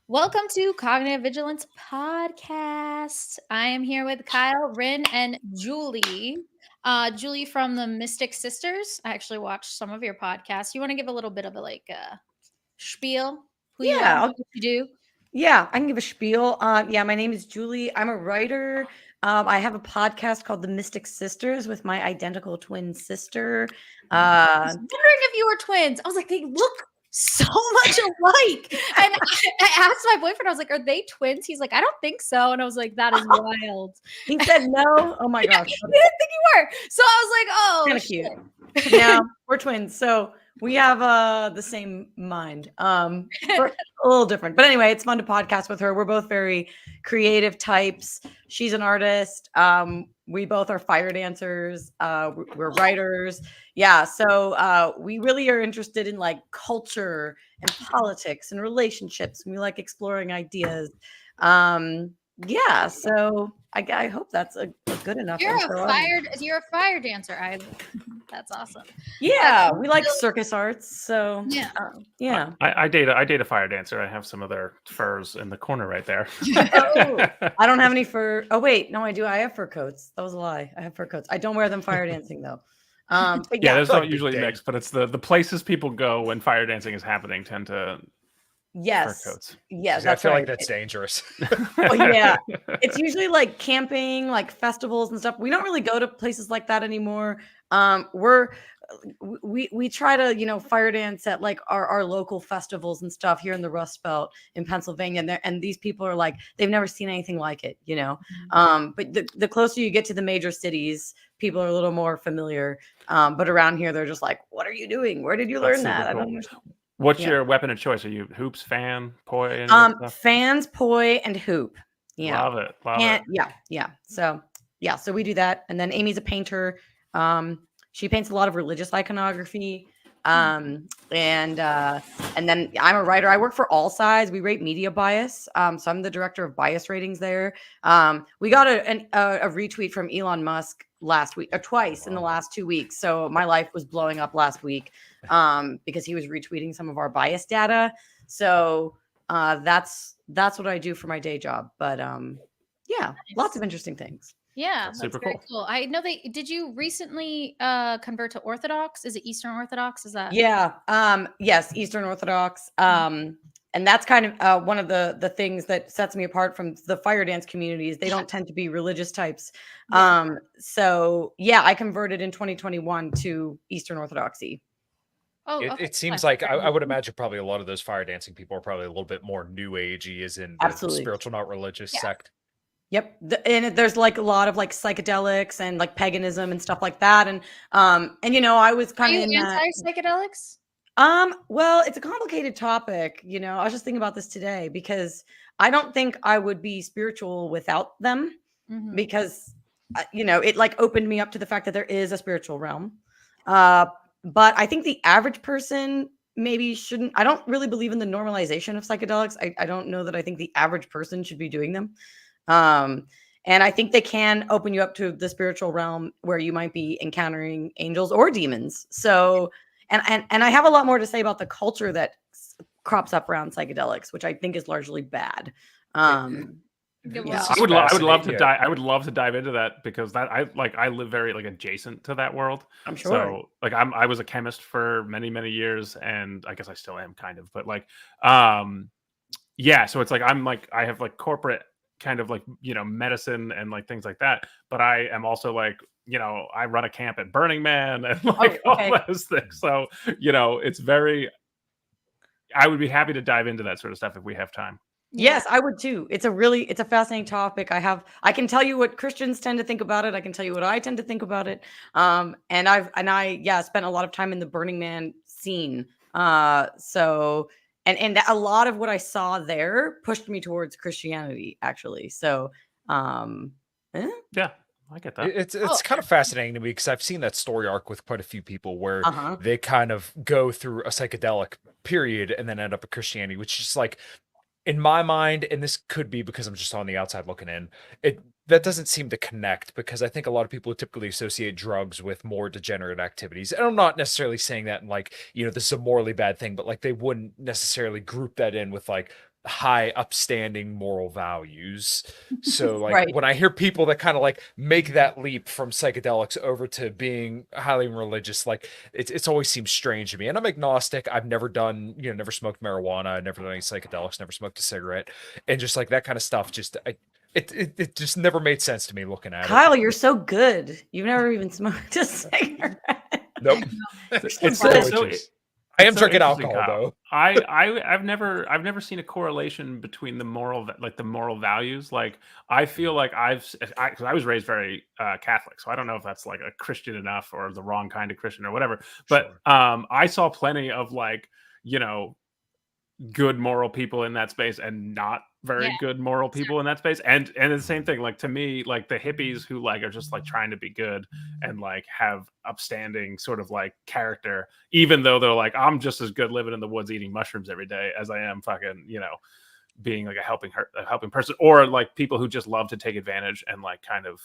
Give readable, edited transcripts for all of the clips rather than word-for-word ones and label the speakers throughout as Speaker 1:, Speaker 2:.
Speaker 1: Welcome to Cognitive Vigilance Podcast. I am here with Kyle, Rin, and Julie. Julie from the Mystic Sisters. I actually watched some of your podcasts. You want to give a little bit of a spiel? Who you are,
Speaker 2: Yeah,
Speaker 1: what you do?
Speaker 2: yeah, I can give a spiel. Yeah, my name is Julie. I'm a writer. I have a podcast called The Mystic Sisters with my identical twin sister.
Speaker 1: I was wondering if you were twins. I was like, they look so much alike. And I asked my boyfriend, I was like, are they twins? He's like, I don't think so. And I was like, that is wild.
Speaker 2: He said no. Oh my gosh,
Speaker 1: He didn't think you were. So I was like, oh,
Speaker 2: kind of cute. Yeah, we're twins, so we have the same mind. We're a little different, but anyway, it's fun to podcast with her. We're both very creative types. She's an artist. We both are fire dancers. We're writers. Yeah, so we really are interested in like culture and politics and relationships. We like exploring ideas. Yeah, so I hope that's a good enough intro.
Speaker 1: You're a fire dancer. That's awesome.
Speaker 2: Yeah, we like circus arts, so
Speaker 1: Yeah.
Speaker 2: yeah.
Speaker 3: I date a fire dancer. I have some of their furs in the corner right there.
Speaker 2: Oh, I don't have any fur. Oh wait, no, I do. I have fur coats. That was a lie. I have fur coats. I don't wear them fire dancing though. But
Speaker 3: Yeah,
Speaker 2: yeah,
Speaker 3: there's not usually mixed, but it's the places people go when fire dancing is happening tend to
Speaker 2: yes,
Speaker 3: fur coats.
Speaker 2: yes,
Speaker 4: I
Speaker 2: that's
Speaker 4: feel
Speaker 2: right.
Speaker 4: like that's dangerous.
Speaker 2: Well, yeah, it's usually like camping, like festivals and stuff. We don't really go to places like that anymore. We try to fire dance at like our local festivals and stuff here in the Rust Belt in Pennsylvania, and these people are like they've never seen anything like it. But the closer you get to the major cities, people are a little more familiar. But around here, they're just like, "What are you doing? Where did you learn that?" I don't understand.
Speaker 3: What's your weapon of choice? Are you hoops, fan, poi?
Speaker 2: Fans, poi, and hoop. Yeah.
Speaker 3: Love it.
Speaker 2: Yeah. So we do that. And then Amy's a painter. She paints a lot of religious iconography. And then I'm a writer. I work for All Sides. We rate media bias. So I'm the director of bias ratings there. We got a retweet from Elon Musk last week, or twice in the last 2 weeks. So my life was blowing up last week because he was retweeting some of our bias data. So that's what I do for my day job. But yeah, lots of interesting things.
Speaker 1: Yeah, that's
Speaker 3: super
Speaker 1: very cool. I know did you recently convert to Orthodox? Is it Eastern Orthodox? Is that?
Speaker 2: Yeah. Yes, Eastern Orthodox. And that's kind of one of the things that sets me apart from the fire dance communities. They don't tend to be religious types. So yeah, I converted in 2021 to Eastern Orthodoxy.
Speaker 1: Oh,
Speaker 4: it seems like I would imagine probably a lot of those fire dancing people are probably a little bit more new agey, as in the spiritual, not religious sect.
Speaker 2: Yep. And there's like a lot of like psychedelics and like paganism and stuff like that. And I was kind of
Speaker 1: anti-psychedelics.
Speaker 2: Well, it's a complicated topic. I was just thinking about this today because I don't think I would be spiritual without them because it like opened me up to the fact that there is a spiritual realm. But I think the average person maybe shouldn't. I don't really believe in the normalization of psychedelics. I don't know that I think the average person should be doing them. And I think they can open you up to the spiritual realm where you might be encountering angels or demons. So, and I have a lot more to say about the culture that crops up around psychedelics, which I think is largely bad.
Speaker 3: I would love to dive. I would love to dive into that because I live very like adjacent to that world.
Speaker 2: I'm sure.
Speaker 3: So like I was a chemist for many years, and I guess I still am kind of. But like, yeah. So it's like I have like corporate kind of like medicine and like things like that. But I am also like I run a camp at Burning Man and like all those things. So it's very. I would be happy to dive into that sort of stuff if we have time.
Speaker 2: Yes, I would too. It's a fascinating topic. I can tell you what Christians tend to think about it. I can tell you what I tend to think about it. And I spent a lot of time in the Burning Man scene. So and a lot of what I saw there pushed me towards Christianity, actually. So
Speaker 3: yeah. I get that.
Speaker 4: It's kind of fascinating to me because I've seen that story arc with quite a few people where they kind of go through a psychedelic period and then end up at Christianity, which is like, in my mind, and this could be because I'm just on the outside looking in, that doesn't seem to connect because I think a lot of people typically associate drugs with more degenerate activities. And I'm not necessarily saying that in like, this is a morally bad thing, but like they wouldn't necessarily group that in with like high upstanding moral values. So like
Speaker 2: Right.
Speaker 4: when I hear people that kind of like make that leap from psychedelics over to being highly religious, like it's always seems strange to me. And I'm agnostic. I've never done, never smoked marijuana, I've never done any psychedelics, never smoked a cigarette. And just like that kind of stuff, just it just never made sense to me looking at
Speaker 2: Kyle,
Speaker 4: it.
Speaker 2: you're so good. You've never even smoked a cigarette.
Speaker 4: Nope.
Speaker 3: It's
Speaker 4: so I am
Speaker 3: so
Speaker 4: drinking
Speaker 3: interesting,
Speaker 4: alcohol
Speaker 3: Kyle.
Speaker 4: though.
Speaker 3: I've never seen a correlation between the moral values. Like I feel like because I was raised very Catholic, so I don't know if that's like a Christian enough or the wrong kind of Christian or whatever. But
Speaker 4: Sure.
Speaker 3: I saw plenty of like good moral people in that space and not very good moral people in that space, and the same thing, like to me, like the hippies who like are just like trying to be good and like have upstanding sort of like character, even though they're like, I'm just as good living in the woods eating mushrooms every day as I am fucking being like a helping person, or like people who just love to take advantage and like kind of,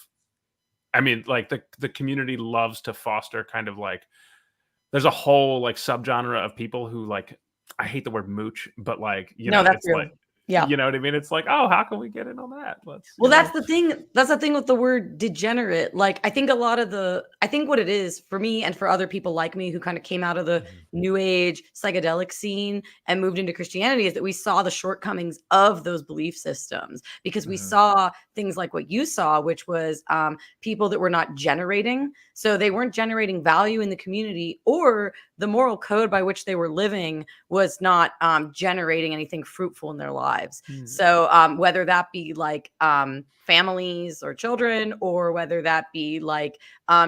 Speaker 3: I mean, like the community loves to foster kind of like, there's a whole like subgenre of people who like, I hate the word mooch, but like,
Speaker 2: No, that's
Speaker 3: it's
Speaker 2: real.
Speaker 3: like,
Speaker 2: Yeah.
Speaker 3: you know what I mean? It's like, oh, how can we get in on that?
Speaker 2: Well, that's the thing. That's the thing with the word degenerate. Like, I think I think what it is for me and for other people like me who kind of came out of the new age psychedelic scene and moved into Christianity is that we saw the shortcomings of those belief systems, because we saw things like what you saw, which was people that were not generating. So they weren't generating value in the community, or the moral code by which they were living was not generating anything fruitful in their lives. So whether that be like families or children, or whether that be like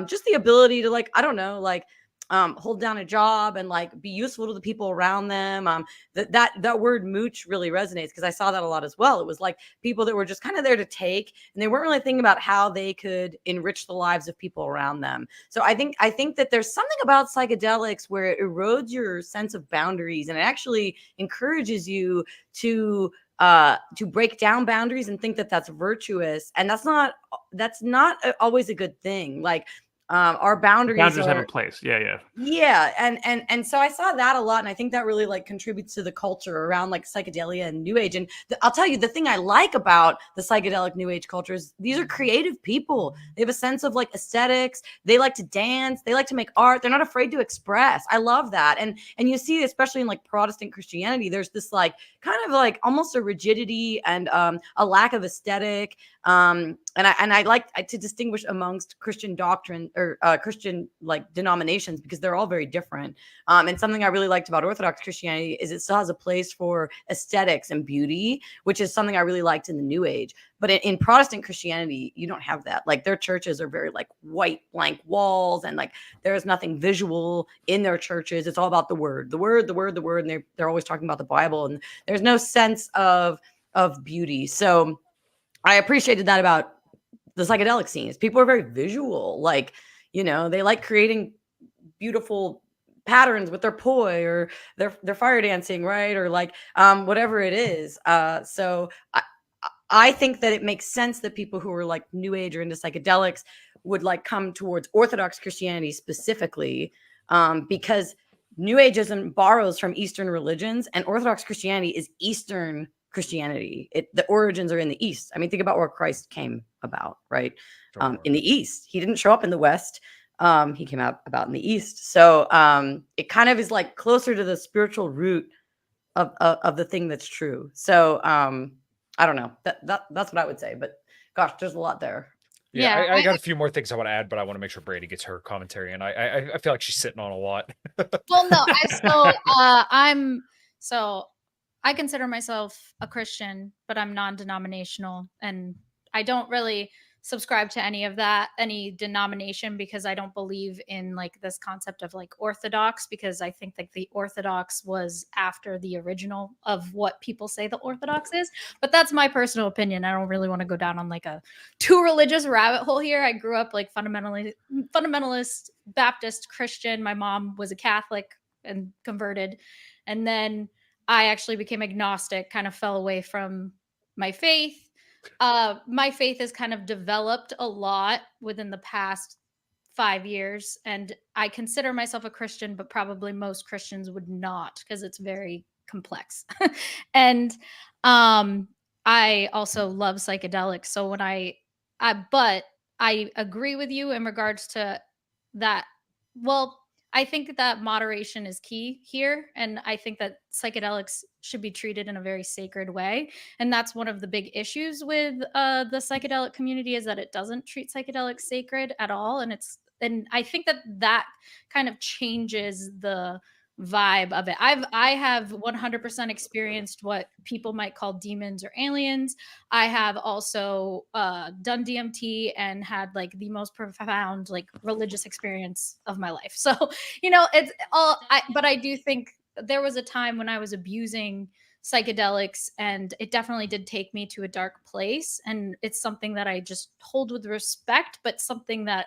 Speaker 2: just the ability to, like, I don't know, like hold down a job and like be useful to the people around them. That word mooch really resonates, because I saw that a lot as well. It was like people that were just kind of there to take, and they weren't really thinking about how they could enrich the lives of people around them. So I think that there's something about psychedelics where it erodes your sense of boundaries, and it actually encourages you to break down boundaries and think that that's virtuous, and that's not always a good thing. Like our boundaries
Speaker 3: have a
Speaker 2: are,
Speaker 3: place.
Speaker 2: and so I saw that a lot, and I think that really like contributes to the culture around like psychedelia and new age. And I'll tell you, the thing I like about the psychedelic new age culture is these are creative people. They have a sense of like aesthetics. They like to dance, they like to make art, they're not afraid to express. I love that. And you see, especially in like Protestant Christianity, there's this like kind of like almost a rigidity and a lack of aesthetic. And I like to distinguish amongst Christian doctrine or Christian like denominations, because they're all very different. And something I really liked about Orthodox Christianity is it still has a place for aesthetics and beauty, which is something I really liked in the New Age. But in Protestant Christianity, you don't have that. Like their churches are very like white blank walls, and like there's nothing visual in their churches. It's all about the word, and they're always talking about the Bible, and there's no sense of beauty. So I appreciated that about the psychedelic scenes. People are very visual. Like, they like creating beautiful patterns with their poi or their fire dancing, right? Or like whatever it is. So I think that it makes sense that people who are like new age or into psychedelics would like come towards Orthodox Christianity specifically, because New Ageism borrows from Eastern religions, and Orthodox Christianity is Eastern Christianity. The origins are in the East. I mean, think about where Christ came about, right?
Speaker 4: Sure.
Speaker 2: In the East. He didn't show up in the West. He came out about in the East. So it kind of is like closer to the spiritual root of the thing that's true. So I don't know. That's what I would say. But gosh, there's a lot there.
Speaker 4: Yeah, I got a few more things I want to add, but I want to make sure Brady gets her commentary, and I feel like she's sitting on a lot.
Speaker 1: Well, no, I consider myself a Christian, but I'm non-denominational, and I don't really subscribe to any denomination, because I don't believe in like this concept of like orthodox, because I think like the orthodox was after the original of what people say the orthodox is. But that's my personal opinion. I don't really want to go down on like a too religious rabbit hole here. I grew up like fundamentalist Baptist Christian. My mom was a Catholic and converted, and then I actually became agnostic, kind of fell away from my faith. My faith has kind of developed a lot within the past 5 years, and I consider myself a Christian, but probably most Christians would not, because it's very complex. And I also love psychedelics. So but I agree with you in regards to that. Well, I think that moderation is key here. And I think that psychedelics should be treated in a very sacred way. And that's one of the big issues with the psychedelic community, is that it doesn't treat psychedelics sacred at all. And I think that kind of changes the vibe of it. I have 100% experienced what people might call demons or aliens. I have also done DMT and had like the most profound like religious experience of my life. So, it's all but I do think there was a time when I was abusing psychedelics, and it definitely did take me to a dark place, and it's something that I just hold with respect, but something that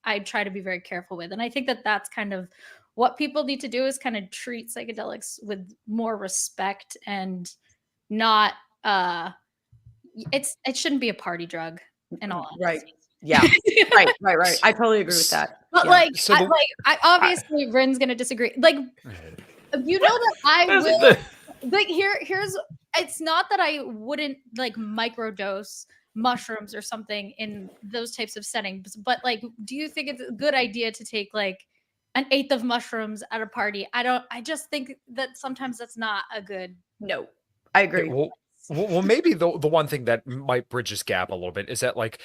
Speaker 1: I try to be very careful with. And I think that that's kind of what people need to do, is kind of treat psychedelics with more respect, and not it shouldn't be a party drug in all
Speaker 2: right.
Speaker 1: honesty.
Speaker 2: Yeah. Right. I totally agree with that.
Speaker 1: But
Speaker 2: yeah.
Speaker 1: I obviously Rin's gonna disagree. Like, that I will like here's it's not that I wouldn't like microdose mushrooms or something in those types of settings, but like, do you think it's a good idea to take like an eighth of mushrooms at a party? I just think that sometimes that's not a good.
Speaker 2: No, I agree.
Speaker 4: Well, maybe the one thing that might bridge this gap a little bit is that like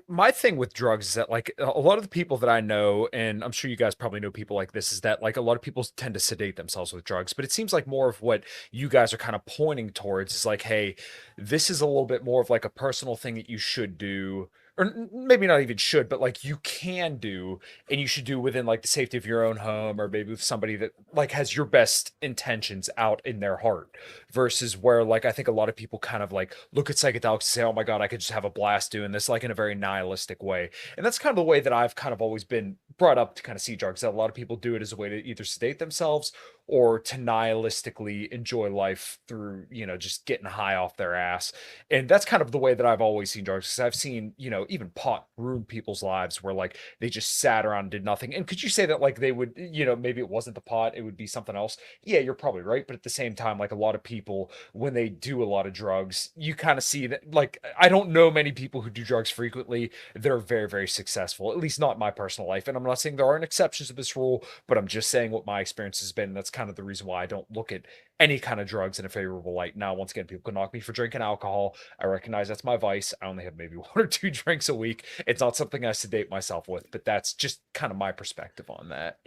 Speaker 4: my thing with drugs is that like a lot of the people that I know, and I'm sure you guys probably know people like this, is that like a lot of people tend to sedate themselves with drugs, but it seems like more of what you guys are kind of pointing towards is like, hey, this is a little bit more of like a personal thing that you should do, or maybe not even should, but like you can do, and you should do within like the safety of your own home, or maybe with somebody that like has your best intentions out in their heart, versus where like I think a lot of people kind of like look at psychedelics and say, oh my God, I could just have a blast doing this, like in a very nihilistic way. And that's kind of the way that I've kind of always been brought up to kind of see drugs, that a lot of people do it as a way to either sedate themselves or to nihilistically enjoy life through, just getting high off their ass. And that's kind of the way that I've always seen drugs, because I've seen, even pot ruin people's lives where like they just sat around and did nothing. And could you say that like they would, maybe it wasn't the pot, it would be something else? Yeah, you're probably right. But at the same time, like a lot of people, when they do a lot of drugs, you kind of see that, like, I don't know many people who do drugs frequently that are very, very successful, at least not in my personal life. And I'm not saying there aren't exceptions to this rule, but I'm just saying what my experience has been. That's kind of the reason why I don't look at any kind of drugs in a favorable light. Now, once again, people can knock me for drinking alcohol. I recognize that's my vice. I only have maybe 1 or 2 drinks a week. It's not something I sedate myself with, but that's just kind of my perspective on that.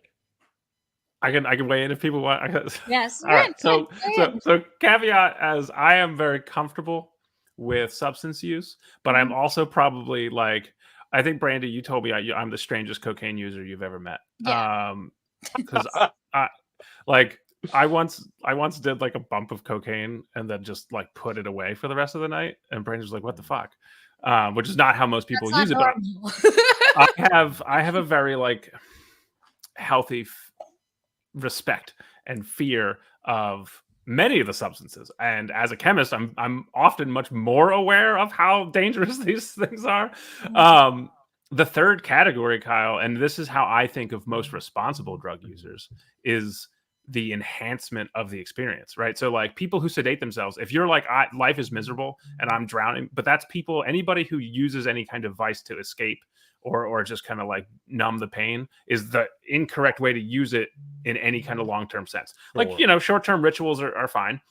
Speaker 3: I can weigh in if people want.
Speaker 1: Yes.
Speaker 3: All right. So caveat, as I am very comfortable with substance use, but I'm also probably like, I think Brandy, you told me I'm the strangest cocaine user you've ever met.
Speaker 1: Yeah.
Speaker 3: Because I once did like a bump of cocaine and then just like put it away for the rest of the night, and Brandy was like, "What the fuck?" Which is not how most people use it. But I have a very like healthy respect and fear of many of the substances, and as a chemist, I'm often much more aware of how dangerous these things are. The third category, Kyle, and this is how I think of most responsible drug users, is the enhancement of the experience, right? So like people who sedate themselves, if you're like, life is miserable and I'm drowning, but that's anybody who uses any kind of vice to escape or just kind of like numb the pain, is the incorrect way to use it in any kind of long-term sense. Like, short-term rituals are fine.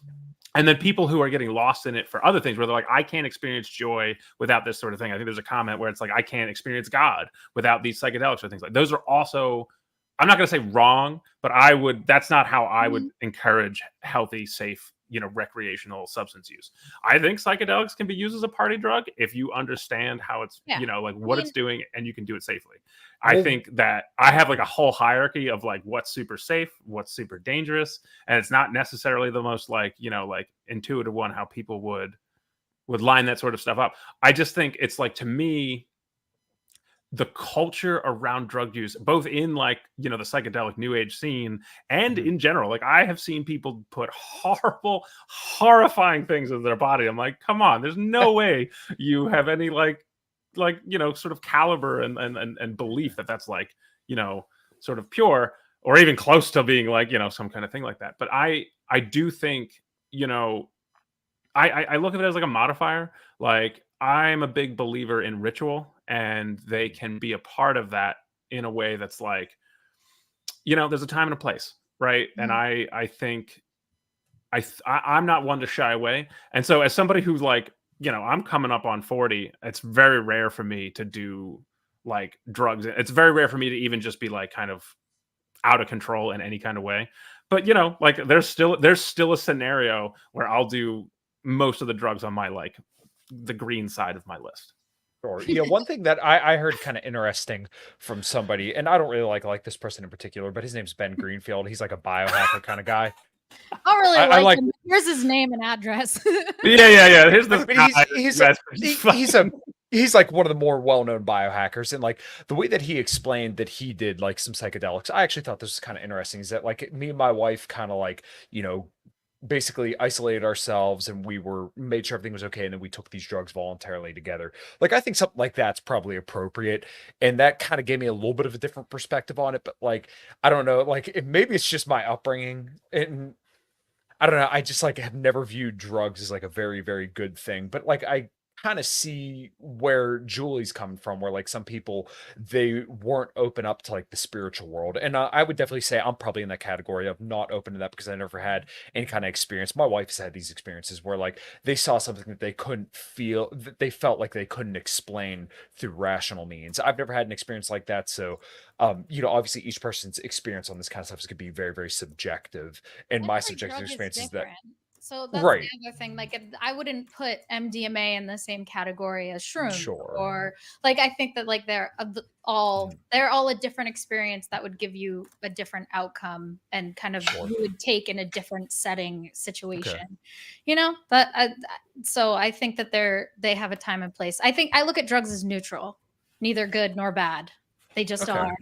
Speaker 3: And then people who are getting lost in it for other things, where they're like, I can't experience joy without this sort of thing. I think there's a comment where it's like, I can't experience God without these psychedelics or things like those. Are also, I'm not going to say wrong, but that's not how I would encourage healthy, safe, recreational substance use. I think psychedelics can be used as a party drug if you understand how it's, like what it's doing, and you can do it safely. I think that I have like a whole hierarchy of like what's super safe, what's super dangerous, and it's not necessarily the most like, like intuitive one, how people would line that sort of stuff up. I just think it's like, to me, the culture around drug use, both in like, the psychedelic new age scene and in general, like I have seen people put horrible, horrifying things in their body. I'm like, come on, there's no way you have any like, sort of caliber and belief that that's like, sort of pure or even close to being like, some kind of thing like that. But I I do think, you know, I look at it as like a modifier. Like, I'm a big believer in ritual, and they can be a part of that in a way that's like, you know, there's a time and a place, right? And I think I'm not one to shy away. And so as somebody who's like, you know, I'm coming up on 40, it's very rare for me to do like drugs. It's very rare for me to even just be like kind of out of control in any kind of way. But you know, like there's still a scenario where I'll do most of the drugs on my like the green side of my list.
Speaker 4: Sure. You know, one thing that I heard kind of interesting from somebody, and I don't really like this person in particular, but his name's Ben Greenfield. He's like a biohacker kind of guy.
Speaker 1: I don't really
Speaker 4: I
Speaker 1: like
Speaker 4: like
Speaker 1: him. Here's his name and address.
Speaker 3: Yeah. Here's this
Speaker 4: but
Speaker 3: guy.
Speaker 4: he's like one of the more well-known biohackers, and like the way that he explained that he did like some psychedelics, I actually thought this was kind of interesting. Is that like me and my wife kind of like, you know, basically isolated ourselves and we were made sure everything was okay, and then we took these drugs voluntarily together. Like I think something like that's probably appropriate, and that kind of gave me a little bit of a different perspective on it. But like I don't know, like maybe it's just my upbringing, and I don't know, I just like have never viewed drugs as like a very, very good thing. But like I kind of see where Julie's coming from, where like some people, they weren't open up to like the spiritual world. And I would definitely say I'm probably in that category of not open to that, because I never had any kind of experience. My wife has had these experiences where like they saw something that they couldn't feel, that they felt like they couldn't explain through rational means. I've never had an experience like that. So you know, obviously each person's experience on this kind of stuff is going to be very, very subjective. And my subjective experience is that.
Speaker 1: So that's
Speaker 4: Right.
Speaker 1: the other thing. Like, I wouldn't put MDMA in the same category as shrooms,
Speaker 4: Sure.
Speaker 1: or like I think that like they're all a different experience that would give you a different outcome, and kind of you would take in a different setting situation, you know. But so I think that they have a time and place. I think I look at drugs as neutral, neither good nor bad. They just are.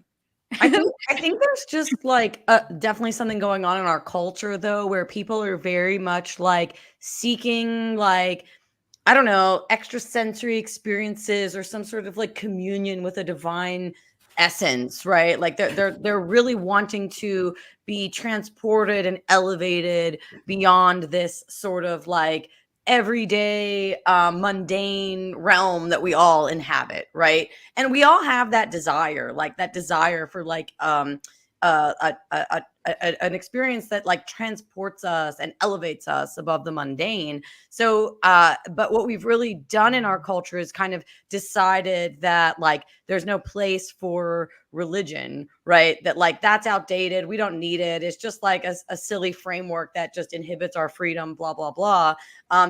Speaker 2: I think there's just like definitely something going on in our culture though, where people are very much like seeking like, I don't know, extrasensory experiences or some sort of like communion with a divine essence, right? Like they're really wanting to be transported and elevated beyond this sort of like everyday mundane realm that we all inhabit, right? And we all have that desire, like that desire for like an experience that like transports us and elevates us above the mundane. So but what we've really done in our culture is kind of decided that like there's no place for religion, right? That like that's outdated, we don't need it, it's just like a silly framework that just inhibits our freedom, blah blah blah.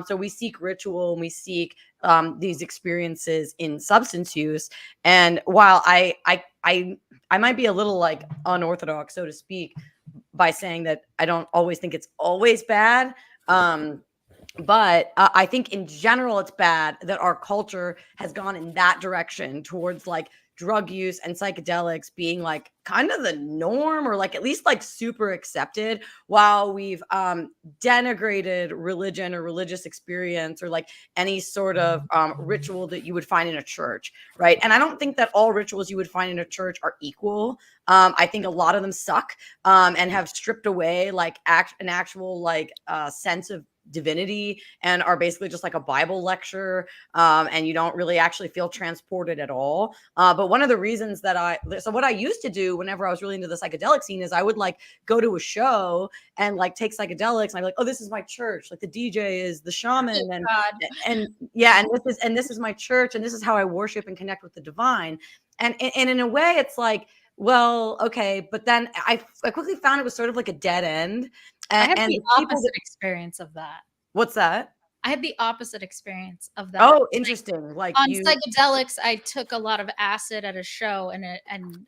Speaker 2: So we seek ritual and we seek these experiences in substance use. And while I might be a little like unorthodox, so to speak, by saying that I don't always think it's always bad. But I think in general, it's bad that our culture has gone in that direction towards like drug use and psychedelics being like kind of the norm, or like at least like super accepted, while we've denigrated religion or religious experience or like any sort of ritual that you would find in a church, right? And I don't think that all rituals you would find in a church are equal. I think a lot of them suck and have stripped away like an actual like sense of divinity and are basically just like a Bible lecture, and you don't really actually feel transported at all. But one of the reasons that so what I used to do whenever I was really into the psychedelic scene is I would like go to a show and like take psychedelics, and I'd be like, oh, this is my church, like the DJ is the shaman, and yeah, and this is my church, and this is how I worship and connect with the divine. And in a way it's like, well, okay, but then I quickly found it was sort of like a dead end.
Speaker 1: I had the opposite experience of that.
Speaker 2: What's that?
Speaker 1: I had the opposite experience of that.
Speaker 2: Oh, interesting. Like
Speaker 1: on psychedelics, I took a lot of acid at a show, and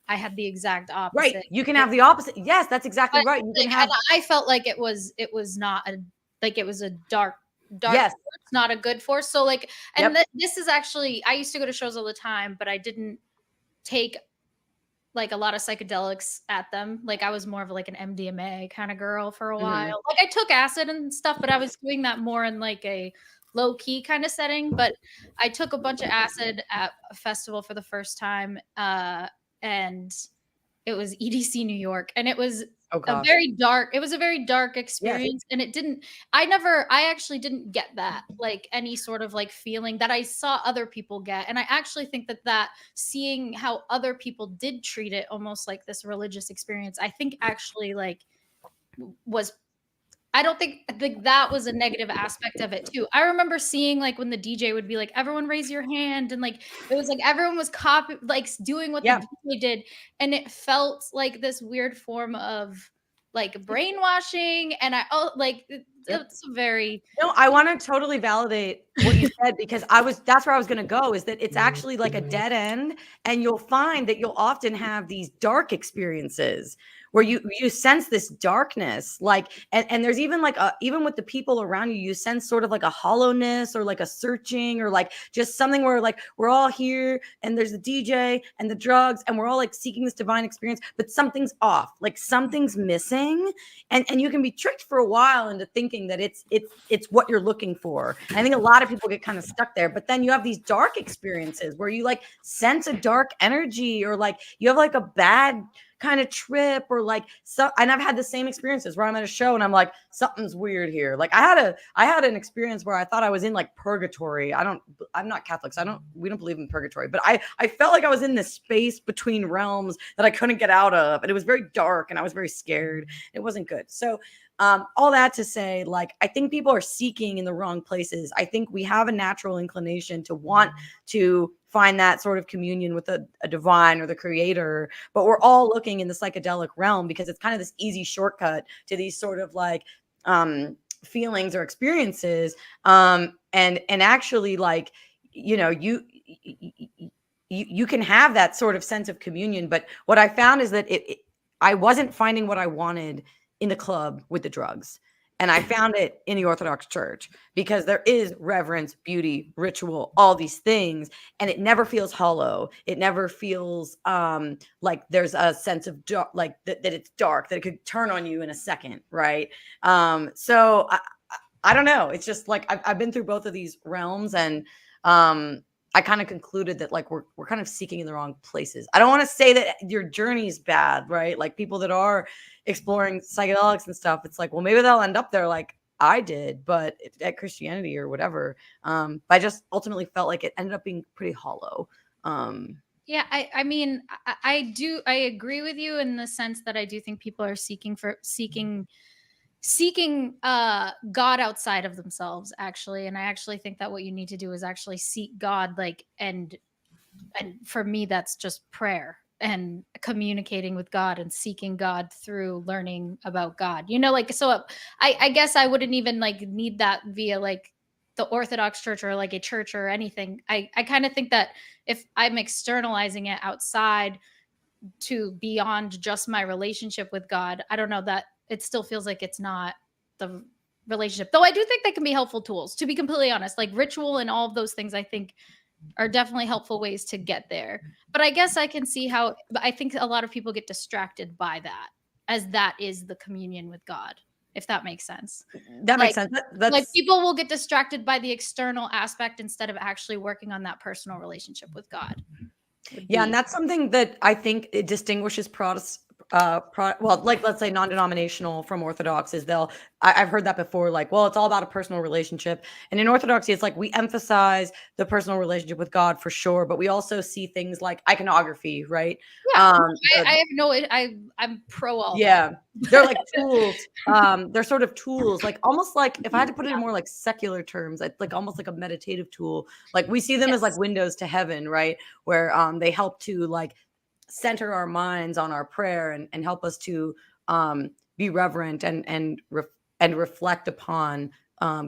Speaker 1: I had the exact opposite.
Speaker 2: Right. You can have the opposite. Yes, that's exactly right. You can have.
Speaker 1: I felt like it was not a, like it was a dark
Speaker 2: yes.
Speaker 1: force, not a good force. So like, and this is actually, I used to go to shows all the time, but I didn't take like a lot of psychedelics at them. Like I was more of like an MDMA kind of girl for a while. Like I took acid and stuff, but I was doing that more in like a low key kind of setting. But I took a bunch of acid at a festival for the first time. And it was EDC New York. And it was
Speaker 2: Oh
Speaker 1: a
Speaker 2: gosh.
Speaker 1: very dark, it was a very dark experience, and I actually didn't get that, like, any sort of, like, feeling that I saw other people get, and I actually think that seeing how other people did treat it almost like this religious experience, I think actually, like, was I don't think that was a negative aspect of it too. I remember seeing, like, when the DJ would be like, "Everyone raise your hand," and, like, it was like everyone was doing what the
Speaker 2: Yeah.
Speaker 1: DJ did, and it felt like this weird form of, like, brainwashing, and
Speaker 2: Yep.
Speaker 1: it's a very
Speaker 2: No, I want to totally validate what you said because that's where I was going to go, is that it's actually like a dead end, and you'll find that you'll often have these dark experiences where you sense this darkness, like, and there's even like even with the people around you, you sense sort of like a hollowness or like a searching or like just something where like we're all here and there's the DJ and the drugs and we're all like seeking this divine experience, but something's off, like something's missing, and you can be tricked for a while into thinking that it's what you're looking for. I think a lot of people get kind of stuck there, but then you have these dark experiences where you like sense a dark energy, or like you have like a bad kind of trip, or like so. And I've had the same experiences where I'm at a show and I'm like, something's weird here. Like I had an experience where I thought I was in like purgatory. I'm not Catholic, so we don't believe in purgatory, but I felt like I was in this space between realms that I couldn't get out of, and it was very dark and I was very scared. It wasn't good. So all that to say, like, I think people are seeking in the wrong places. I think we have a natural inclination to want to find that sort of communion with a divine or the creator, but we're all looking in the psychedelic realm because it's kind of this easy shortcut to these sort of like feelings or experiences. And actually, like, you know, you can have that sort of sense of communion, but what I found is that I wasn't finding what I wanted in the club with the drugs. And I found it in the Orthodox Church because there is reverence, beauty, ritual, all these things. And it never feels hollow. It never feels like there's a sense of like that it's dark, that it could turn on you in a second. Right. So I don't know. It's just like I've been through both of these realms, and I kind of concluded that like we're kind of seeking in the wrong places. I don't want to say that your journey is bad, right? Like people that are exploring psychedelics and stuff, it's like, well, maybe they'll end up there like I did, but at Christianity or whatever. But I just ultimately felt like it ended up being pretty hollow.
Speaker 1: Yeah, I mean, I agree with you in the sense that I do think people are seeking God outside of themselves, actually. And I actually think that what you need to do is actually seek God, like, and for me that's just prayer and communicating with God and seeking God through learning about God, you know, like, so I guess I wouldn't even like need that via like the Orthodox Church or like a church or anything. I kind of think that if I'm externalizing it outside to beyond just my relationship with God, I don't know, that it still feels like it's not the relationship. Though I do think they can be helpful tools, to be completely honest. Like ritual and all of those things, I think are definitely helpful ways to get there. But I guess I can see how, I think a lot of people get distracted by that, as that is the communion with God, if that makes sense.
Speaker 2: That
Speaker 1: like,
Speaker 2: makes sense.
Speaker 1: like people will get distracted by the external aspect instead of actually working on that personal relationship with God.
Speaker 2: Yeah, and that's something that I think it distinguishes well, like let's say non-denominational from Orthodox is I've heard that before, like, well, it's all about a personal relationship. And in Orthodoxy, it's like we emphasize the personal relationship with God for sure, but we also see things like iconography, right?
Speaker 1: Yeah, I'm pro all that.
Speaker 2: They're like tools. They're sort of tools, like almost like if I had to put it in more like secular terms, like almost like a meditative tool. Like we see them as like windows to heaven, right? Where they help to like center our minds on our prayer and help us to be reverent and reflect upon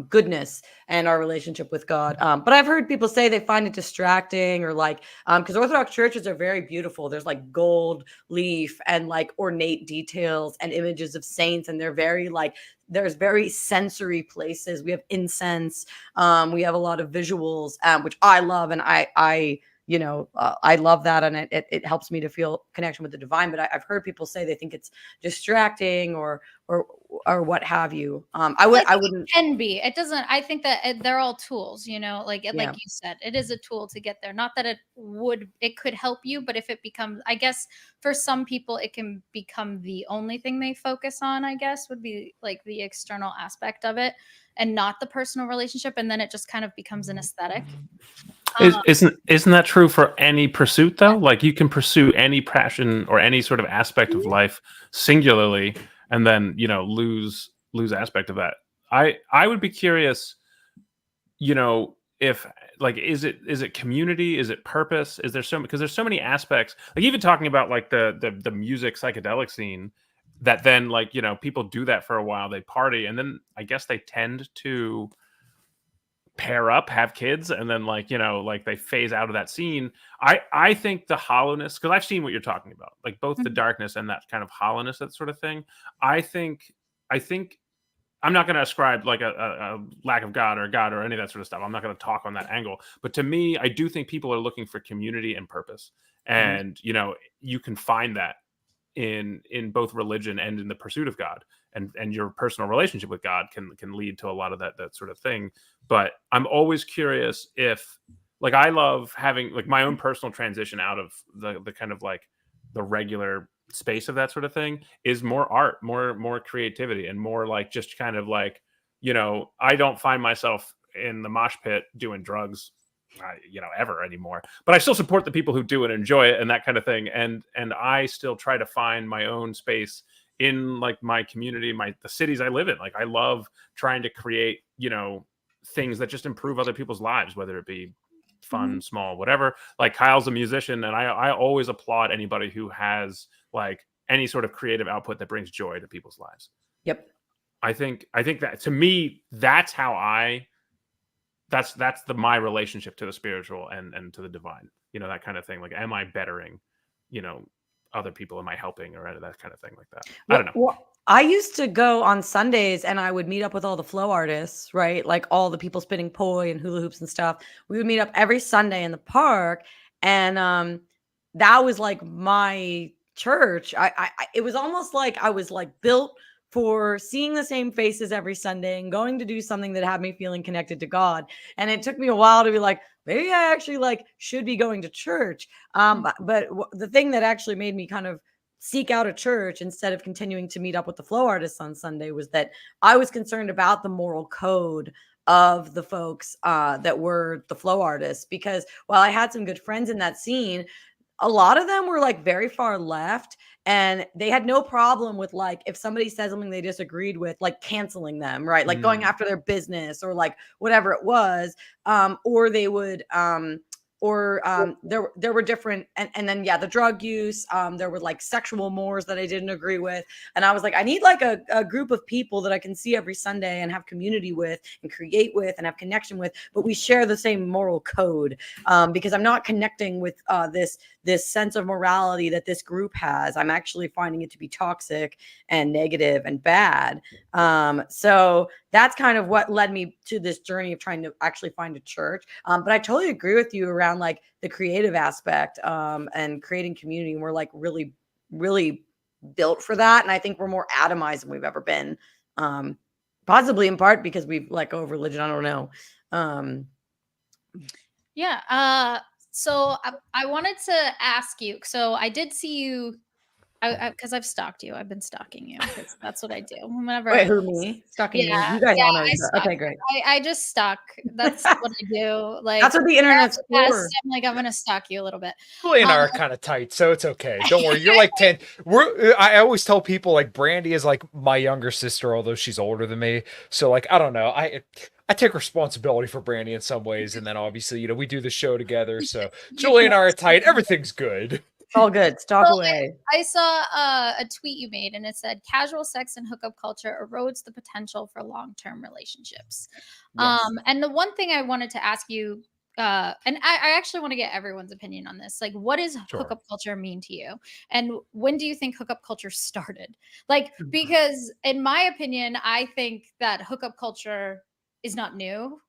Speaker 2: goodness and our relationship with God. But I've heard people say they find it distracting, or like, because Orthodox churches are very beautiful. There's like gold leaf and like ornate details and images of saints. And they're very like, there's very sensory places. We have incense. We have a lot of visuals, which I love. And I I love that, and it helps me to feel connection with the divine. But I've heard people say they think it's distracting or what have you. I wouldn't.
Speaker 1: It can be. It doesn't. I think that they're all tools. Like
Speaker 2: Yeah.
Speaker 1: you said, it is a tool to get there. Not that it could help you, but if it becomes, I guess, for some people, it can become the only thing they focus on. I guess would be like the external aspect of it, and not the personal relationship, and then it just kind of becomes an aesthetic.
Speaker 3: Isn't that true for any pursuit though? Like you can pursue any passion or any sort of aspect of life singularly, and then lose aspect of that. I would be curious, if like is it community, is it purpose, is there because there's so many aspects, like even talking about like the music psychedelic scene, that then like people do that for a while, they party, and then I guess they tend to pair up, have kids, and then like they phase out of that scene. I think the hollowness, because I've seen what you're talking about, like both the darkness and that kind of hollowness, that sort of thing. I think I'm not going to ascribe like a lack of God or any of that sort of stuff. I'm not going to talk on that angle. But to me, I do think people are looking for community and purpose, and you can find that in both religion and in the pursuit of God, and your personal relationship with God can lead to a lot of that sort of thing. But I'm always curious if, like, I love having like my own personal transition out of the kind of like the regular space of that sort of thing is more art, more creativity, and more like just kind of like, I don't find myself in the mosh pit doing drugs, ever anymore, but I still support the people who do and enjoy it and that kind of thing. And I still try to find my own space in like my community, the cities I live in. Like I love trying to create, things that just improve other people's lives, whether it be fun, small, whatever. Like Kyle's a musician, and I always applaud anybody who has like any sort of creative output that brings joy to people's lives.
Speaker 2: Yep.
Speaker 3: I think that to me, that's how that's my relationship to the spiritual and to the divine, that kind of thing. Like, am I bettering, other people? Am I helping, or that kind of thing like that? I don't know.
Speaker 2: Well, I used to go on Sundays and I would meet up with all the flow artists, right? Like all the people spinning poi and hula hoops and stuff. We would meet up every Sunday in the park. And that was like my church. It was almost like I was like built for seeing the same faces every Sunday and going to do something that had me feeling connected to God. And it took me a while to be like, maybe I actually like should be going to church. But the thing that actually made me kind of seek out a church instead of continuing to meet up with the flow artists on Sunday was that I was concerned about the moral code of the folks that were the flow artists, because while I had some good friends in that scene, a lot of them were like very far left, and they had no problem with like if somebody said something they disagreed with, like canceling them, right? Like going after their business or like whatever it was. Or they would there were different, and then the drug use, there were like sexual mores that I didn't agree with, and I was like, I need like a group of people that I can see every Sunday and have community with and create with and have connection with, but we share the same moral code, because I'm not connecting with this sense of morality that this group has. I'm actually finding it to be toxic and negative and bad. So that's kind of what led me to this journey of trying to actually find a church. But I totally agree with you around like the creative aspect, and creating community. And we're like really, really built for that. And I think we're more atomized than we've ever been, possibly in part because we've let go of religion. I don't know.
Speaker 1: So I wanted to ask you. So I did see you, because I've stalked you. I've been stalking you. That's what I do. Whenever.
Speaker 2: Wait, who, me? Stalking you? You guys all know. Okay, great.
Speaker 1: I just stalk. That's what I do. Like
Speaker 2: that's what the internet's for.
Speaker 1: I'm like, I'm gonna stalk you a little bit.
Speaker 4: Julie and I are kind of tight, so it's okay. Don't worry. You're like 10. I always tell people like Brandy is like my younger sister, although she's older than me. So like I don't know. I take responsibility for Brandy in some ways, and then obviously, we do the show together. So Julie and I are tight. Everything's good.
Speaker 2: All good. Stalk away.
Speaker 1: I saw a tweet you made, and it said, "Casual sex and hookup culture erodes the potential for long-term relationships." Yes. And the one thing I wanted to ask you, and I actually want to get everyone's opinion on this. Like, what does hookup culture mean to you? And when do you think hookup culture started? Like, because in my opinion, I think that hookup culture is not new.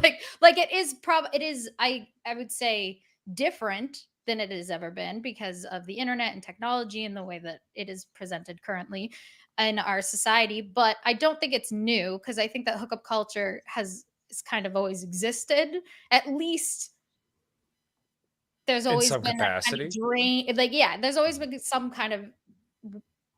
Speaker 1: like it is I would say different than it has ever been because of the internet and technology and the way that it is presented currently in our society. But I don't think it's new, because I think that hookup culture has kind of always existed. At least there's
Speaker 4: In
Speaker 1: always
Speaker 4: some
Speaker 1: been that kind of
Speaker 4: capacity.
Speaker 1: drain, like, yeah, there's always been some kind of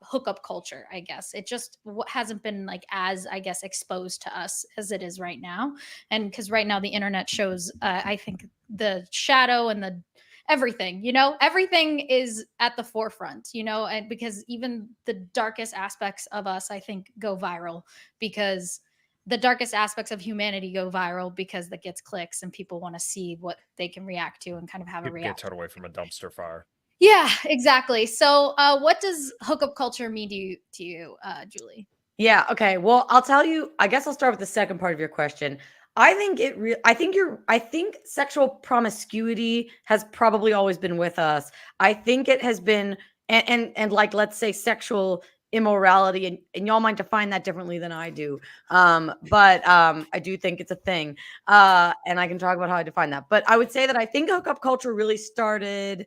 Speaker 1: hookup culture, I guess. It just hasn't been like as, I guess, exposed to us as it is right now. And because right now the internet shows, I think, the shadow and the everything, everything is at the forefront, and because even the darkest aspects of us, I think, go viral, because the darkest aspects of humanity go viral because that gets clicks and people want to see what they can react to and kind of have a
Speaker 4: People get
Speaker 1: reaction.
Speaker 4: turned away from a dumpster fire.
Speaker 1: Yeah, exactly. So, what does hookup culture mean to you, Julie?
Speaker 2: Yeah. Okay. Well, I'll tell you. I guess I'll start with the second part of your question. I think sexual promiscuity has probably always been with us. I think it has been, and like, let's say, sexual immorality, and y'all might define that differently than I do. But I do think it's a thing. And I can talk about how I define that. But I would say that I think hookup culture really started,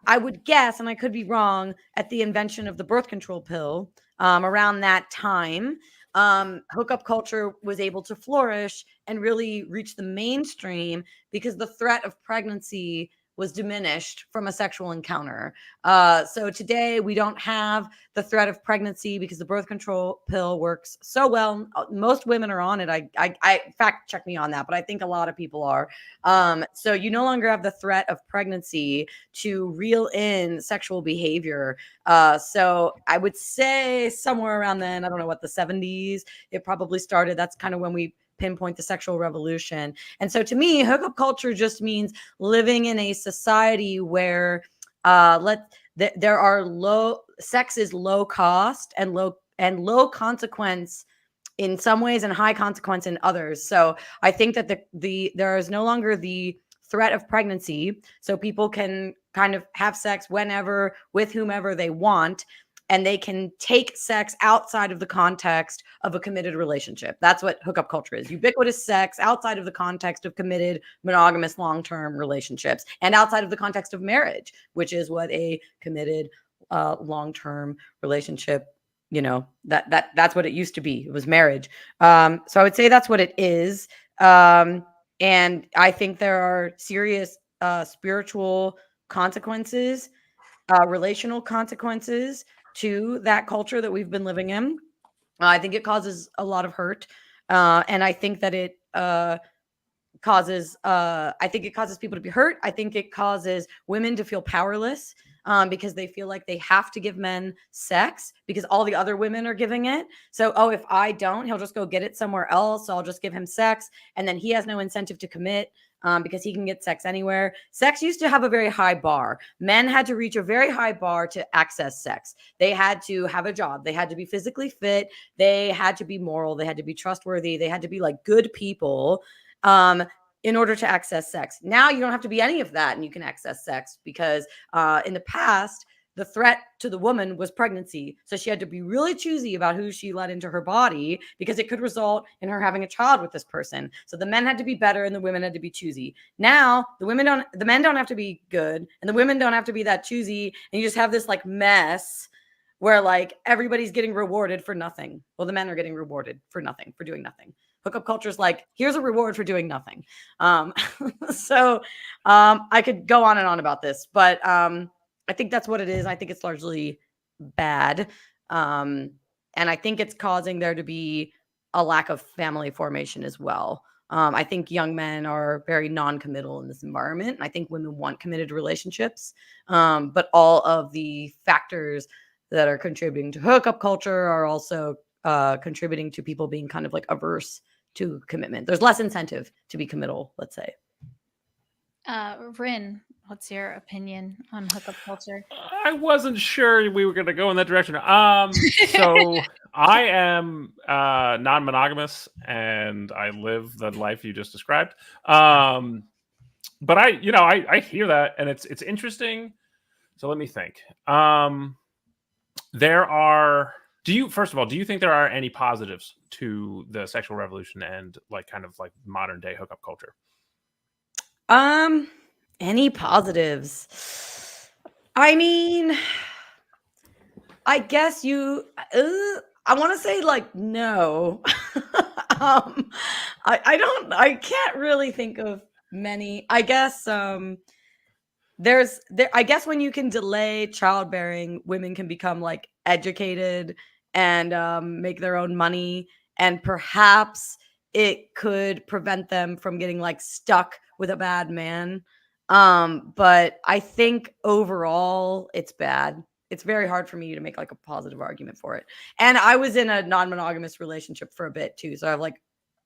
Speaker 2: I would guess, and I could be wrong, at the invention of the birth control pill. Around that time, hookup culture was able to flourish and really reach the mainstream because the threat of pregnancy was diminished from a sexual encounter. So today we don't have the threat of pregnancy because the birth control pill works so well. Most women are on it. I fact check me on that, but I think a lot of people are. So you no longer have the threat of pregnancy to reel in sexual behavior. So I would say somewhere around then, I don't know what, the 70s, it probably started. That's kind of when we pinpoint the sexual revolution. And so to me, hookup culture just means living in a society where there are sex is low cost and low consequence in some ways and high consequence in others. So I think that there is no longer the threat of pregnancy, so people can kind of have sex whenever with whomever they want, and they can take sex outside of the context of a committed relationship. That's what hookup culture is. Ubiquitous sex outside of the context of committed, monogamous, long-term relationships, and outside of the context of marriage, which is what a committed, long-term relationship, that's what it used to be. It was marriage. So I would say that's what it is. And I think there are serious spiritual consequences, relational consequences to that culture that we've been living in. I think it causes a lot of hurt. And I think that it causes people to be hurt. I think it causes women to feel powerless, because they feel like they have to give men sex because all the other women are giving it. So, if I don't, he'll just go get it somewhere else. So I'll just give him sex, and then he has no incentive to commit, because he can get sex anywhere. Sex used to have a very high bar. Men had to reach a very high bar to access sex. They had to have a job. They had to be physically fit. They had to be moral. They had to be trustworthy. They had to be like good people, in order to access sex. Now you don't have to be any of that, and you can access sex because in the past, the threat to the woman was pregnancy. So she had to be really choosy about who she let into her body because it could result in her having a child with this person. So the men had to be better and the women had to be choosy. Now the men don't have to be good and the women don't have to be that choosy. And you just have this like mess where like everybody's getting rewarded for nothing. Well, the men are getting rewarded for nothing, for doing nothing. Hookup culture is like, here's a reward for doing nothing. So I could go on and on about this, but I think that's what it is. I think it's largely bad. And I think it's causing there to be a lack of family formation as well. I think young men are very non-committal in this environment. I think women want committed relationships, but all of the factors that are contributing to hookup culture are also contributing to people being kind of like averse to commitment. There's less incentive to be committal, let's say.
Speaker 1: Rin, what's your opinion on hookup culture?
Speaker 3: I wasn't sure we were going to go in that direction. So I am non-monogamous and I live the life you just described. But I hear that and it's interesting. So let me think. First of all, do you think there are any positives to the sexual revolution and like kind of like modern day hookup culture?
Speaker 2: Any positives? I mean, I guess I want to say like no. I can't really think of many. I guess I guess when you can delay childbearing, women can become like educated and make their own money, and perhaps it could prevent them from getting like stuck with a bad man. But I think overall it's bad. It's very hard for me to make like a positive argument for it. And I was in a non-monogamous relationship for a bit too, so I have like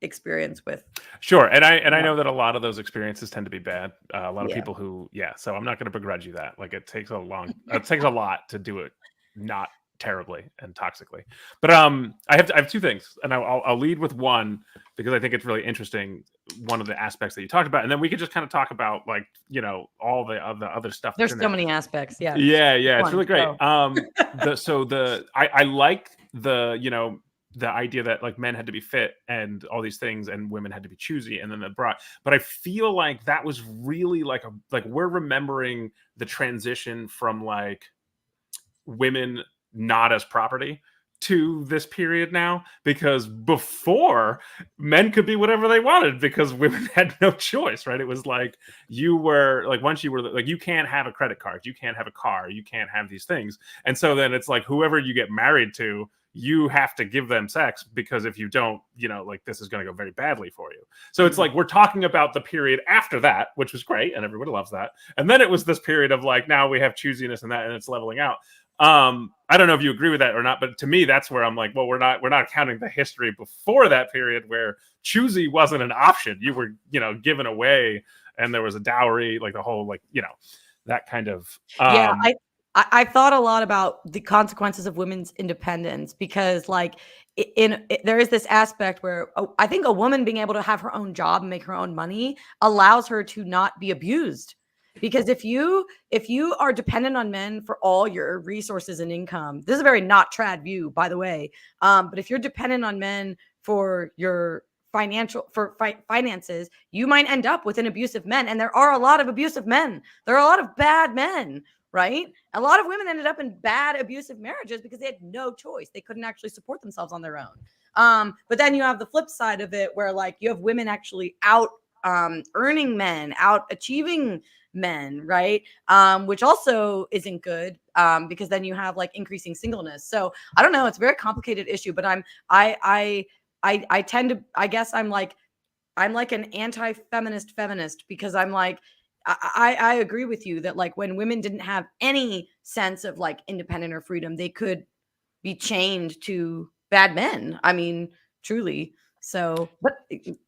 Speaker 2: experience with.
Speaker 3: Sure, and I know that a lot of those experiences tend to be bad. A lot of
Speaker 2: Yeah.
Speaker 3: people who, so I'm not going to begrudge you that. Like, it takes a lot to do it not terribly and toxically. But I have two things, and I'll lead with one because I think it's really interesting. One of the aspects that you talked about, and then we could just kind of talk about like all the other stuff.
Speaker 2: There's so many aspects. Yeah.
Speaker 3: Yeah, it's really great. I like the idea that like men had to be fit and all these things and women had to be choosy, and then but I feel like that was really like we're remembering the transition from like women not as property to this period now, because before men could be whatever they wanted because women had no choice, right? It was like you were like, once you were like, you can't have a credit card, you can't have a car, you can't have these things. And so then it's like whoever you get married to, you have to give them sex, because if you don't, like this is going to go very badly for you. So it's like we're talking about the period after that, which was great and everybody loves that. And then it was this period of like, now we have choosiness and that, and it's leveling out. I don't know if you agree with that or not, but to me, that's where I'm like, well, we're not counting the history before that period where choosy wasn't an option. You were, given away, and there was a dowry, like the whole, like, that kind of.
Speaker 2: Yeah, I thought a lot about the consequences of women's independence, because like there is this aspect where I think a woman being able to have her own job and make her own money allows her to not be abused. Because if you are dependent on men for all your resources and income, this is a very not trad view, by the way. But if you're dependent on men for your finances, you might end up with an abusive men. And there are a lot of abusive men. There are a lot of bad men, right? A lot of women ended up in bad abusive marriages because they had no choice. They couldn't actually support themselves on their own. But then you have the flip side of it where like you have women actually out earning men, out achieving men, right? Which also isn't good, because then you have like increasing singleness. So I don't know, it's a very complicated issue, but I tend to, I guess I'm like an anti-feminist feminist, because I'm like, I agree with you that like when women didn't have any sense of like independent or freedom, they could be chained to bad men. I mean, truly. So, but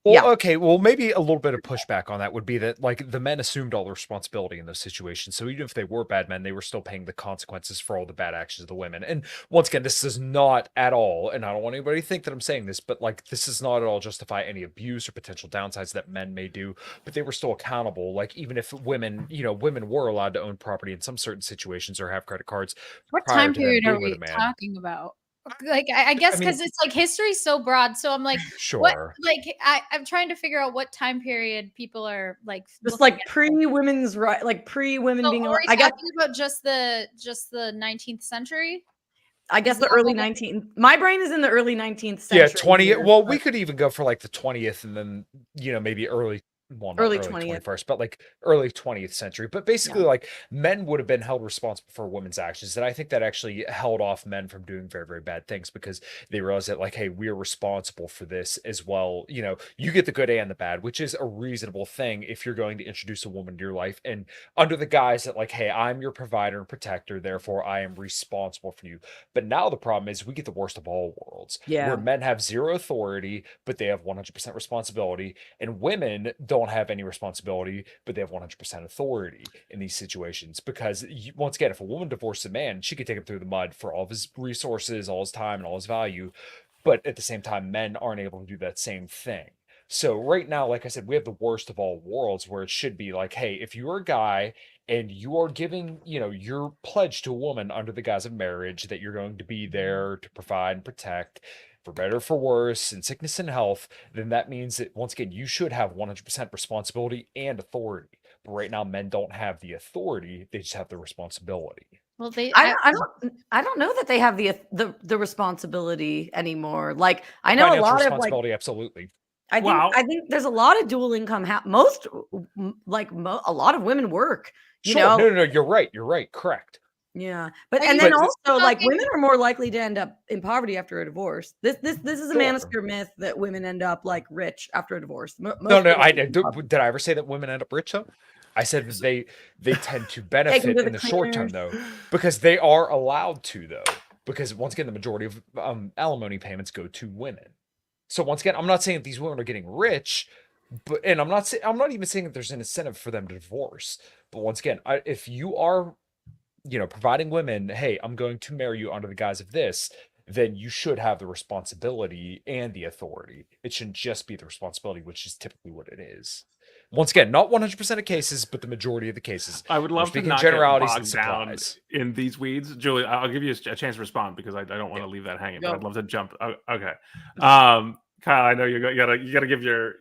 Speaker 4: well, okay. Well, maybe a little bit of pushback on that would be that like the men assumed all the responsibility in those situations. So even if they were bad men, they were still paying the consequences for all the bad actions of the women. And once again, this is not at all, and I don't want anybody to think that I'm saying this, but like this is not at all justify any abuse or potential downsides that men may do, but they were still accountable. Like even if women, women were allowed to own property in some certain situations or have credit cards.
Speaker 1: What time period are we talking about? Like, I guess because it's like history's so broad. So I'm like,
Speaker 4: sure.
Speaker 1: What, like, I'm trying to figure out what time period people are like.
Speaker 2: Just like pre-women's right, like pre-women being.
Speaker 1: Are we talking about just the 19th century?
Speaker 2: I guess the early 19th. My brain is in the early 19th century.
Speaker 4: Yeah, 20th. Well, we could even go for like the 20th, and then maybe early 20th, 21st, but like early 20th century. But basically, like men would have been held responsible for women's actions, and I think that actually held off men from doing very, very bad things, because they realized that like, hey, we're responsible for this as well. You get the good and the bad, which is a reasonable thing if you're going to introduce a woman to your life, and under the guise that like, hey, I'm your provider and protector, therefore I am responsible for you. But now the problem is we get the worst of all worlds, where men have zero authority, but they have 100% responsibility, and women don't have any responsibility, but they have 100% authority in these situations. Because once again, if a woman divorces a man, she could take him through the mud for all of his resources, all his time, and all his value. But at the same time, men aren't able to do that same thing. So right now, like I said, we have the worst of all worlds, where it should be like, hey, if you're a guy and you are giving, your pledge to a woman under the guise of marriage that you're going to be there to provide and protect, for better or for worse, in sickness and health, then that means that once again, you should have 100% responsibility and authority. But right now, men don't have the authority; they just have the responsibility.
Speaker 1: Well,
Speaker 2: I don't know that they have the responsibility anymore. Like I know a
Speaker 4: Financial
Speaker 2: lot of like
Speaker 4: responsibility, absolutely.
Speaker 2: I think there's a lot of dual income. A lot of women work. You
Speaker 4: Sure,
Speaker 2: know,
Speaker 4: no, you're right. You're right. Correct.
Speaker 2: yeah, but
Speaker 1: Are
Speaker 2: and
Speaker 1: you
Speaker 2: then
Speaker 4: But
Speaker 2: also like
Speaker 1: talking?
Speaker 2: women are more likely to end up in poverty after a divorce. This is a
Speaker 4: sure.
Speaker 2: manosphere myth that women end up like rich after a divorce.
Speaker 4: No,
Speaker 2: Most women
Speaker 4: I
Speaker 2: end up in poverty.
Speaker 4: did I ever say that women end up rich though? I said that they tend to
Speaker 2: Take them
Speaker 4: benefit
Speaker 2: to
Speaker 4: in
Speaker 2: the
Speaker 4: the short term
Speaker 2: cleaners.
Speaker 4: though, because they are allowed to though. Because once again, the majority of alimony payments go to women. So once again, I'm not saying that these women are getting rich, but and I'm not even saying that there's an incentive for them to divorce. But once again, if you are, providing women, hey, I'm going to marry you under the guise of this, then you should have the responsibility and the authority. It shouldn't just be the responsibility, which is typically what it is. Once again, not 100% of cases, but the majority of the cases.
Speaker 3: I would
Speaker 4: We're
Speaker 3: love to
Speaker 4: speaking
Speaker 3: not get
Speaker 4: generalities and
Speaker 3: bogged down
Speaker 4: supplies.
Speaker 3: in these weeds. Julie, I'll give you a chance to respond because I don't want to leave that hanging, but
Speaker 2: Go.
Speaker 3: I'd love to jump. Okay. Kyle, I know you gotta give your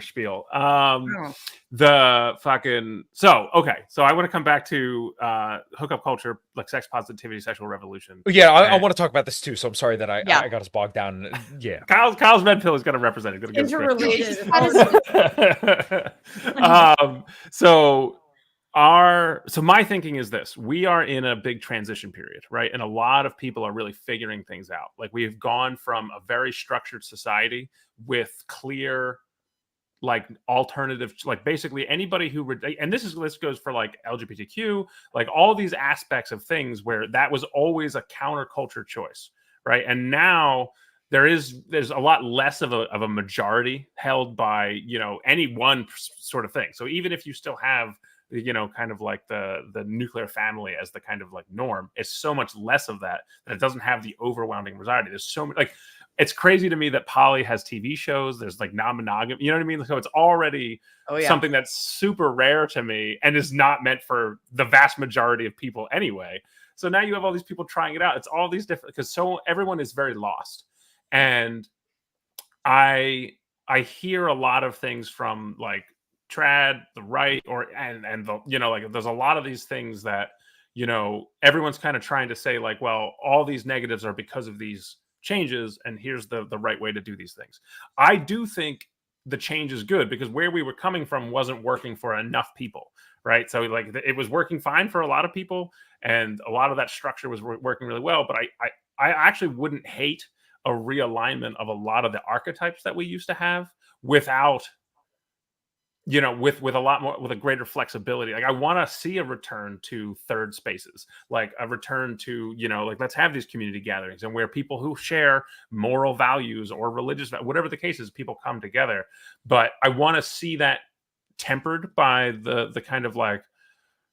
Speaker 3: spiel.
Speaker 2: Oh.
Speaker 3: The fucking so I want to come back to hookup culture, like sex positivity, sexual revolution.
Speaker 4: Yeah, I want to talk about this too. So I'm sorry that I
Speaker 2: Yeah.
Speaker 4: got us bogged down. Yeah,
Speaker 3: Kyle's med pill is gonna represent it. Gonna give
Speaker 2: Interrelated.
Speaker 3: So my thinking is this: we are in a big transition period, right? And a lot of people are really figuring things out. Like we've gone from a very structured society with clear, like alternative, like basically anybody who and this goes for like LGBTQ, like all these aspects of things where that was always a counterculture choice, right? And now there's a lot less of a majority held by any one sort of thing. So even if you still have kind of like the nuclear family as the kind of like norm, it's so much less of that it doesn't have the overwhelming majority. There's so much, like, it's crazy to me that poly has TV shows. There's like non-monogamy, you know what I mean? So it's already something that's super rare to me and is not meant for the vast majority of people anyway. So now you have all these people trying it out. It's all these different, because everyone is very lost. And I hear a lot of things from like trad, the right, and the, like there's a lot of these things that everyone's kind of trying to say like, well, all these negatives are because of these changes, and here's the right way to do these things. I do think the change is good because where we were coming from wasn't working for enough people, right? So like it was working fine for a lot of people, and a lot of that structure was working really well. But I actually wouldn't hate a realignment of a lot of the archetypes that we used to have without with a lot more, with a greater flexibility. Like I want to see a return to third spaces, like a return to like let's have these community gatherings and where people who share moral values or religious, whatever the case is, people come together. But I want to see that tempered by the kind of like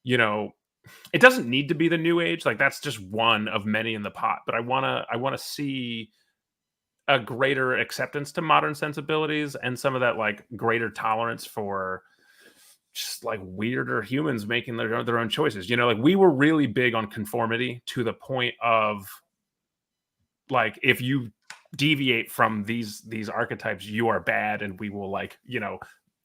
Speaker 3: it doesn't need to be the new age, like that's just one of many in the pot. But I want to see a greater acceptance to modern sensibilities and some of that like greater tolerance for just like weirder humans making their own choices. Like we were really big on conformity to the point of like, if you deviate from these archetypes, you are bad, and we will like,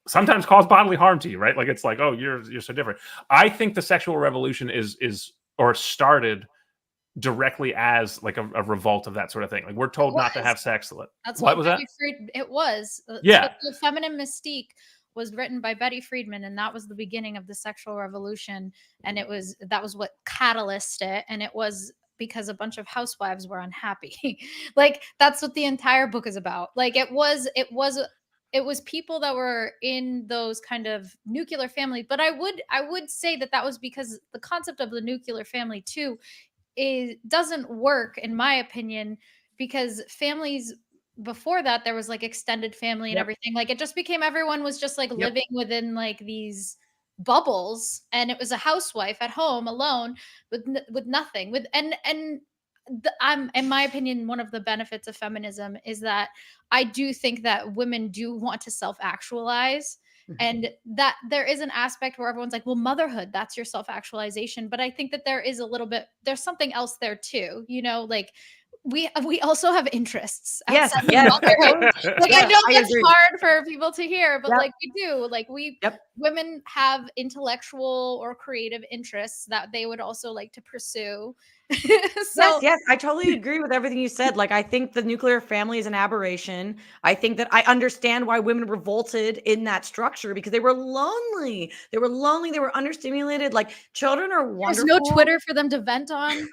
Speaker 3: sometimes cause bodily harm to you, right? Like it's like, oh, you're so different. I think the sexual revolution is or started directly as like a revolt of that sort of thing. Like we're told not to have sex.
Speaker 1: That's
Speaker 3: what was that?
Speaker 1: It was.
Speaker 3: Yeah.
Speaker 1: So the Feminine Mystique was written by Betty Friedman, and that was the beginning of the sexual revolution. And that was what catalyzed it. And it was because a bunch of housewives were unhappy. Like that's what the entire book is about. Like it was people that were in those kind of nuclear family. But I would say that was because the concept of the nuclear family too doesn't work, in my opinion, because families before that, there was like extended family and everything. Like it just became, everyone was just like living within like these bubbles, and it was a housewife at home alone with nothing. I'm, in my opinion, one of the benefits of feminism is that I do think that women do want to self-actualize. And that there is an aspect where everyone's like, well, motherhood, that's your self-actualization. But I think that there is there's something else there too, like we also have interests
Speaker 2: Yes,
Speaker 1: outside of
Speaker 2: yes,
Speaker 1: motherhood. Like, I
Speaker 2: yes,
Speaker 1: know
Speaker 2: I
Speaker 1: that's
Speaker 2: agree.
Speaker 1: hard for people to hear, but
Speaker 2: Yep.
Speaker 1: like we do. Like
Speaker 2: Yep.
Speaker 1: women have intellectual or creative interests that they would also like to pursue. So
Speaker 2: Yes, I totally agree with everything you said. Like, I think the nuclear family is an aberration. I think that I understand why women revolted in that structure because they were lonely. They were lonely. They were understimulated. Like, children are
Speaker 1: there's no
Speaker 2: wonderful.
Speaker 1: Twitter for them to vent on.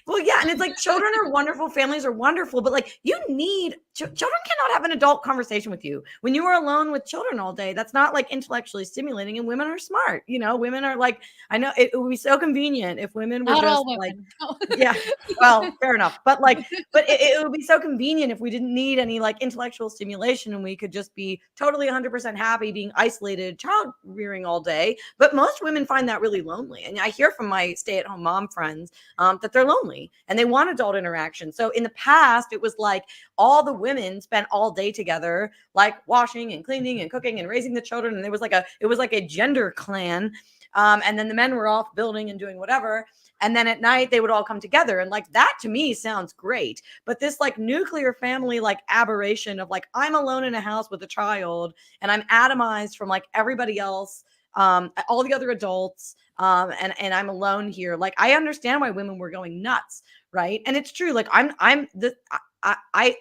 Speaker 2: Well, yeah, and it's like children are wonderful, families are wonderful, but like you need children cannot have an adult conversation with you when you are alone with children all day. That's not like intellectually stimulating, and women are smart. Women are like, I know it would be so convenient if women were
Speaker 1: Not
Speaker 2: just
Speaker 1: all
Speaker 2: like,
Speaker 1: women. No.
Speaker 2: yeah, well, fair enough, but like, but it would be so convenient if we didn't need any like intellectual stimulation and we could just be totally 100% happy being isolated, child rearing all day. But most women find that really lonely, and I hear from my stay-at-home mom friends that they're lonely and they want adult interaction. So in the past, it was like all the women spent all day together, like washing and cleaning and cooking and raising the children, and it was like a gender clan. And then the men were off building and doing whatever. And then at night they would all come together. And like that to me sounds great. But this like nuclear family like aberration of like I'm alone in a house with a child and I'm atomized from like everybody else, all the other adults, and I'm alone here. Like I understand why women were going nuts, right? And it's true. Like I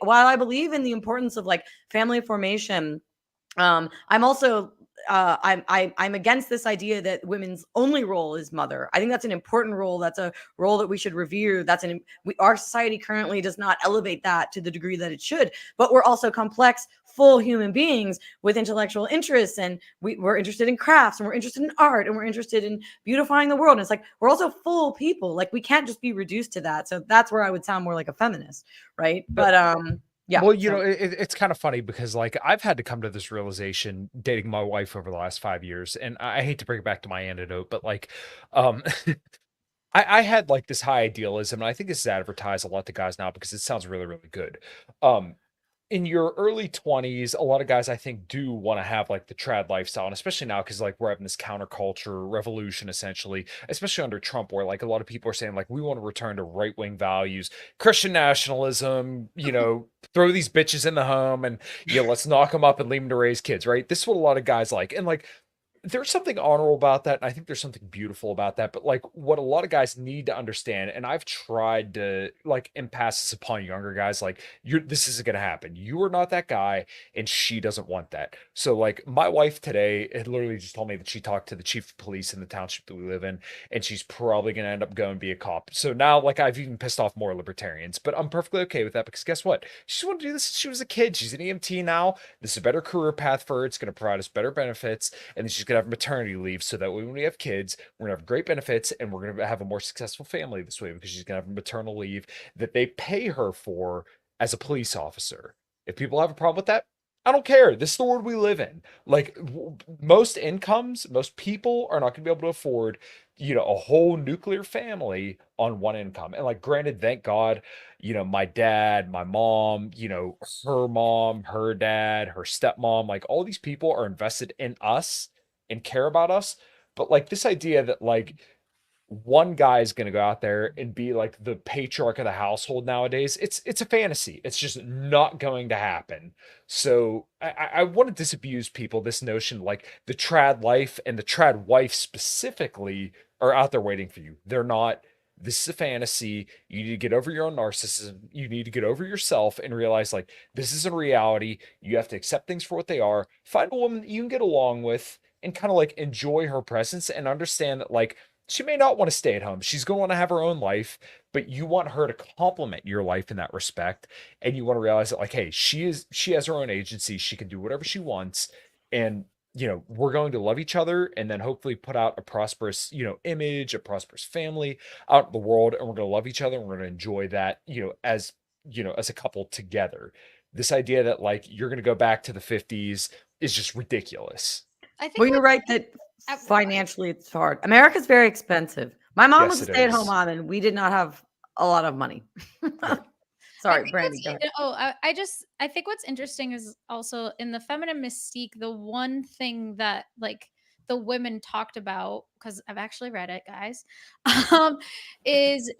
Speaker 2: while I believe in the importance of like family formation, I'm also I'm against this idea that women's only role is mother. I think that's an important role. That's a role that we should revere. Our society currently does not elevate that to the degree that it should. But we're also complex, full human beings with intellectual interests, and we're interested in crafts, and we're interested in art, and we're interested in beautifying the world. And it's like we're also full people. Like we can't just be reduced to that. So that's where I would sound more like a feminist, right? But yeah.
Speaker 4: Well, it's kind of funny because like I've had to come to this realization dating my wife over the last 5 years, and I hate to bring it back to my antidote, but like, um, I had like this high idealism, and I think this is advertised a lot to guys now because it sounds really, really good. Um, in your early 20s, a lot of guys I think do want to have like the trad lifestyle, and especially now because like we're having this counterculture revolution essentially, especially under Trump, where like a lot of people are saying like we want to return to right-wing values, Christian nationalism, throw these bitches in the home and let's knock them up and leave them to raise kids, right? This is what a lot of guys like. And like there's something honorable about that, and I think there's something beautiful about that. But like what a lot of guys need to understand, and I've tried to like impass this upon younger guys, like this isn't gonna happen. You are not that guy, and she doesn't want that. So like my wife today had literally just told me that she talked to the chief of police in the township that we live in, and she's probably gonna end up going be a cop. So now like I've even pissed off more libertarians, but I'm perfectly okay with that because guess what? She wanted to do this since she was a kid. She's an EMT now. This is a better career path for her. It's gonna provide us better benefits, and then she's gonna have maternity leave so that when we have kids, we're gonna have great benefits and we're gonna have a more successful family this way because she's gonna have maternal leave that they pay her for as a police officer. If people have a problem with that, I don't care. This is the world we live in. Like most incomes, most people are not gonna be able to afford, a whole nuclear family on one income. And like, granted, thank God, my dad, my mom, her mom, her dad, her stepmom, like all these people are invested in us and care about us. But like this idea that like one guy is going to go out there and be like the patriarch of the household nowadays, it's a fantasy. It's just not going to happen. So I want to disabuse people this notion like the trad life and the trad wife specifically are out there waiting for you. They're not. This is a fantasy. You need to get over your own narcissism. You need to get over yourself and realize like this is a reality. You have to accept things for what they are. Find a woman that you can get along with and kind of like enjoy her presence and understand that like she may not want to stay at home. She's going to want to have her own life, but you want her to complement your life in that respect. And you want to realize that like, hey, she has her own agency. She can do whatever she wants. And, we're going to love each other and then hopefully put out a prosperous, image, a prosperous family out in the world. And we're going to love each other and we're going to enjoy that, as a couple together. This idea that like, you're going to go back to the 50s is just ridiculous.
Speaker 1: I think
Speaker 2: well, you're right that financially it's hard. America's very expensive. My mom was a stay-at-home mom and we did not have a lot of money. Sorry, Brandy.
Speaker 1: I think what's interesting is also in the feminine mystique, the one thing that like the women talked about, because I've actually read it, guys, is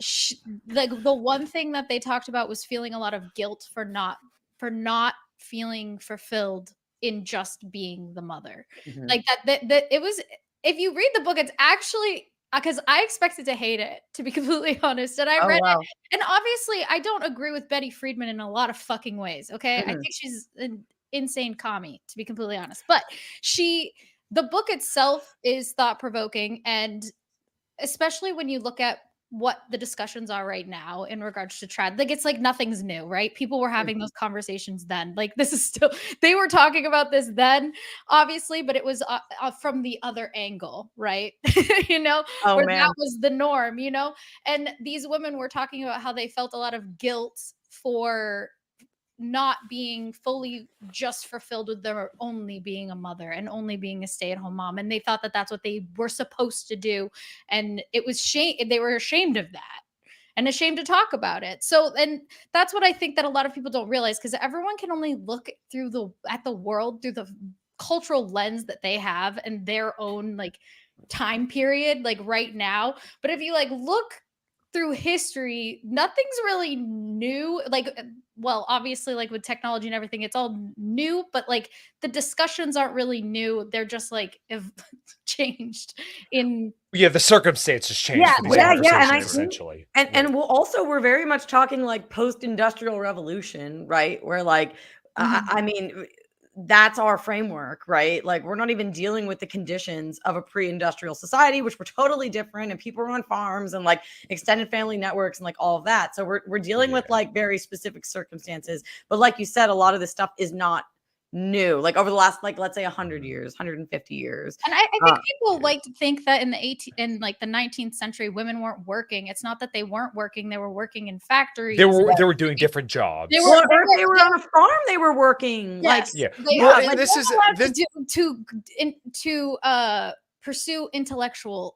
Speaker 1: the one thing that they talked about was feeling a lot of guilt for not feeling fulfilled in just being the mother. Like that it was, if you read the book, it's actually, because I expected to hate it, to be completely honest. And I read it, and obviously I don't agree with Betty Friedman in a lot of fucking ways. Okay. I think she's an insane commie, to be completely honest. But the book itself is thought-provoking, and especially when you look at what the discussions are right now in regards to trad, like, it's like nothing's new, right? People were having those conversations then. Like, this is still, they were talking about this then, obviously, but it was from the other angle, right? You know, where that was the norm, you know? And these women were talking about how they felt a lot of guilt for not being fully just fulfilled with their only being a mother and only being a stay-at-home mom, and they thought that that's what they were supposed to do, and it was they were ashamed of that and ashamed to talk about it. So, and that's what I think that a lot of people don't realize, because everyone can only look at the world through the cultural lens that they have and their own like time period, like right now. But if you like look through history, nothing's really new. Like, well, obviously, like with technology and everything, it's all new, but like the discussions aren't really new. They're just like changed in.
Speaker 4: Yeah, the circumstances changed for these conversations, essentially.
Speaker 2: And we're very much talking like post-industrial revolution, right? Where like, I mean, that's our framework, right? Like, we're not even dealing with the conditions of a pre-industrial society, which were totally different, and people were on farms and like extended family networks and like all of that. So we're dealing with like very specific circumstances. But like you said, a lot of this stuff is not new, like over the last, like, let's say 100 years, 150 years.
Speaker 1: And I think people like to think that in the 19th century, women weren't working. It's not that they weren't working; they were working in factories.
Speaker 4: They were doing different jobs.
Speaker 2: They were on a farm. They were working.
Speaker 1: Yes,
Speaker 2: like,
Speaker 1: to pursue intellectual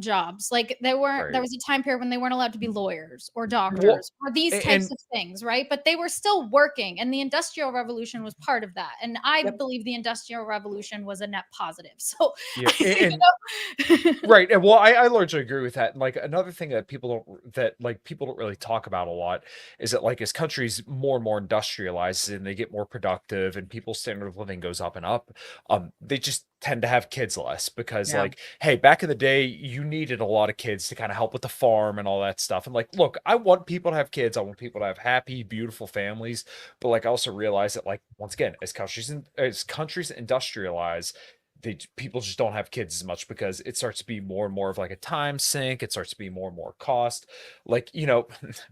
Speaker 1: jobs. Like, there was a time period when they weren't allowed to be lawyers or doctors or these types of things, right? But they were still working, and the Industrial Revolution was part of that. And I believe the Industrial Revolution was a net positive. So
Speaker 4: right. And well, I largely agree with that. And like another thing that people don't really talk about a lot is that, like, as countries more and more industrialize and they get more productive and people's standard of living goes up and up, they just tend to have kids less, because like, hey, back in the day, you needed a lot of kids to kind of help with the farm and all that stuff. And like, look, I want people to have kids. I want people to have happy, beautiful families. But like, I also realize that, like, once again, as countries industrialize, people just don't have kids as much, because it starts to be more and more of like a time sink. It starts to be more and more cost. Like, you know,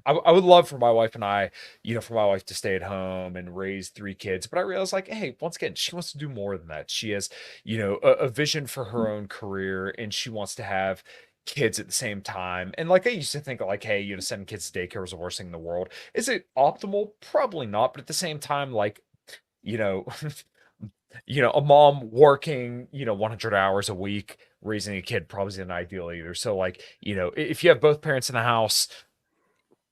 Speaker 4: I would love for my wife and I, you know, for my wife to stay at home and raise 3 kids. But I realize, like, hey, once again, she wants to do more than that. She has, you know, a vision for her own career, and she wants to have kids at the same time. And like, I used to think like, hey, you know, sending kids to daycare was the worst thing in the world. Is it optimal? Probably not. But at the same time, like, you know, a mom working, 100 hours a week, raising a kid probably isn't ideal either. So like, if you have both parents in the house,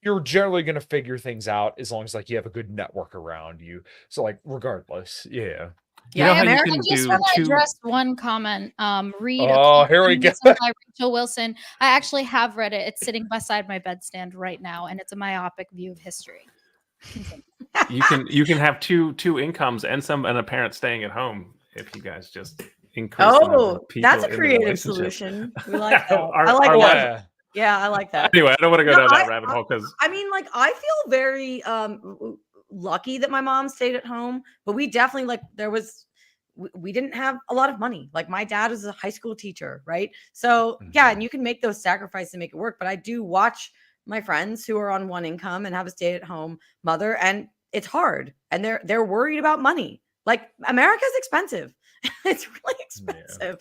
Speaker 4: you're generally going to figure things out, as long as like you have a good network around you. So like, regardless. Yeah.
Speaker 1: I just want to address one comment. Read
Speaker 4: here we go.
Speaker 1: By Rachel Wilson. I actually have read it. It's sitting beside my bedstand right now, and it's a myopic view of history.
Speaker 3: You can have two incomes and a parent staying at home if you guys just increase.
Speaker 2: That's a creative solution. We like that. I like that. Yeah, I like that.
Speaker 3: Anyway, I don't want to go down that rabbit hole, because
Speaker 2: I mean, like, I feel very lucky that my mom stayed at home, but we definitely, like, we didn't have a lot of money. Like, my dad is a high school teacher, right? So yeah, and you can make those sacrifices to make it work. But I do watch my friends who are on one income and have a stay-at-home mother, and it's hard, and they're worried about money. Like, America's expensive. It's really expensive.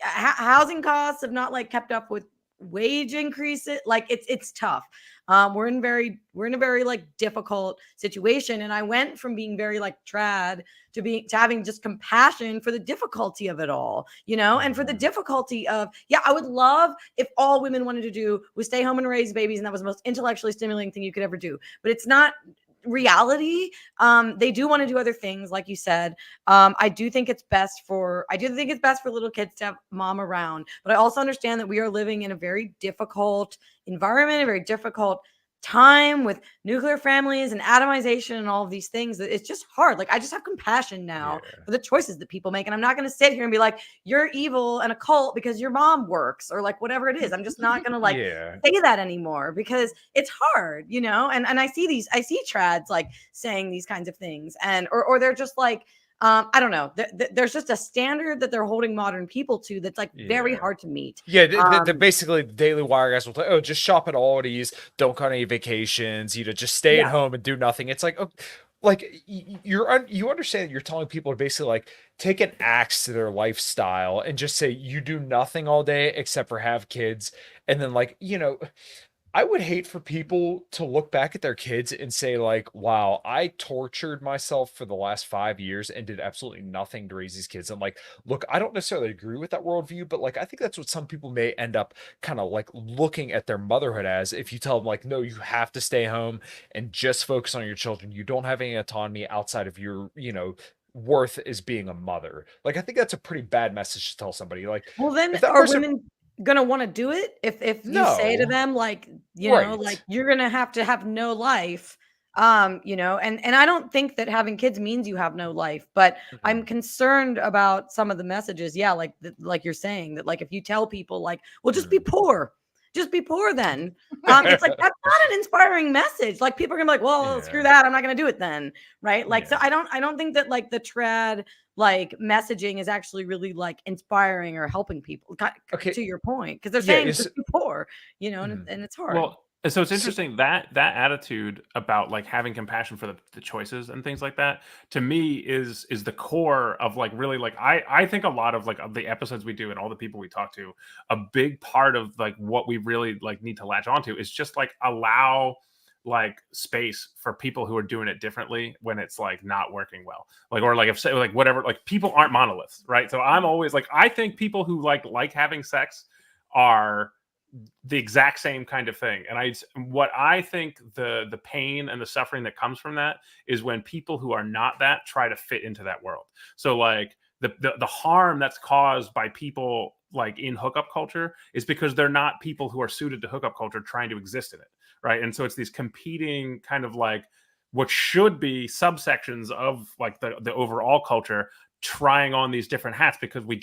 Speaker 2: Housing costs have not like kept up with wage increases. Like, it's tough. We're in a very like difficult situation, and I went from being very like trad to having just compassion for the difficulty of it all, and for the difficulty of, I would love if all women wanted to do was stay home and raise babies, and that was the most intellectually stimulating thing you could ever do. But it's not reality, they do want to do other things, like you said. I do think it's best for little kids to have mom around, but I also understand that we are living in a very difficult environment, a very difficult time with nuclear families and atomization and all of these things. That it's just hard. Like, I just have compassion now for the choices that people make, and I'm not going to sit here and be like, you're evil and a cult because your mom works, or like whatever it is. I'm just not going to like say that anymore, because it's hard, you know. And I see trads like saying these kinds of things, and or they're just like, I don't know. There's just a standard that they're holding modern people to that's like very hard to meet.
Speaker 4: Yeah, they're basically the Daily Wire guys will tell, oh, just shop at Aldi's, don't go on any vacations, you know, just stay at home and do nothing. It's like, oh, like you understand that you're telling people to basically like take an axe to their lifestyle and just say you do nothing all day except for have kids, and then like, you know, I would hate for people to look back at their kids and say like, wow, I tortured myself for the last 5 years and did absolutely nothing to raise these kids. And like, look, I don't necessarily agree with that worldview, but like, I think that's what some people may end up kind of like looking at their motherhood as. If you tell them like, no, you have to stay home and just focus on your children. You don't have any autonomy outside of your, you know, worth as being a mother. Like, I think that's a pretty bad message to tell somebody. Like,
Speaker 2: well, then
Speaker 4: if that
Speaker 2: are
Speaker 4: person
Speaker 2: women gonna want to do it if you say to them like, you know, like, you're gonna have to have no life, you know. And I don't think that having kids means you have no life, but I'm concerned about some of the messages, like you're saying, that like if you tell people like, well, just be poor then, it's like, that's not an inspiring message. Like, people are gonna be like, well, screw that, I'm not gonna do it then, right? Like, so I don't think that like the trad like messaging is actually really like inspiring or helping people, to your point, because they're saying just be poor, you know. And it's hard.
Speaker 3: Well, so it's interesting that attitude about like having compassion for the choices and things like that, to me is the core of like really like I think a lot of like of the episodes we do and all the people we talk to, a big part of like what we really like need to latch onto is just like allow like space for people who are doing it differently when it's like not working well, like, or like if say like whatever, like people aren't monoliths, right? So I'm always like, I think people who like having sex are the exact same kind of thing. And what I think the pain and the suffering that comes from that is when people who are not that try to fit into that world. So like the harm that's caused by people like in hookup culture is because they're not people who are suited to hookup culture trying to exist in it, right? And so it's these competing kind of like what should be subsections of like the overall culture trying on these different hats, because we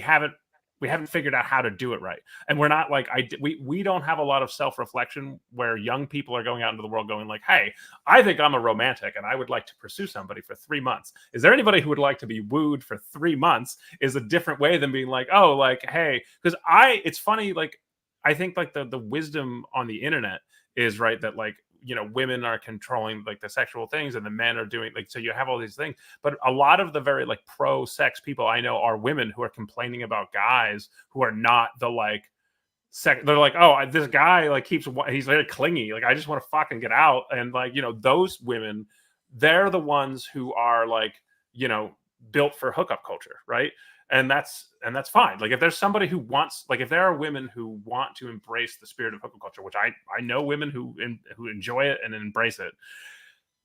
Speaker 3: haven't figured out how to do it right. And we're not like, we don't have a lot of self-reflection where young people are going out into the world going like, hey, I think I'm a romantic and I would like to pursue somebody for 3 months. Is there anybody who would like to be wooed for 3 months? Is a different way than being like, oh, like, hey, because it's funny, like, I think like the wisdom on the internet is right that like, you know, women are controlling like the sexual things and the men are doing like, so you have all these things, but a lot of the very like pro sex people I know are women who are complaining about guys who are not the like they're like, oh, this guy like he's very clingy, like I just want to fucking get out. And like, you know, those women, they're the ones who are like, you know, built for hookup culture, right? And that's fine. Like if there's somebody who wants, like if there are women who want to embrace the spirit of hookup culture, which I know women who enjoy it and embrace it.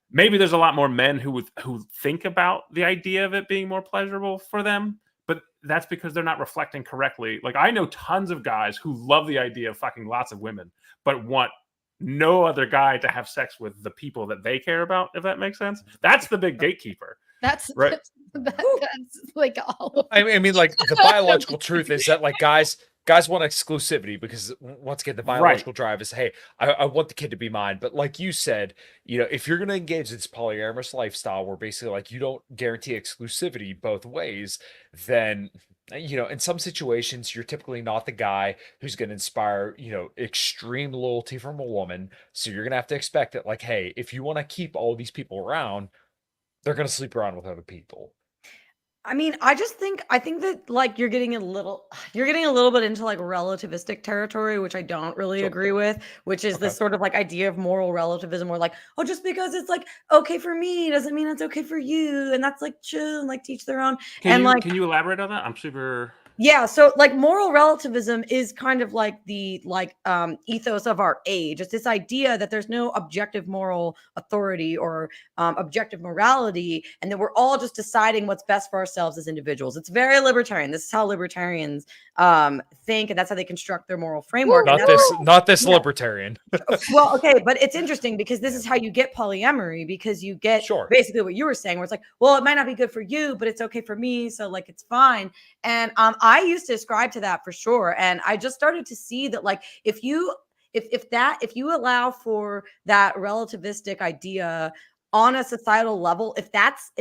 Speaker 3: Maybe there's a lot more men who think about the idea of it being more pleasurable for them, but that's because they're not reflecting correctly. Like I know tons of guys who love the idea of fucking lots of women, but want no other guy to have sex with the people that they care about, if that makes sense. That's the big gatekeeper.
Speaker 1: That's
Speaker 3: right.
Speaker 1: That's like all.
Speaker 4: I mean, like the biological truth is that like guys want exclusivity because once again, the biological drive is, hey, I want the kid to be mine. But like you said, you know, if you're going to engage in this polyamorous lifestyle where basically like you don't guarantee exclusivity both ways, then, you know, in some situations, you're typically not the guy who's going to inspire, you know, extreme loyalty from a woman. So you're going to have to expect that like, hey, if you want to keep all these people around, they're going to sleep around with other people.
Speaker 2: I mean, I think that like you're getting a little bit into like relativistic territory, which I don't really agree with, which is this sort of like idea of moral relativism where like, oh, just because it's like okay for me doesn't mean it's okay for you. And that's like chill and like teach their own.
Speaker 3: Can you elaborate on that? I'm super
Speaker 2: Yeah, so like moral relativism is kind of like the ethos of our age. It's this idea that there's no objective moral authority or objective morality, and that we're all just deciding what's best for ourselves as individuals. It's very libertarian. This is how libertarians think, and that's how they construct their moral framework.
Speaker 4: Not this libertarian.
Speaker 2: Well, okay, but it's interesting because this is how you get polyamory, because you get basically what you were saying, where it's like, well, it might not be good for you, but it's okay for me, so like it's fine. And I used to ascribe to that for sure, and I just started to see that like if you allow for that relativistic idea on a societal level, if that's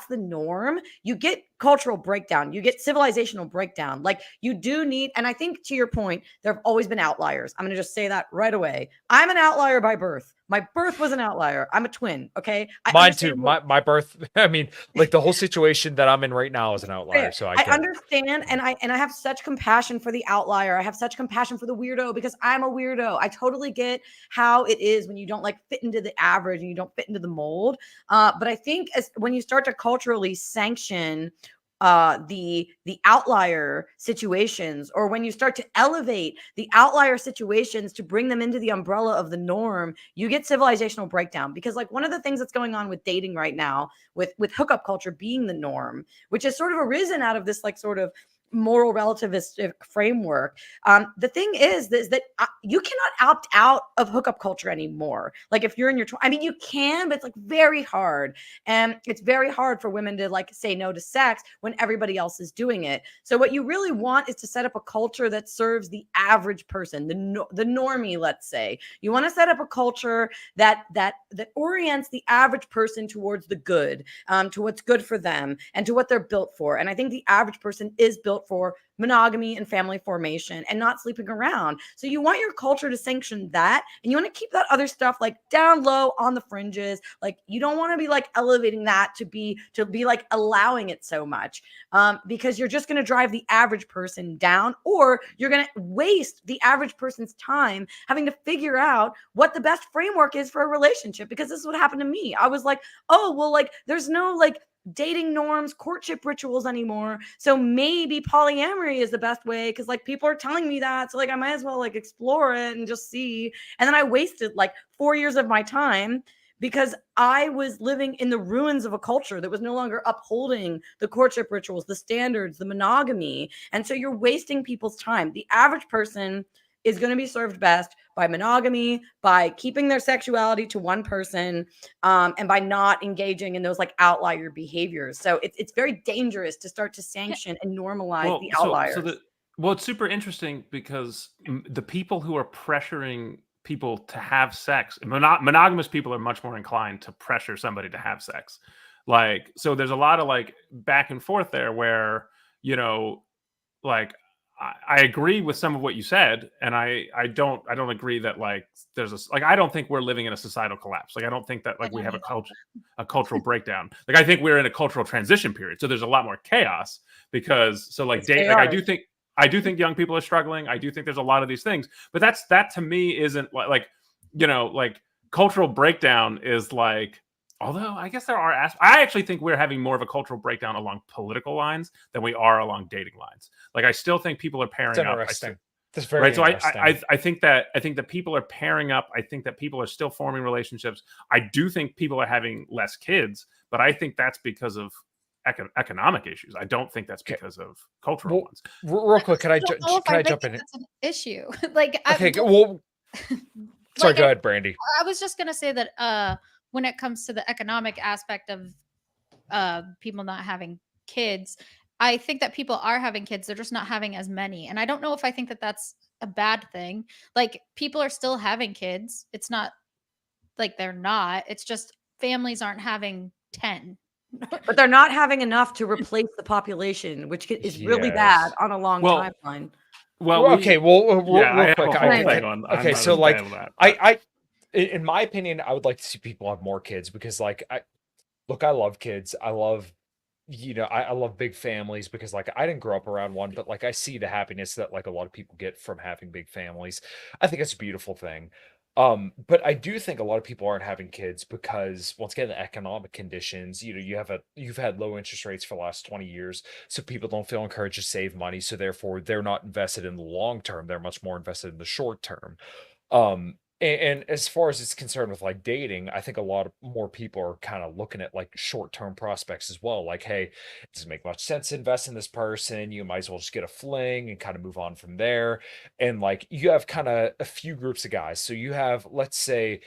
Speaker 2: the norm, you get cultural breakdown, you get civilizational breakdown. Like you do need, and I think to your point, there have always been outliers. I'm going to just say that right away. I'm an outlier by birth. My birth was an outlier. I'm a twin. Okay.
Speaker 4: Mine too. My birth. I mean, like the whole situation that I'm in right now is an outlier. So I
Speaker 2: understand. And I have such compassion for the outlier. I have such compassion for the weirdo, because I'm a weirdo. I totally get how it is when you don't like fit into the average and you don't fit into the mold. But I think when you start to culturally sanction the outlier situations, or when you start to elevate the outlier situations to bring them into the umbrella of the norm, you get civilizational breakdown. Because like one of the things that's going on with dating right now, with hookup culture being the norm, which has sort of arisen out of this like sort of moral relativistic framework. The thing is that you cannot opt out of hookup culture anymore. Like if you're in your, I mean, you can, but it's like very hard. And it's very hard for women to like say no to sex when everybody else is doing it. So what you really want is to set up a culture that serves the average person, the normie, let's say. You want to set up a culture that orients the average person towards the good, to what's good for them and to what they're built for. And I think the average person is built for monogamy and family formation and not sleeping around. So you want your culture to sanction that, and you want to keep that other stuff like down low on the fringes. Like you don't want to be like elevating that to be like allowing it so much, because you're just going to drive the average person down, or you're going to waste the average person's time having to figure out what the best framework is for a relationship. Because this is what happened to me. I was like, oh, well, like there's no like dating norms, courtship rituals anymore. So maybe polyamory is the best way, because like people are telling me that. So like I might as well like explore it and just see. And then I wasted like 4 years of my time because I was living in the ruins of a culture that was no longer upholding the courtship rituals, the standards, the monogamy. And so you're wasting people's time. The average person is going to be served best by monogamy, by keeping their sexuality to one person, and by not engaging in those like outlier behaviors. So it's very dangerous to start to sanction and normalize the outliers.
Speaker 3: Well, it's super interesting because the people who are pressuring people to have sex, monogamous people are much more inclined to pressure somebody to have sex. Like, so there's a lot of like back and forth there where, you know, like, I agree with some of what you said, and I don't agree that like there's I don't think we're living in a societal collapse. Like I don't think that like we have a cultural breakdown. Like I think we're in a cultural transition period. So there's a lot more chaos because like I do think young people are struggling. I do think there's a lot of these things, but that to me isn't like, you know, like cultural breakdown is like, although I guess there are I actually think we're having more of a cultural breakdown along political lines than we are along dating lines. Like I still think people are pairing up.
Speaker 4: That's very interesting.
Speaker 3: So I think that people are pairing up. I think that people are still forming relationships. I do think people are having less kids, but I think that's because of economic issues. I don't think that's because of cultural ones.
Speaker 4: Real quick, can I jump in?
Speaker 1: That's an issue. Like
Speaker 4: okay, well, sorry, go ahead, Brandy.
Speaker 1: I was just gonna say that when it comes to the economic aspect of people not having kids, I think that people are having kids. They're just not having as many. And I don't know if I think that that's a bad thing. Like people are still having kids. It's not like they're not. It's just families aren't having 10.
Speaker 2: But they're not having enough to replace the population, which is really bad on a long timeline.
Speaker 3: Well,
Speaker 4: okay. Well, real quick.
Speaker 3: Okay,
Speaker 4: so like, I, in my opinion, I would like to see people have more kids because, like, I love kids. I love, you know, I love big families because, like, I didn't grow up around one, but like, I see the happiness that like a lot of people get from having big families. I think it's a beautiful thing. But I do think a lot of people aren't having kids because, once again, the economic conditions, you've had low interest rates for the last 20 years, so people don't feel encouraged to save money, so therefore they're not invested in the long term. They're much more invested in the short term. And as far as it's concerned with like dating, I think a lot of more people are kind of looking at like short-term prospects as well. Like, hey, it doesn't make much sense to invest in this person. You might as well just get a fling and kind of move on from there. And like you have kind of a few groups of guys. So you have, let's say,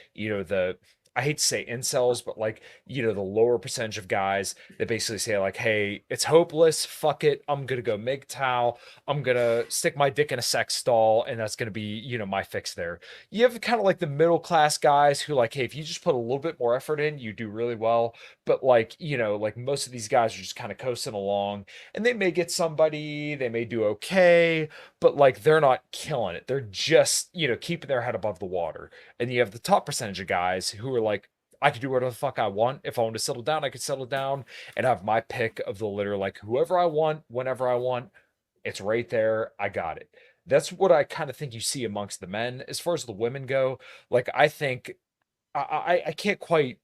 Speaker 4: I hate to say incels, but like, the lower percentage of guys that basically say like, hey, it's hopeless. Fuck it. I'm gonna go MGTOW. I'm gonna stick my dick in a sex doll, and that's gonna be, my fix there. You have kind of like the middle class guys who like, hey, if you just put a little bit more effort in, you do really well. But like, like most of these guys are just kind of coasting along, and they may get somebody, they may do okay, but like they're not killing it. They're just, keeping their head above the water. And you have the top percentage of guys who are like, I could do whatever the fuck I want. If I want to settle down, I could settle down and have my pick of the litter, like whoever I want, whenever I want. It's right there. I got it. That's what I kind of think you see amongst the men. As far as the women go, like I think I can't quite,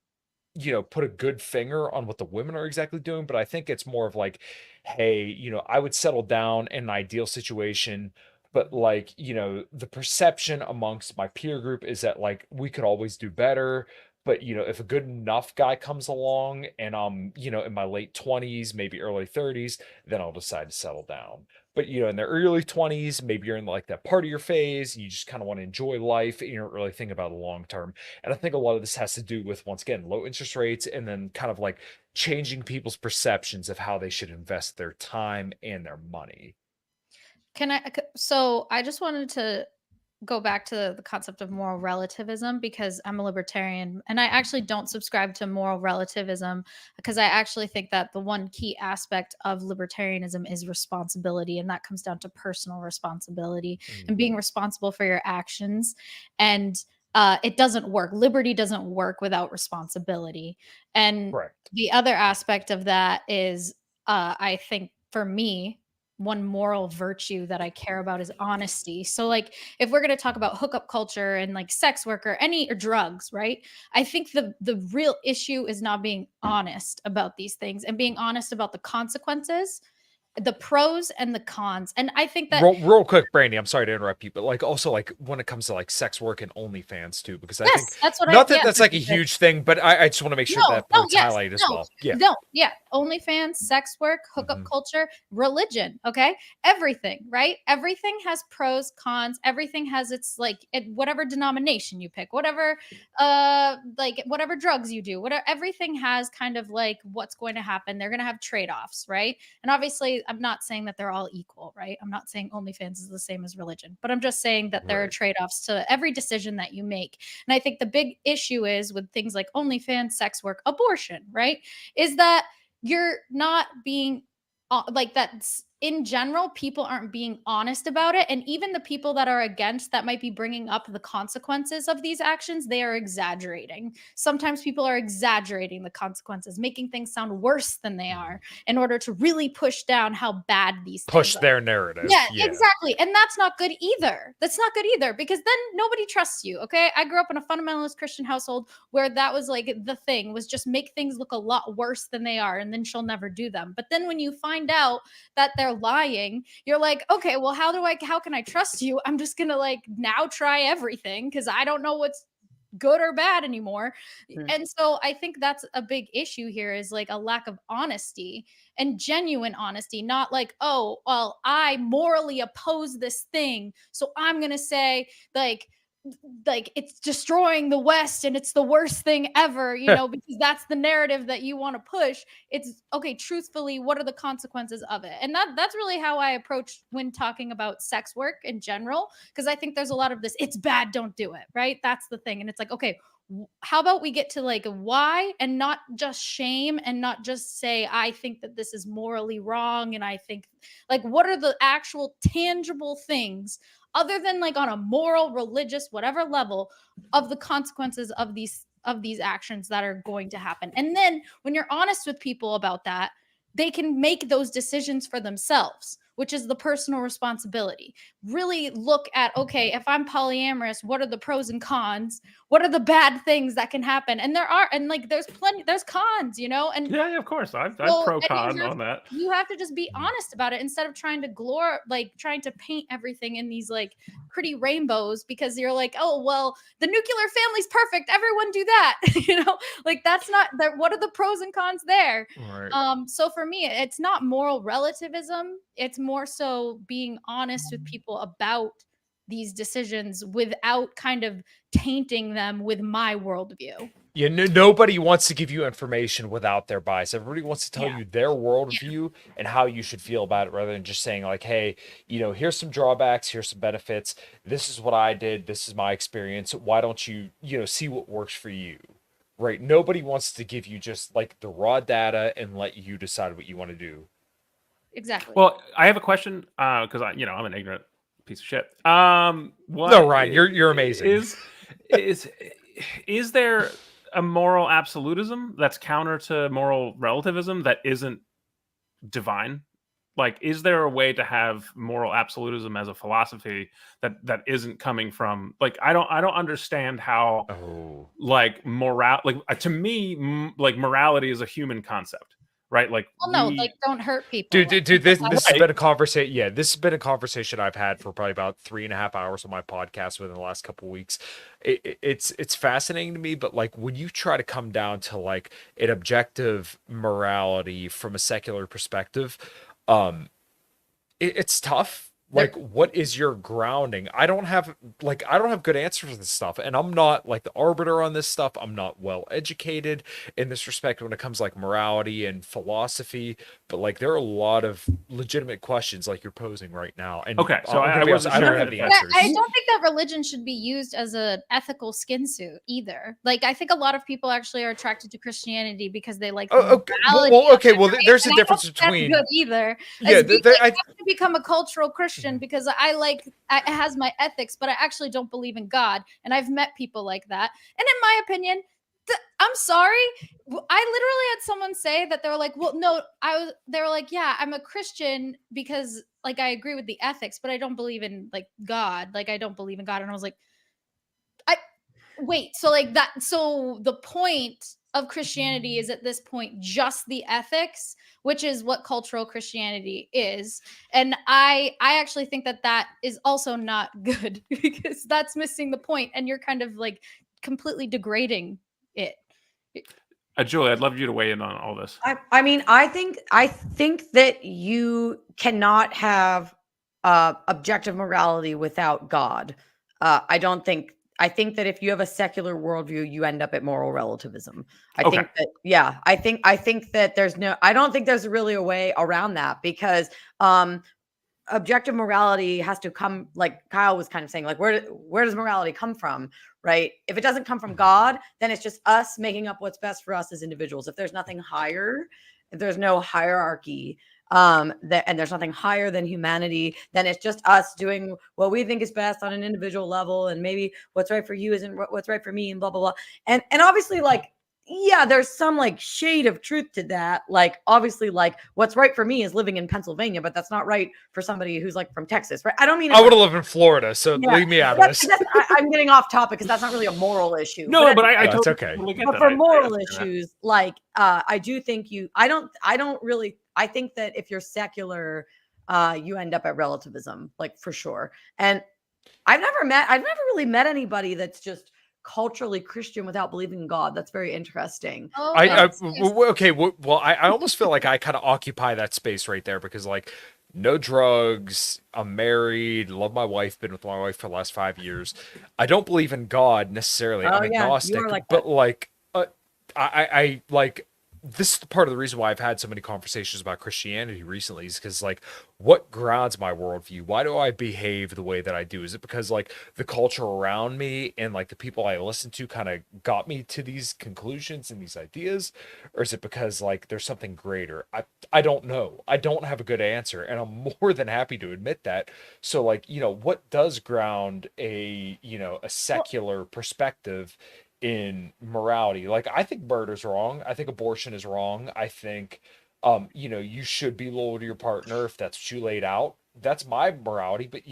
Speaker 4: put a good finger on what the women are exactly doing, but I think it's more of like, hey, I would settle down in an ideal situation, but like, the perception amongst my peer group is that like we could always do better. But if a good enough guy comes along and I'm, in my late 20s, maybe early 30s, then I'll decide to settle down. But in the early 20s, maybe you're in like that part of your phase, you just kind of want to enjoy life and you don't really think about the long term. And I think a lot of this has to do with, once again, low interest rates and then kind of like changing people's perceptions of how they should invest their time and their money.
Speaker 1: So I just wanted to go back to the concept of moral relativism because I'm a libertarian and I actually don't subscribe to moral relativism because I actually think that the one key aspect of libertarianism is responsibility, and that comes down to personal responsibility and being responsible for your actions. And it doesn't work. Liberty doesn't work without responsibility. And
Speaker 4: Correct.
Speaker 1: the other aspect of that is, I think for me, one moral virtue that I care about is honesty. So like if we're going to talk about hookup culture and like sex work or drugs, right? I think the real issue is not being honest about these things and being honest about the consequences, the pros and the cons. And I think that
Speaker 4: real quick, Brandy, I'm sorry to interrupt you, but like also like when it comes to like sex work and OnlyFans too, because I think
Speaker 1: that's what
Speaker 4: not that that's like a huge thing, but I just want to make sure that point's highlighted as well.
Speaker 1: Yeah. OnlyFans, sex work, hookup culture, religion. Okay. Everything, right? Everything has pros, cons. Everything has its like whatever denomination you pick, whatever like whatever drugs you do, whatever, everything has kind of like what's going to happen. They're gonna have trade-offs, right? And obviously I'm not saying that they're all equal, right? I'm not saying OnlyFans is the same as religion, but I'm just saying that there are trade-offs to every decision that you make. And I think the big issue is with things like OnlyFans, sex work, abortion, right? Is that you're not being like that's in general, people aren't being honest about it. And even the people that are against that might be bringing up the consequences of these actions, they are exaggerating. Sometimes people are exaggerating the consequences, making things sound worse than they are in order to really push down how bad these
Speaker 4: push
Speaker 1: things
Speaker 4: their
Speaker 1: are.
Speaker 4: narrative.
Speaker 1: Yeah, exactly. And that's not good either. That's not good either because then nobody trusts you. Okay. I grew up in a fundamentalist Christian household where that was like the thing was just make things look a lot worse than they are. And then she'll never do them. But then when you find out that they're lying, you're like, okay, well, how can I trust you? I'm just gonna like now try everything because I don't know what's good or bad anymore. And so I think that's a big issue here is like a lack of honesty and genuine honesty, not like, oh, well, I morally oppose this thing, so I'm gonna say like it's destroying the West and it's the worst thing ever, because that's the narrative that you want to push. It's okay, truthfully, what are the consequences of it? And that's really how I approach when talking about sex work in general, because I think there's a lot of this, it's bad, don't do it, right? That's the thing. And it's like, okay, how about we get to like why and not just shame and not just say, I think that this is morally wrong. And I think like, what are the actual tangible things other than like on a moral, religious, whatever level of the consequences of these actions that are going to happen. And then when you're honest with people about that, they can make those decisions for themselves. which is the personal responsibility. Really look at, okay, if I'm polyamorous, what are the pros and cons? What are the bad things that can happen? And there are, and like there's cons, you know? And
Speaker 3: yeah, of course. I'm
Speaker 1: so,
Speaker 3: pro
Speaker 1: and
Speaker 3: con on that.
Speaker 1: you have to just be honest about it instead of trying to trying to paint everything in these like pretty rainbows, because you're like, oh well, the nuclear family's perfect, everyone do that. You know, like that's not there. What are the pros and cons there?
Speaker 3: Right.
Speaker 1: So for me, it's not moral relativism, it's more so being honest with people about these decisions without kind of tainting them with my worldview.
Speaker 4: Yeah, nobody wants to give you information without their bias. Everybody wants to tell
Speaker 1: Yeah.
Speaker 4: you their worldview and how you should feel about it, rather than just saying like, hey, here's some drawbacks, here's some benefits. This is what I did. This is my experience. Why don't you, see what works for you? Right? Nobody wants to give you just like the raw data and let you decide what you want to do.
Speaker 1: Exactly.
Speaker 3: Well, I have a question because I'm an ignorant piece of shit.
Speaker 4: No, Ryan, you're amazing.
Speaker 3: Is there a moral absolutism that's counter to moral relativism that isn't divine? Like, is there a way to have moral absolutism as a philosophy that isn't coming from, like, I don't understand how like to me like morality is a human concept, right? Like,
Speaker 1: well, no, like don't hurt people.
Speaker 4: Dude, this has been a conversation. Yeah, this has been a conversation I've had for probably about 3.5 hours on my podcast within the last couple of weeks. It's fascinating to me, but like when you try to come down to like an objective morality from a secular perspective, it's tough. Like, what is your grounding? I don't have good answers for this stuff, and I'm not like the arbiter on this stuff. I'm not well educated in this respect when it comes like morality and philosophy. But like, there are a lot of legitimate questions like you're posing right now. And
Speaker 3: okay, so I wasn't
Speaker 4: I don't
Speaker 3: sure.
Speaker 4: have the answers.
Speaker 1: I don't think that religion should be used as an ethical skin suit either. Like, I think a lot of people actually are attracted to Christianity because they like.
Speaker 4: Okay. Well, there's a difference between
Speaker 1: good either.
Speaker 4: Yeah,
Speaker 1: I have to become a cultural Christian because it has my ethics, but I actually don't believe in God. And I've met people like that. And in my opinion, I'm sorry, I literally had someone say that they were like, well, no, they were like, yeah, I'm a Christian because like I agree with the ethics, but I don't believe in like God. Like I don't believe in God. And I was like, wait, so like that, so the point of Christianity is at this point just the ethics, which is what cultural Christianity is. And I actually think that is also not good because that's missing the point and you're kind of like completely degrading it.
Speaker 3: Julie, I'd love you to weigh in on all this.
Speaker 2: I mean, I think that you cannot have objective morality without God. I think that if you have a secular worldview, you end up at moral relativism. I think that I don't think there's really a way around that because objective morality has to come, like Kyle was kind of saying, like where does morality come from, right? If it doesn't come from God, then it's just us making up what's best for us as individuals. If there's nothing higher, if there's no hierarchy, and there's nothing higher than humanity, then it's just us doing what we think is best on an individual level, and maybe what's right for you isn't what's right for me, and blah blah blah. And obviously, like, yeah, there's some like shade of truth to that. Like, obviously, like what's right for me is living in Pennsylvania, but that's not right for somebody who's like from Texas, right? I don't mean
Speaker 4: I would have lived in Florida, so leave me out of this.
Speaker 2: I'm getting off topic because that's not really a moral issue.
Speaker 3: No, but I
Speaker 4: it's
Speaker 3: totally
Speaker 4: okay.
Speaker 3: get
Speaker 2: but
Speaker 3: that.
Speaker 2: for moral issues, like I do think I think that if you're secular, you end up at relativism, like for sure. And I've never really met anybody that's just culturally Christian without believing in God. That's very interesting.
Speaker 1: Oh,
Speaker 4: I almost feel like I kind of occupy that space right there because like no drugs, I'm married, love my wife, been with my wife for the last 5 years. I don't believe in God necessarily. I'm agnostic, but like I like this is part of the reason why I've had so many conversations about Christianity recently is because like what grounds my worldview? Why do I behave the way that I do? Is it because like the culture around me and like the people I listen to kind of got me to these conclusions and these ideas? Or is it because like there's something greater? I don't know. I don't have a good answer, and I'm more than happy to admit that. So like, what does ground a secular perspective in morality? Like, I think murder's wrong. I think abortion is wrong. I think you should be loyal to your partner if that's what you laid out. That's my morality. But,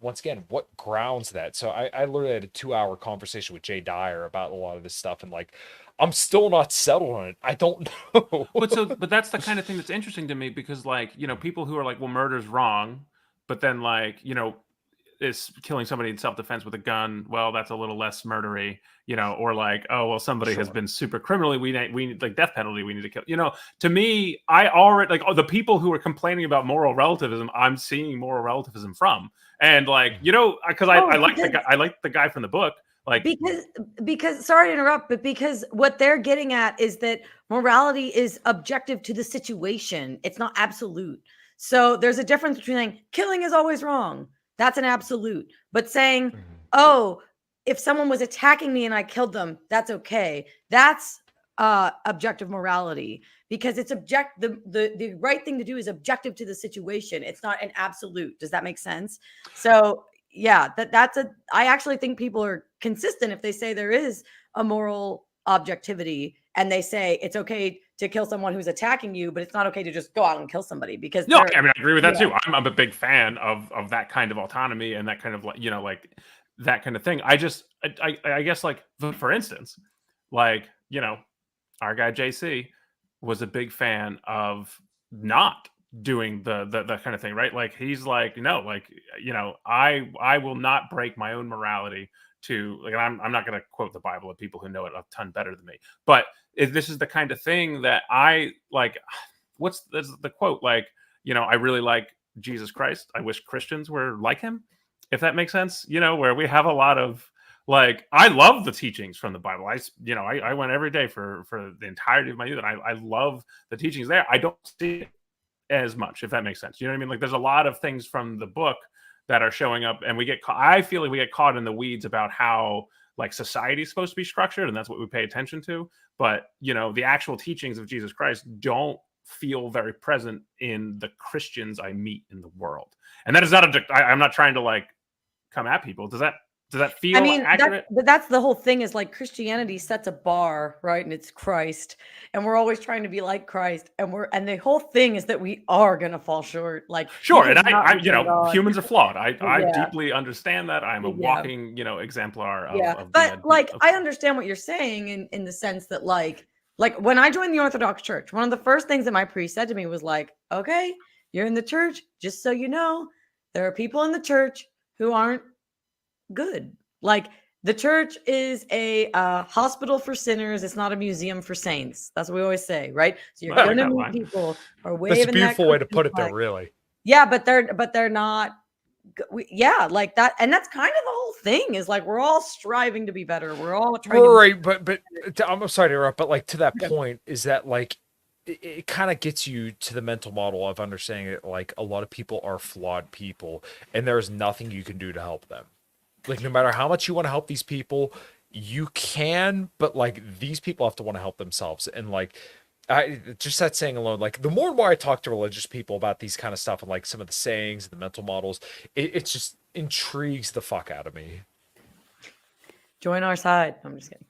Speaker 4: once again, what grounds that? So I literally had a 2-hour conversation with Jay Dyer about a lot of this stuff. And like, I'm still not settled on it. I don't know.
Speaker 3: But that's the kind of thing that's interesting to me, because like, people who are like, well, murder's wrong, but then like, is killing somebody in self-defense with a gun, well, that's a little less murdery, or like, oh, well, somebody has been super criminally, we need like death penalty, we need to kill. To me, I already like, the people who are complaining about moral relativism, I'm seeing moral relativism from, and like, because I like the guy from the book, like,
Speaker 2: because sorry to interrupt, but because what they're getting at is that morality is objective to the situation, it's not absolute. So there's a difference between like killing is always wrong. That's an absolute. But saying, oh, if someone was attacking me and I killed them, that's okay. That's objective morality, because it's the right thing to do is objective to the situation. It's not an absolute. Does that make sense? So yeah, I actually think people are consistent if they say there is a moral objectivity, and they say it's okay to kill someone who's attacking you, but it's not okay to just go out and kill somebody, because
Speaker 3: no, I mean, I agree with that too. I'm a big fan of that kind of autonomy and that kind of like, like that kind of thing. I guess like, for instance, like, our guy JC was a big fan of not doing the kind of thing, right? Like, he's like, no, like, I will not break my own morality to, like, I'm not going to quote the Bible of people who know it a ton better than me, but this is the kind of thing that I like. What's the quote? Like, I really like Jesus Christ. I wish Christians were like him, if that makes sense. Where we have a lot of like, I love the teachings from the Bible. I went every day for the entirety of my youth, and I love the teachings there. I don't see it as much, if that makes sense. You know what I mean? Like, there's a lot of things from the book that are showing up, and I feel like we get caught in the weeds about how like society is supposed to be structured, and that's what we pay attention to. But the actual teachings of Jesus Christ don't feel very present in the Christians I meet in the world. And that is not I'm not trying to like come at people. Does that feel accurate?
Speaker 2: But that's the whole thing, is like Christianity sets a bar, right? And it's Christ, and we're always trying to be like Christ, and the whole thing is that we are gonna fall short. Like,
Speaker 3: sure, and I humans are flawed. I deeply understand that. I'm a walking, exemplar of
Speaker 2: but like, I understand what you're saying in the sense that like when I joined the Orthodox Church, one of the first things that my priest said to me was like, okay, you're in the church, just so you know, there are people in the church who aren't good. Like, the church is a hospital for sinners. It's not a museum for saints. That's what we always say, right? So you're going to meet people who are waving.
Speaker 4: That's a beautiful way to put it, though. Really.
Speaker 2: Yeah, but they're not. Like that, and that's kind of the whole thing. Is like, we're all striving to be better. We're all trying.
Speaker 4: Right, but I'm sorry to interrupt, but like, to that point, is that like, it kind of gets you to the mental model of understanding that like a lot of people are flawed people, and there's nothing you can do to help them. Like, no matter how much you want to help these people, you can, but like, these people have to want to help themselves. And like, just that saying alone, like, the more and more I talk to religious people about these kind of stuff, and like some of the sayings and the mental models, it just intrigues the fuck out of me.
Speaker 2: Join our side. I'm just kidding.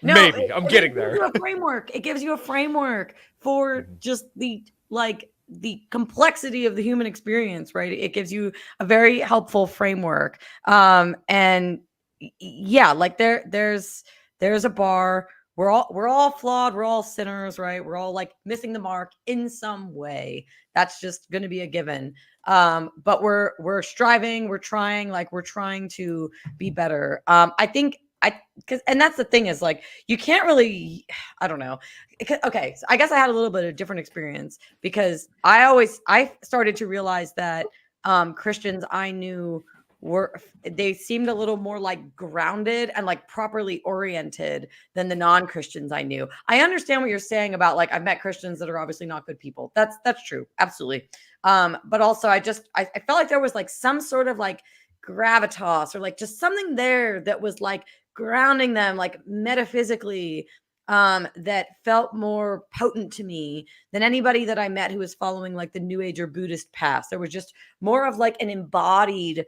Speaker 4: No, maybe I'm getting there.
Speaker 2: It gives you a framework for just the complexity of the human experience, right? It gives you a very helpful framework. And yeah, like there's a bar. We're all flawed. We're all sinners, right? We're all like missing the mark in some way. That's just going to be a given. But we're striving. We're trying to be better. I think and that's the thing, is like, you can't really, I don't know. Okay. So I guess I had a little bit of different experience, because I started to realize that Christians I knew they seemed a little more like grounded and like properly oriented than the non-Christians I knew. I understand what you're saying about like, I've met Christians that are obviously not good people. That's true. Absolutely. But also I felt like there was like some sort of like gravitas, or like just something there that was like grounding them, like metaphysically, that felt more potent to me than anybody that I met who was following like the New Age or Buddhist path. There was just more of like an embodied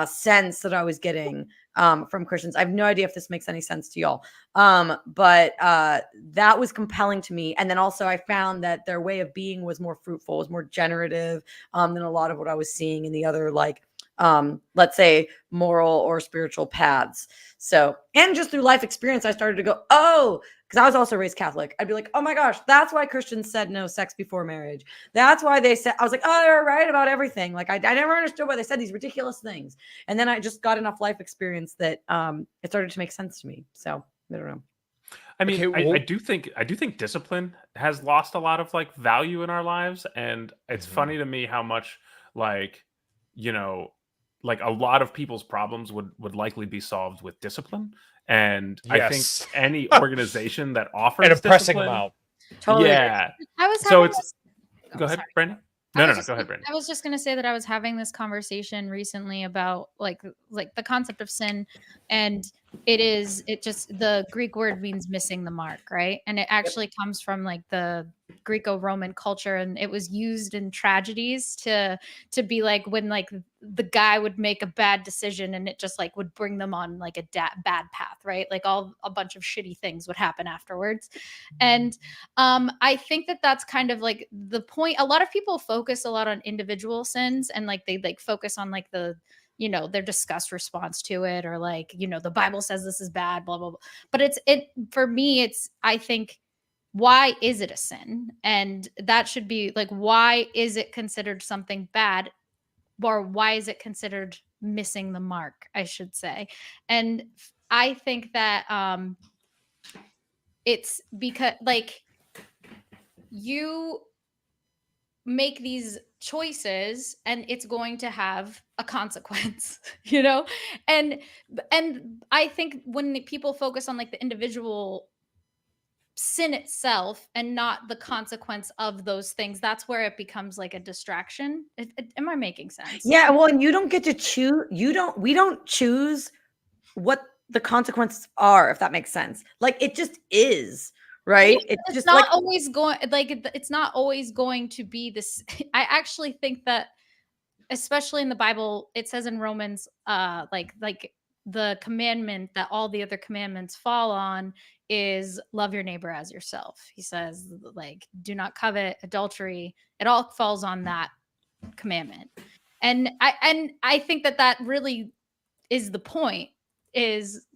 Speaker 2: sense that I was getting from Christians. I have no idea if this makes any sense to y'all. But that was compelling to me. And then also I found that their way of being was more fruitful, was more generative than a lot of what I was seeing in the other, like, let's say moral or spiritual paths. So, and just through life experience, I started to go, oh, because I was also raised Catholic. I'd be like, oh my gosh, that's why Christians said no sex before marriage. That's why they said, I was like, oh, they're right about everything. Like I never understood why they said these ridiculous things. And then I just got enough life experience that it started to make sense to me. So I don't know.
Speaker 3: I mean,
Speaker 4: Okay, well,
Speaker 3: I do think discipline has lost a lot of like value in our lives, and it's funny to me how much like, you know, like a lot of people's problems would likely be solved with discipline. And I think
Speaker 4: yes.
Speaker 3: any organization that offers
Speaker 4: And oppressing them
Speaker 3: discipline,
Speaker 4: out.
Speaker 2: Totally.
Speaker 3: yeah.
Speaker 1: I was
Speaker 3: So
Speaker 1: having
Speaker 3: it's
Speaker 1: this.
Speaker 3: go ahead,
Speaker 1: Sorry.
Speaker 3: Brandon.
Speaker 1: I
Speaker 3: No,
Speaker 1: was
Speaker 3: go ahead, Brandon.
Speaker 1: I was just gonna say that I was having this conversation recently about like the concept of sin, and it just the Greek word means missing the mark, right? And it actually comes from like the Greco-Roman culture, and it was used in tragedies to be like when like the guy would make a bad decision and it just like would bring them on like a bad path, right? Like a bunch of shitty things would happen afterwards. And I think that that's kind of like the point. A lot of people focus a lot on individual sins, and like they like focus on like the, you know, their disgust response to it, or like, you know, the Bible says this is bad, blah blah blah. But it for me, it's, I think, why is it a sin? And that should be like, why is it considered something bad, or why is it considered missing the mark, I should say. And I think that it's because like you make these choices and it's going to have a consequence, you know. and I think when people focus on like the individual sin itself and not the consequence of those things, that's where it becomes like a distraction. Am I making sense?
Speaker 2: Yeah, well, and you don't get to choose. We don't choose what the consequences are, if that makes sense. Like it just is, right?
Speaker 1: Yeah,
Speaker 2: It's
Speaker 1: it's
Speaker 2: just
Speaker 1: not
Speaker 2: like,
Speaker 1: always going like it's not always going to be this. I actually think that, especially in the Bible, it says in Romans, like the commandment that all the other commandments fall on is love your neighbor as yourself. He says like do not covet, adultery. It all falls on that commandment. And I think that that really is the point, is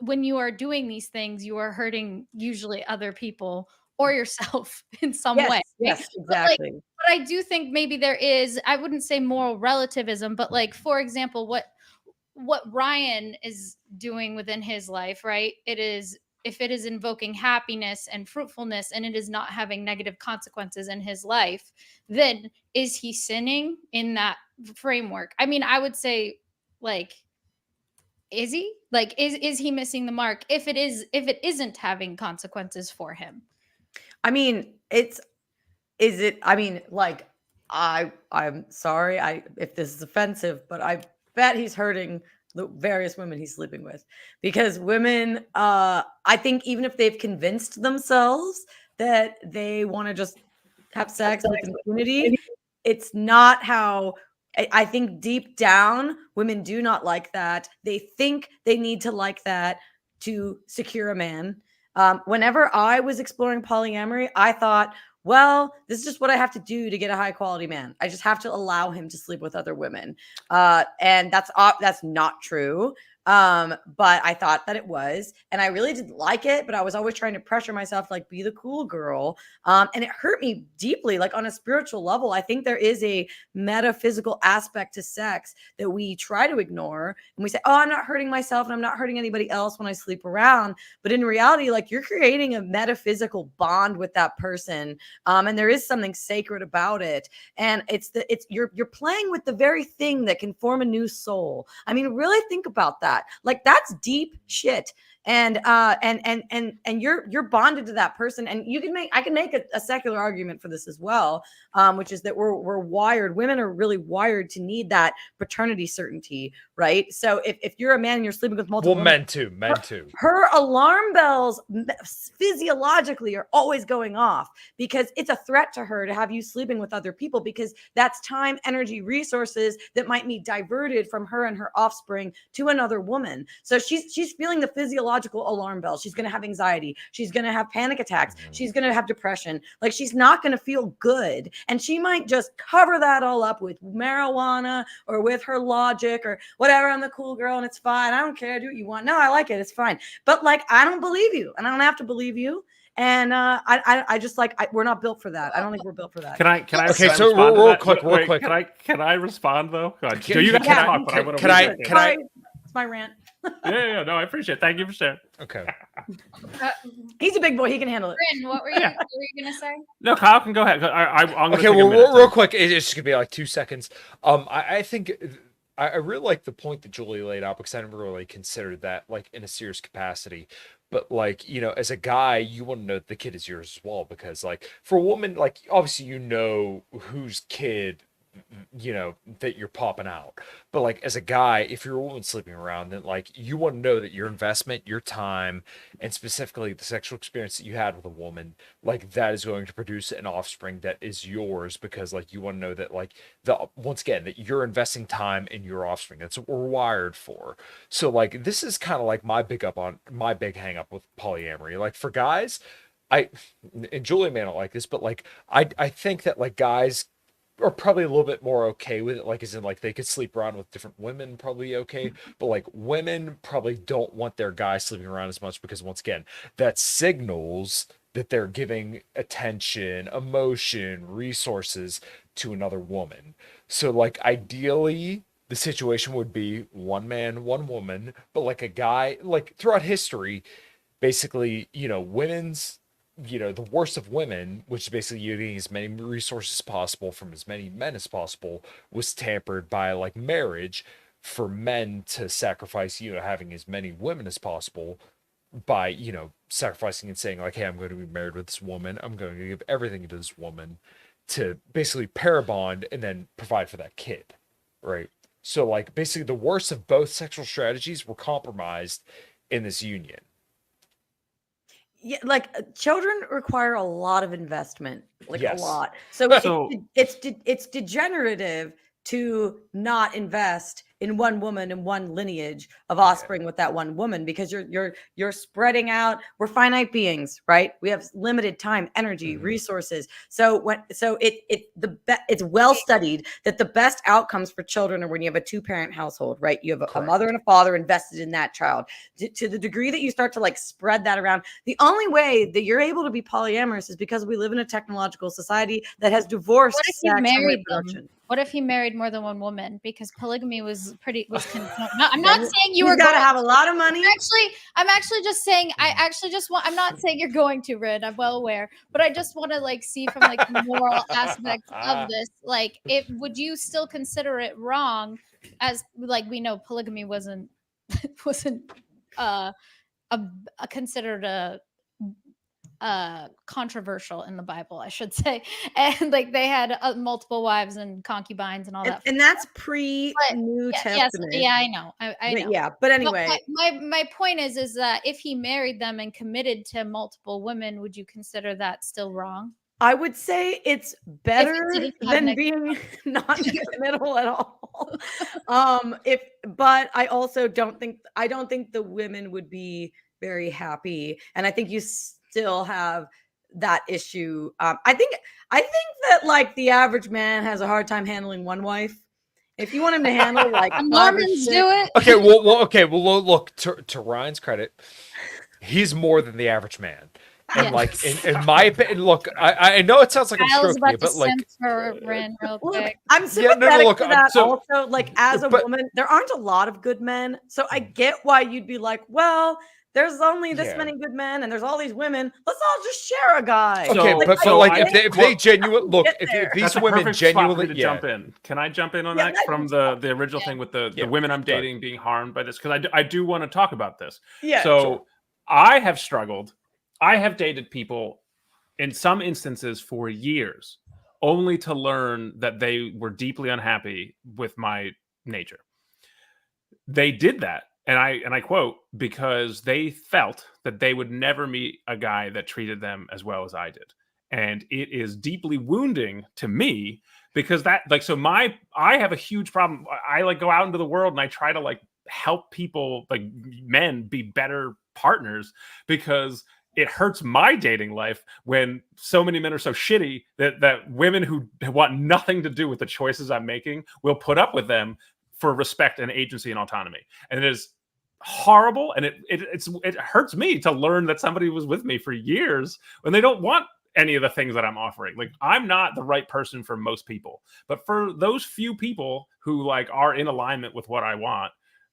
Speaker 1: when you are doing these things, you are hurting usually other people or yourself in some way. Right?
Speaker 2: yes,
Speaker 1: But like,
Speaker 2: exactly.
Speaker 1: but I do think maybe there is, I wouldn't say moral relativism, but like, for example, what Ryan is doing within his life, right? It is, if it is invoking happiness and fruitfulness and it is not having negative consequences in his life, then is he sinning in that framework? I mean, I would say like, is he like, is he missing the mark if it isn't having consequences for him?
Speaker 2: I mean, I mean, like, I'm sorry if this is offensive, but I bet he's hurting the various women he's sleeping with, because women, I think even if they've convinced themselves that they want to just have sex with impunity, it's not how. I think deep down, women do not like that. They think they need to like that to secure a man. Whenever I was exploring polyamory, I thought, well, this is just what I have to do to get a high quality man. I just have to allow him to sleep with other women. And that's not true. But I thought that it was, and I really didn't like it, but I was always trying to pressure myself, like, be the cool girl. And it hurt me deeply, like on a spiritual level. I think there is a metaphysical aspect to sex that we try to ignore. And we say, oh, I'm not hurting myself and I'm not hurting anybody else when I sleep around. But in reality, like, you're creating a metaphysical bond with that person. And there is something sacred about it. And you're playing with the very thing that can form a new soul. I mean, really think about that. Like, that's deep shit. and you're bonded to that person. And I can make a secular argument for this as well, which is that we're wired. Women are really wired to need that paternity certainty, right? So if you're a man and you're sleeping with multiple women,
Speaker 4: men too.
Speaker 2: Her alarm bells physiologically are always going off because it's a threat to her to have you sleeping with other people, because that's time, energy, resources that might be diverted from her and her offspring to another woman. So she's feeling the physiological alarm bell. She's going to have anxiety. She's going to have panic attacks. She's going to have depression. Like, she's not going to feel good. And she might just cover that all up with marijuana or with her logic or whatever. I'm the cool girl and it's fine. I don't care. Do what you want. No, I like it. It's fine. But like, I don't believe you, and I don't have to believe you. And I just we're not built for that. I don't think we're built for that.
Speaker 3: Can I?
Speaker 4: Okay, so real quick.
Speaker 3: Can I respond though?
Speaker 4: You guys can talk, but
Speaker 3: can I?
Speaker 2: It's my rant.
Speaker 3: Yeah. No, I appreciate it. Thank you for sharing.
Speaker 4: Okay.
Speaker 2: He's a big boy. He can handle it.
Speaker 1: Bryn, what were you gonna say?
Speaker 3: No, Kyle can go ahead. I'm gonna
Speaker 4: okay. Well, real quick. It's just gonna be like 2 seconds. I think. I really like the point that Julie laid out, because I never really considered that like in a serious capacity. But like, you know, as a guy, you want to know that the kid is yours as well, because like for a woman, like obviously you know whose kid, you know, that you're popping out. But like as a guy, if you're a woman sleeping around, then like you want to know that your investment, your time, and specifically the sexual experience that you had with a woman, like that is going to produce an offspring that is yours, because like you want to know that like once again that you're investing time in your offspring. That's what we're wired for. So like this is kind of like my big hang up with polyamory. Like for guys, and Julie may not like this, but like I think that like guys are probably a little bit more okay with it, like as in like they could sleep around with different women, probably okay, but like women probably don't want their guys sleeping around as much, because once again that signals that they're giving attention, emotion, resources to another woman. So like ideally the situation would be one man, one woman, but like a guy, like throughout history, basically, you know, the worst of women, which is basically you getting as many resources as possible from as many men as possible, was tampered by like marriage for men to sacrifice, you know, having as many women as possible by, you know, sacrificing and saying like, hey, I'm going to be married with this woman. I'm going to give everything to this woman to basically pair bond and then provide for that kid. Right. So like basically the worst of both sexual strategies were compromised in this union.
Speaker 2: Yeah, like children require a lot of investment, like
Speaker 4: Yes.
Speaker 2: a lot. So it's degenerative to not invest in one woman and one lineage of offspring with that one woman, because you're spreading out. We're finite beings, right? We have limited time, energy, resources. So it's well studied that the best outcomes for children are when you have a two-parent household, right? You have a mother and a father invested in that child. To the degree that you start to like spread that around, the only way that you're able to be polyamorous is because we live in a technological society that has divorced
Speaker 1: What if
Speaker 2: sex
Speaker 1: you
Speaker 2: and
Speaker 1: married
Speaker 2: reproduction.
Speaker 1: them? What if he married more than one woman? Because polygamy was no, I'm not saying you were
Speaker 2: got to
Speaker 1: going
Speaker 2: have a lot of money.
Speaker 1: I'm actually just saying. I'm not saying you're going to, Rid. I'm well aware, but I just want to like see from like the moral aspect of this. Like, would you still consider it wrong? As like we know, polygamy wasn't considered a controversial in the Bible, I should say, and like they had multiple wives and concubines and all that.
Speaker 2: And that's pre-New Testament.
Speaker 1: Yes, yeah, I know. I know.
Speaker 2: Yeah, but anyway,
Speaker 1: my point is that if he married them and committed to multiple women, would you consider that still wrong?
Speaker 2: I would say it's better than being not committal at all. But I also don't think the women would be very happy, and I think you still have that issue. I think that like the average man has a hard time handling one wife. If you want him to handle like
Speaker 1: Mormons do it.
Speaker 4: Okay, well, look, to Ryan's credit, he's more than the average man. And like in my opinion, look, I know it sounds like I'm stroking you, but like
Speaker 1: real quick.
Speaker 2: I'm sympathetic to that. Also, like as a woman, there aren't a lot of good men, so I get why you'd be like, well, there's only this many good men, and there's all these women. Let's all just share a guy.
Speaker 4: Okay, but if they genuinely look, if these women genuinely
Speaker 3: jump in, can I jump in on that from the original thing with the women I'm dating being harmed by this? Because I do want to talk about this.
Speaker 2: Yeah.
Speaker 3: So I have struggled. I have dated people in some instances for years, only to learn that they were deeply unhappy with my nature. They did that, and I quote, because they felt that they would never meet a guy that treated them as well as I did. And it is deeply wounding to me, because that, like, so I have a huge problem. I like go out into the world and I try to like help people, like men, be better partners, because it hurts my dating life when so many men are so shitty that women who want nothing to do with the choices I'm making will put up with them for respect and agency and autonomy. And it is horrible, and it hurts me to learn that somebody was with me for years when they don't want any of the things that I'm offering. Like, I'm not the right person for most people, but for those few people who like are in alignment with what I want,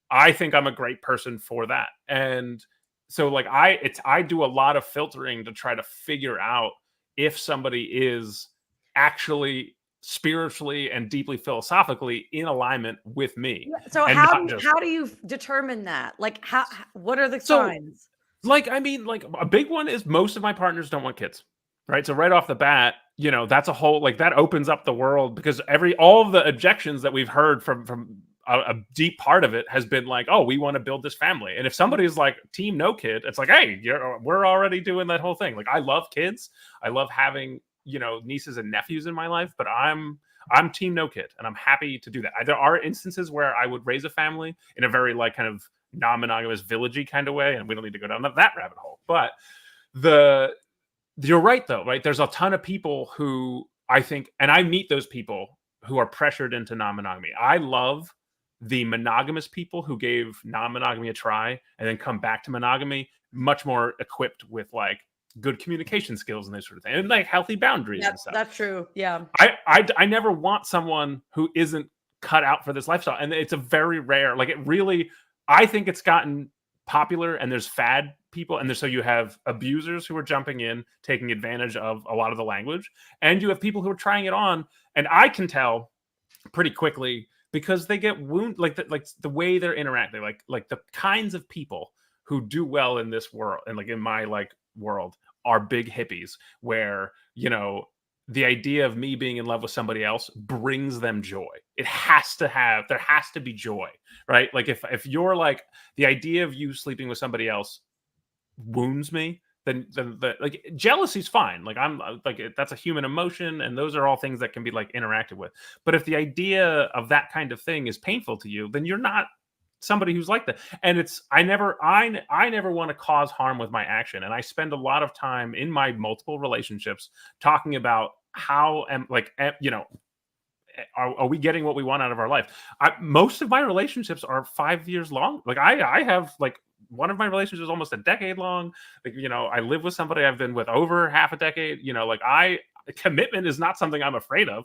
Speaker 3: I think I'm a great person for that. And so like I do a lot of filtering to try to figure out if somebody is actually spiritually and deeply philosophically in alignment with me.
Speaker 2: So
Speaker 3: And
Speaker 2: how
Speaker 3: not just,
Speaker 2: how do you determine that? Like, what are the
Speaker 3: so
Speaker 2: signs?
Speaker 3: like, I mean, like a big one is most of my partners don't want kids. Right. So right off the bat, you know, that's a whole, like, that opens up the world, because all of the objections that we've heard from a deep part of it has been like, oh, we want to build this family. And if somebody's like team no kid, it's like, hey, we're already doing that whole thing. Like, I love kids. I love having, you know, nieces and nephews in my life, but I'm team no kid, and I'm happy to do that. There are instances where I would raise a family in a very like kind of non-monogamous villagey kind of way, and we don't need to go down that rabbit hole. But you're right, though, right? There's a ton of people who I think, and I meet those people who are pressured into non-monogamy. I love the monogamous people who gave non-monogamy a try and then come back to monogamy much more equipped with like good communication skills and this sort of thing, and like healthy boundaries and stuff.
Speaker 2: That's true. Yeah.
Speaker 3: I never want someone who isn't cut out for this lifestyle. And it's a very rare, like, it really, I think it's gotten popular, and there's fad people, and so you have abusers who are jumping in, taking advantage of a lot of the language, and you have people who are trying it on, and I can tell pretty quickly because they get wounded, like the way they're interacting, like the kinds of people who do well in this world, and like in my like world, are big hippies, where, you know, the idea of me being in love with somebody else brings them joy. There has to be joy, right? Like if you're like, the idea of you sleeping with somebody else wounds me, then like, jealousy's fine. Like, I'm like, that's a human emotion, and those are all things that can be like interacted with. But if the idea of that kind of thing is painful to you, then you're not somebody who's like that. And I never want to cause harm with my action. And I spend a lot of time in my multiple relationships talking about how you know, are we getting what we want out of our life? Most of my relationships are 5 years long. Like, I have like, one of my relationships is almost a decade long. Like, you know, I live with somebody I've been with over half a decade. You know, like, commitment is not something I'm afraid of.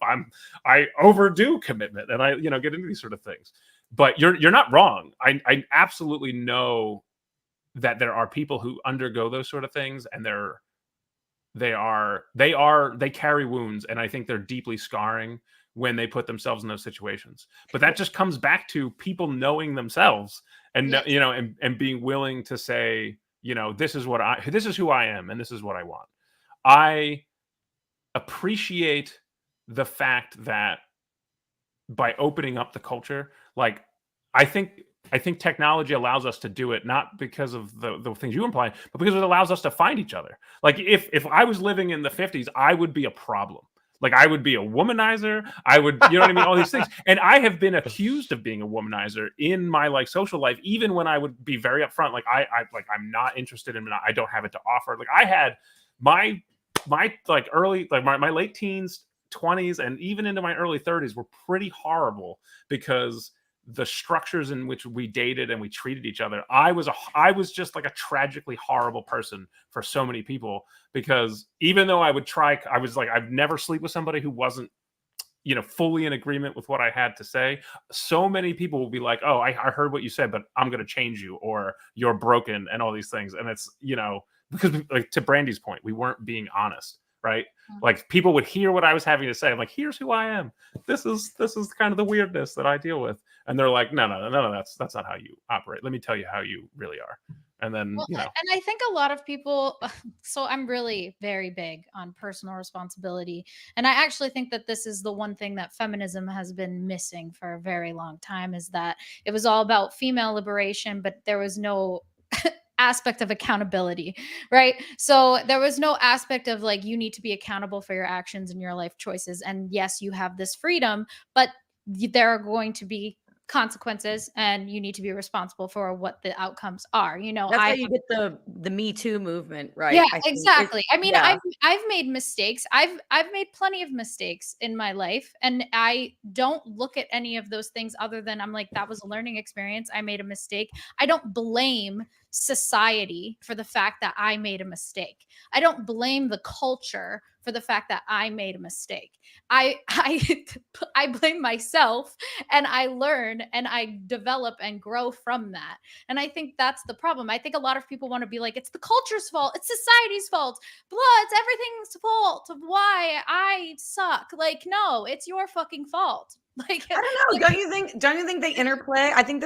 Speaker 3: I overdo commitment, and I, you know, get into these sort of things. But you're not wrong. I absolutely know that there are people who undergo those sort of things, and they carry wounds, and I think they're deeply scarring when they put themselves in those situations. But that just comes back to people knowing themselves, and
Speaker 1: Yes.
Speaker 3: you know, and being willing to say, you know, this is who I am, and this is what I want. I appreciate the fact that by opening up the culture, like, I think technology allows us to do it, not because of the things you imply, but because it allows us to find each other. Like, if I was living in the 50s, I would be a problem. Like, I would be a womanizer. I would, you know what I mean? All these things. And I have been accused of being a womanizer in my like social life, even when I would be very upfront. Like, I'm not interested in, I don't have it to offer. Like, I had my like early, like my late teens, 20s, and even into my early 30s were pretty horrible, because the structures in which we dated and we treated each other, I was just like a tragically horrible person for so many people, because even though I was like, I'd never sleep with somebody who wasn't, you know, fully in agreement with what I had to say. So many people will be like, oh, I heard what you said, but I'm going to change you, or you're broken, and all these things. And it's, you know, because, like, to Brandy's point, we weren't being honest. Right? Like, people would hear what I was having to say. I'm like, here's who I am. This is kind of the weirdness that I deal with. And they're like, no, that's not how you operate. Let me tell you how you really are. And then,
Speaker 1: Well,
Speaker 3: you know,
Speaker 1: and I think a lot of people, so I'm really very big on personal responsibility. And I actually think that this is the one thing that feminism has been missing for a very long time, is that it was all about female liberation, but there was no aspect of accountability, right? So there was no aspect of like, you need to be accountable for your actions and your life choices. And yes, you have this freedom, but there are going to be consequences and you need to be responsible for what the outcomes are.
Speaker 2: That's
Speaker 1: I
Speaker 2: how you get the Me Too movement,
Speaker 1: Yeah,
Speaker 2: right? I think
Speaker 1: exactly. I mean,
Speaker 2: yeah.
Speaker 1: I've made mistakes. I've made plenty of mistakes in my life, and I don't look at any of those things other than I'm like, that was a learning experience. I made a mistake. I don't blame society for the fact that I made a mistake. I don't blame the culture for the fact that I made a mistake. I I blame myself, and I learn and I develop and grow from that. And I think that's the problem. I think a lot of people want to be like, it's the culture's fault, it's society's fault, blah, it's everything's fault of why I suck. Like, no, it's your fucking fault. Like,
Speaker 2: I don't know. Don't you think they interplay? I think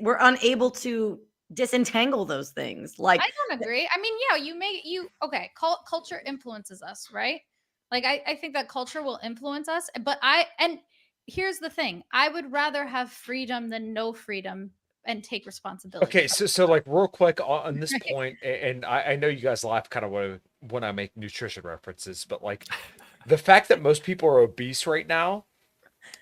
Speaker 2: we're unable to disentangle those things. Like,
Speaker 1: I don't agree. I mean, yeah, okay, culture influences us, right? Like, I think that culture will influence us, and here's the thing, I would rather have freedom than no freedom and take responsibility.
Speaker 4: Okay, so like real quick on this point, and I know you guys laugh kind of when I make nutrition references, but like the fact that most people are obese right now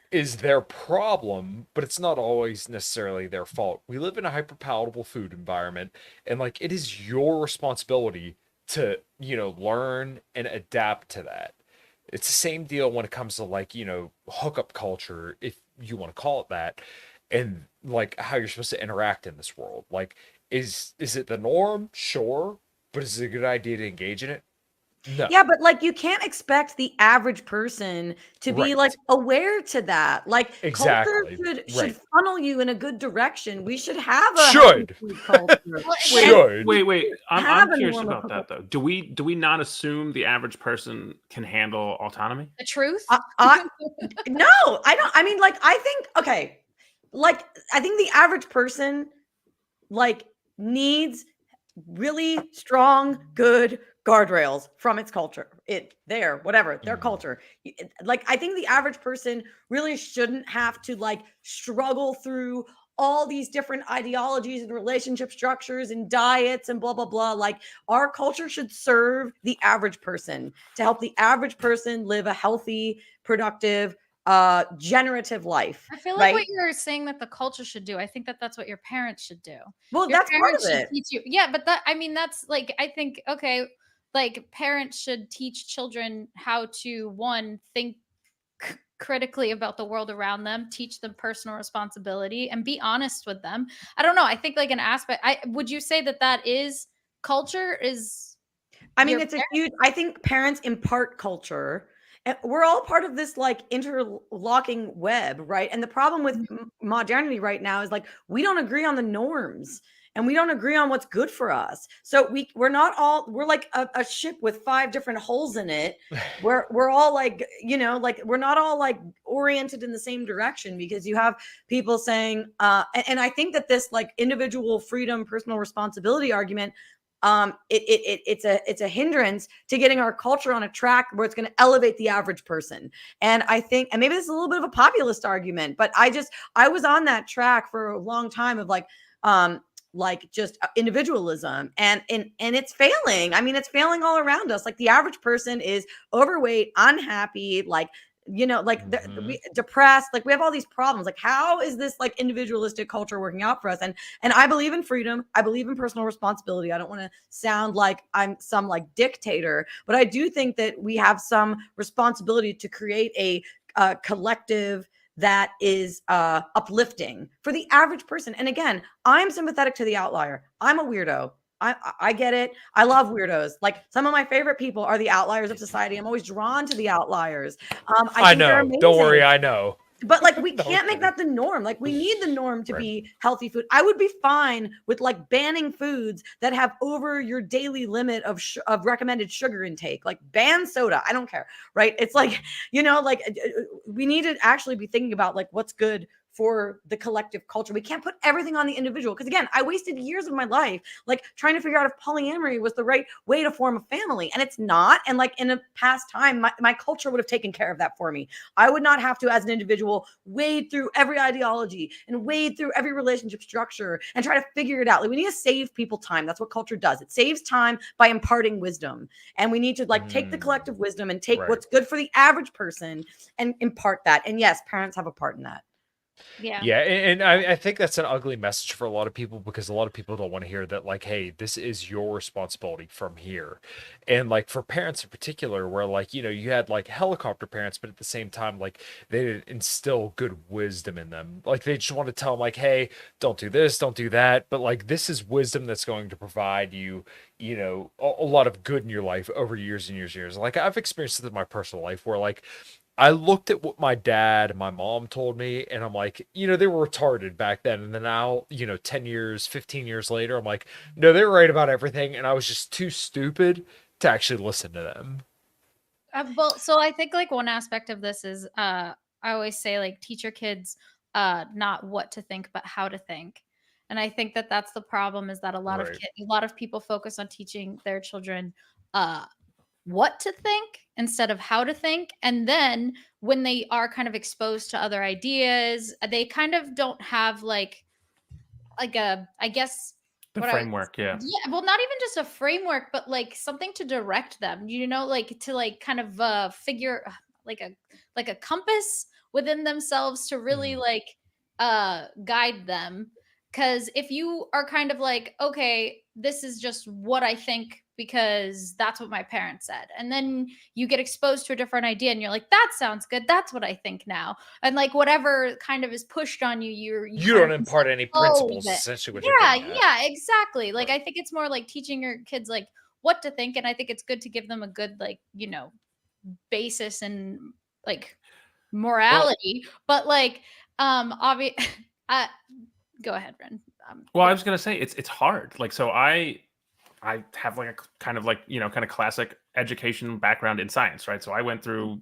Speaker 4: is their problem, but it's not always necessarily their fault. We live in a hyperpalatable food environment, and like it is your responsibility to, learn and adapt to that. It's the same deal when it comes to like, hookup culture, if you want to call it that, and like how you're supposed to interact in this world. Like, is it the norm? Sure. But is it a good idea to engage in it? No.
Speaker 2: yeah, but like you can't expect the average person to be like
Speaker 4: Right.
Speaker 2: aware to that. Like culture
Speaker 4: Exactly.
Speaker 2: should
Speaker 4: Right.
Speaker 2: funnel you in a good direction. We should have a healthy
Speaker 4: Should.
Speaker 2: food culture.
Speaker 4: Should.
Speaker 3: Wait. I'm
Speaker 2: Have a
Speaker 3: curious
Speaker 2: normal
Speaker 3: about that
Speaker 2: hookup.
Speaker 3: though. Do we not assume the average person can handle autonomy?
Speaker 1: The truth?
Speaker 2: No, I don't. I mean, like, I think, okay, like, I think the average person, like, needs really strong, good guardrails from its culture. Whatever, their culture. Like, I think the average person really shouldn't have to, like, struggle through all these different ideologies and relationship structures and diets and blah, blah, blah. Like, our culture should serve the average person to help the average person live a healthy, productive, generative life.
Speaker 1: I feel like
Speaker 2: Right?
Speaker 1: what you're saying that the culture should do, I think that that's what your parents should do.
Speaker 2: Well,
Speaker 1: Your
Speaker 2: that's part
Speaker 1: parents
Speaker 2: of
Speaker 1: should
Speaker 2: it.
Speaker 1: teach you. Yeah, but that, I mean, that's like, I think, okay, like parents should teach children how to, one, think critically about the world around them, teach them personal responsibility, and be honest with them. I don't know. I think like an aspect. Would you say that that is culture? Is
Speaker 2: I mean,
Speaker 1: your
Speaker 2: it's a
Speaker 1: parents?
Speaker 2: huge, I think parents impart culture. And we're all part of this like interlocking web, right? And the problem with modernity right now is like we don't agree on the norms and we don't agree on what's good for us. So we're like a ship with 5 different holes in it. We're all like, like we're not all like oriented in the same direction because you have people saying, and I think that this like individual freedom, personal responsibility argument, it's a hindrance to getting our culture on a track where it's going to elevate the average person. And I think, and maybe this is a little bit of a populist argument, but I was on that track for a long time of like just individualism and it's failing. I mean, it's failing all around us. Like the average person is overweight, unhappy, like we depressed, like we have all these problems. Like how is this like individualistic culture working out for us? And I believe in freedom, I believe in personal responsibility. I don't want to sound like I'm some like dictator, but I do think that we have some responsibility to create a collective that is uplifting for the average person. And again, I'm sympathetic to the outlier. I'm a weirdo. I get it. I love weirdos. Like some of my favorite people are the outliers of society. I'm always drawn to the outliers. I think they're
Speaker 4: know.
Speaker 2: amazing.
Speaker 4: Don't worry, I know.
Speaker 2: But like we can't make that the norm. Like we need the norm to be healthy food. I would be fine with like banning foods that have over your daily limit of recommended sugar intake. Like ban soda. I don't care. Right? It's like, like we need to actually be thinking about like what's good for the collective culture. We can't put everything on the individual. Because again, I wasted years of my life like trying to figure out if polyamory was the right way to form a family. And it's not. And like in a past time, my culture would have taken care of that for me. I would not have to, as an individual, wade through every ideology and wade through every relationship structure and try to figure it out. Like we need to save people time. That's what culture does. It saves time by imparting wisdom. And we need to like take the collective wisdom and take what's good for the average person and impart that. And yes, parents have a part in that.
Speaker 4: Yeah, and I think that's an ugly message for a lot of people, because a lot of people don't want to hear that, like, hey, this is your responsibility from here. And like for parents in particular, where like, you know, you had like helicopter parents, but at the same time, like they didn't instill good wisdom in them. Like they just want to tell them like, hey, don't do this, don't do that. But like this is wisdom that's going to provide you, you know, a lot of good in your life over years and years and years. Like I've experienced it in my personal life where like I looked at what my dad and my mom told me, and I'm like, you know, they were retarded back then. And then now, you know, 10 years, 15 years later, I'm like, no, they were right about everything. And I was just too stupid to actually listen to them.
Speaker 1: Well, so I think like one aspect of this is I always say like teach your kids not what to think, but how to think. And I think that that's the problem, is that a lot of a lot of people focus on teaching their children what to think instead of how to think. And then when they are kind of exposed to other ideas, they kind of don't have like a, I guess,
Speaker 3: the framework. Yeah.
Speaker 1: Well, not even just a framework, but like something to direct them, you know, like to like kind of figure like a compass within themselves to really like guide them. Because if you are kind of like, okay, this is just what I think because that's what my parents said, and then you get exposed to a different idea and you're like, that sounds good, that's what I think now, and like whatever kind of is pushed on you, you
Speaker 4: don't impart any principles, essentially what you're getting at.
Speaker 1: Yeah, exactly. Like I think it's more like teaching your kids like what to think, and I think it's good to give them a good like, you know, basis and like morality. But like obvious go ahead, Ren.
Speaker 3: Well, I was gonna say it's hard. Like, so I have like a kind of like, you know, kind of classic education background in science, right? So I went through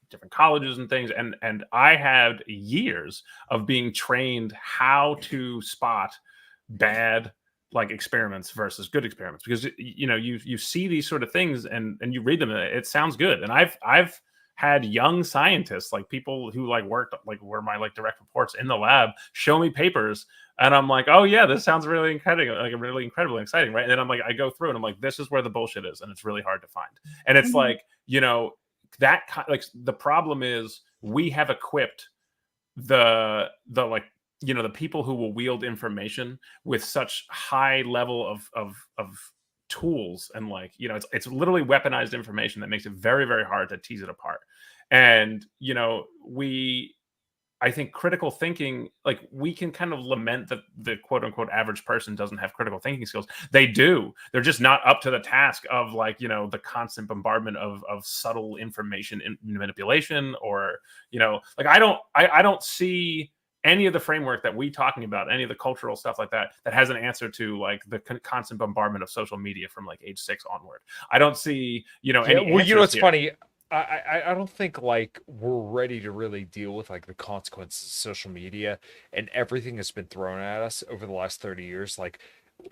Speaker 3: different colleges and things, and I had years of being trained how to spot bad like experiments versus good experiments, because you know you see these sort of things and you read them and it sounds good. And I've had young scientists, like people who like worked like were my like direct reports in the lab, show me papers, and I'm like, oh yeah, this sounds really incredible, like really incredibly exciting, right? And then I'm like, I go through and I'm like, this is where the bullshit is, and it's really hard to find. And it's like, you know, that like the problem is we have equipped the like, you know, the people who will wield information with such high level of tools, and like, you know, it's literally weaponized information that makes it very, very hard to tease it apart. And you know, I think critical thinking, like we can kind of lament that the quote unquote average person doesn't have critical thinking skills. They do. They're just not up to the task of like, you know, the constant bombardment of subtle information in manipulation, or, you know, like I don't see any of the framework that we talking about, any of the cultural stuff like that, that has an answer to like the constant bombardment of social media from like age 6 onward. I don't see, you know, any
Speaker 4: well, you know, it's
Speaker 3: here.
Speaker 4: funny. I don't think like we're ready to really deal with like the consequences of social media and everything that's been thrown at us over the last 30 years. Like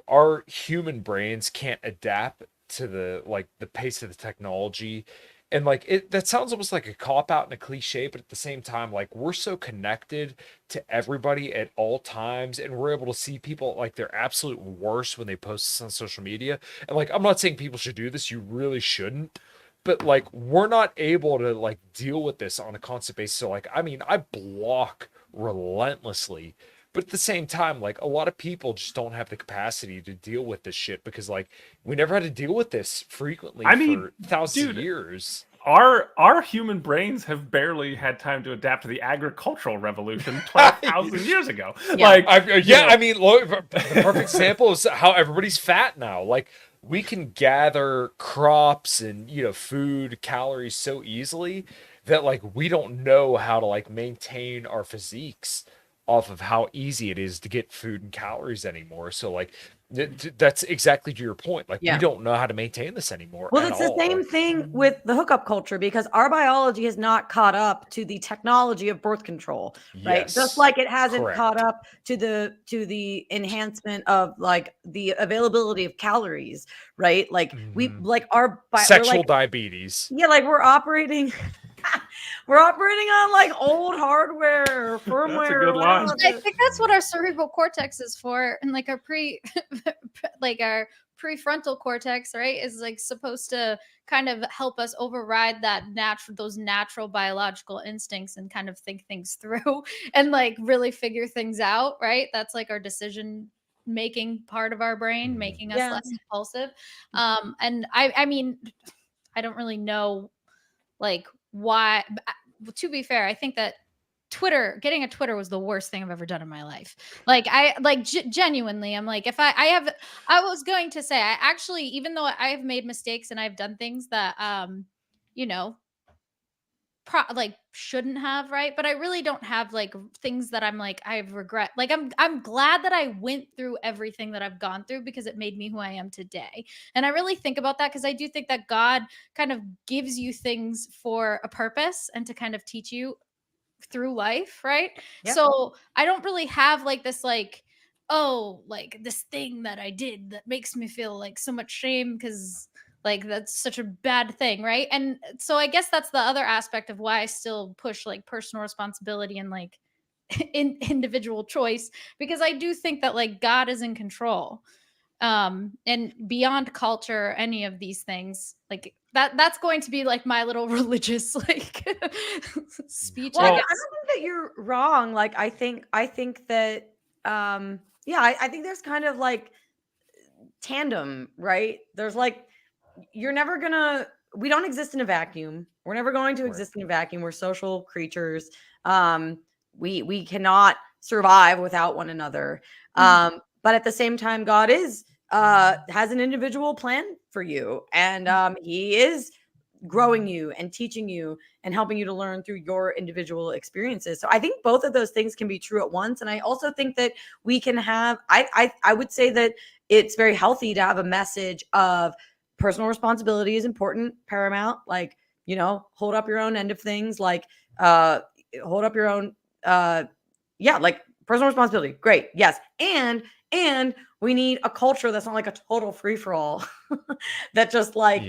Speaker 4: our human brains can't adapt to the pace of the technology. And like that sounds almost like a cop out and a cliche, but at the same time, like we're so connected to everybody at all times, and we're able to see people like their absolute worst when they post this on social media. And like, I'm not saying people should do this, you really shouldn't, but like we're not able to like deal with this on a constant basis. So like, I mean, I block relentlessly, but at the same time, like a lot of people just don't have the capacity to deal with this shit, because like we never had to deal with this frequently for thousands of years.
Speaker 3: Our human brains have barely had time to adapt to the agricultural revolution 12,000 years ago.
Speaker 1: Yeah.
Speaker 3: Like,
Speaker 4: I mean, look, the perfect example is how everybody's fat now. Like we can gather crops and, you know, food, calories so easily that like we don't know how to like maintain our physiques off of how easy it is to get food and calories anymore. So like that's exactly to your point. Like we don't know how to maintain this anymore.
Speaker 2: Well, it's the same thing with the hookup culture because our biology has not caught up to the technology of birth control, right?
Speaker 4: Yes,
Speaker 2: Just like it hasn't
Speaker 4: correct.
Speaker 2: caught up to the enhancement of like the availability of calories, right? Like we like our
Speaker 4: sexual
Speaker 2: like,
Speaker 4: diabetes.
Speaker 2: Yeah, like we're operating on like old hardware or firmware.
Speaker 3: That's a good line.
Speaker 1: I think that's what our cerebral cortex is for, and like our our prefrontal cortex, right, is like supposed to kind of help us override those natural biological instincts and kind of think things through and like really figure things out, right? That's like our decision making part of our brain, making us less impulsive. And I mean, I don't really know like why. To be fair, I think that getting a Twitter was the worst thing I've ever done in my life. Like genuinely, I'm like, I was going to say, I actually, even though I have made mistakes and I've done things that, you know, shouldn't have, right? But I really don't have like things that I'm like I regret. Like I'm glad that I went through everything that I've gone through because it made me who I am today. And I really think about that because I do think that God kind of gives you things for a purpose and to kind of teach you through life, right?
Speaker 2: Yep.
Speaker 1: So I don't really have like this like, oh, like this thing that I did that makes me feel like so much shame because like that's such a bad thing, right? And so I guess that's the other aspect of why I still push like personal responsibility and like individual choice, because I do think that like God is in control. And beyond culture, any of these things, like that's going to be like my little religious like speech.
Speaker 2: Well,
Speaker 1: I
Speaker 2: I
Speaker 1: guess.
Speaker 2: don't think that you're wrong. Like I think that I think there's kind of like tandem, right? There's like we don't exist in a vacuum. We're never going to exist in a vacuum. We're social creatures. We cannot survive without one another. But at the same time, God has an individual plan for you, and he is growing you and teaching you and helping you to learn through your individual experiences. So I think both of those things can be true at once. And I also think that we can have, I would say that it's very healthy to have a message of personal responsibility is important, paramount, like, hold up your own end of things, like, hold up your own, like personal responsibility. Great. Yes. And we need a culture that's not like a total free for all that just like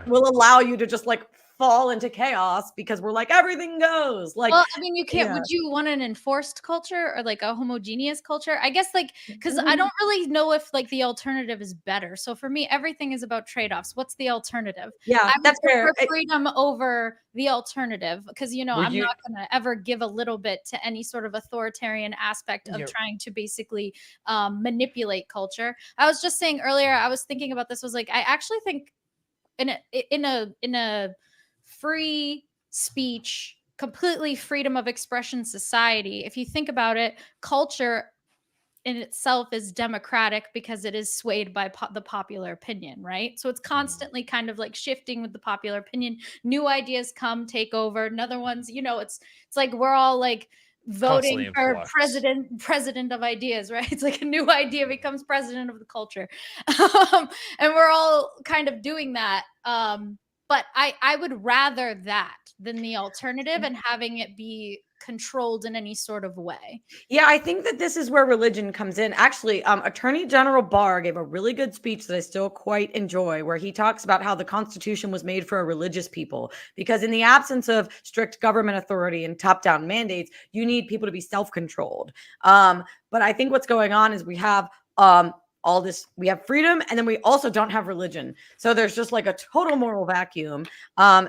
Speaker 2: will allow you to just like fall into chaos because we're like everything goes. Like,
Speaker 1: well, I mean, you can't. Would you want an enforced culture or like a homogeneous culture? I guess like because I don't really know if like the alternative is better. So for me, everything is about trade-offs. What's the alternative?
Speaker 2: Yeah,
Speaker 1: I
Speaker 2: that's fair.
Speaker 1: Freedom over the alternative because I'm not going to ever give a little bit to any sort of authoritarian aspect of trying to basically manipulate culture. I was just saying earlier. I was thinking about this. Was like I actually think in a free speech, completely freedom of expression society, if you think about it, culture in itself is democratic because it is swayed by the popular opinion, right? So it's constantly kind of like shifting with the popular opinion. New ideas come, take over. Another ones, it's like we're all like voting for president of ideas, right? It's like a new idea becomes president of the culture. And we're all kind of doing that. But I would rather that than the alternative and having it be controlled in any sort of way.
Speaker 2: Yeah, I think that this is where religion comes in. Actually, Attorney General Barr gave a really good speech that I still quite enjoy, where he talks about how the Constitution was made for a religious people, because in the absence of strict government authority and top-down mandates, you need people to be self-controlled. But I think what's going on is we have all this, we have freedom, and then we also don't have religion. So there's just like a total moral vacuum.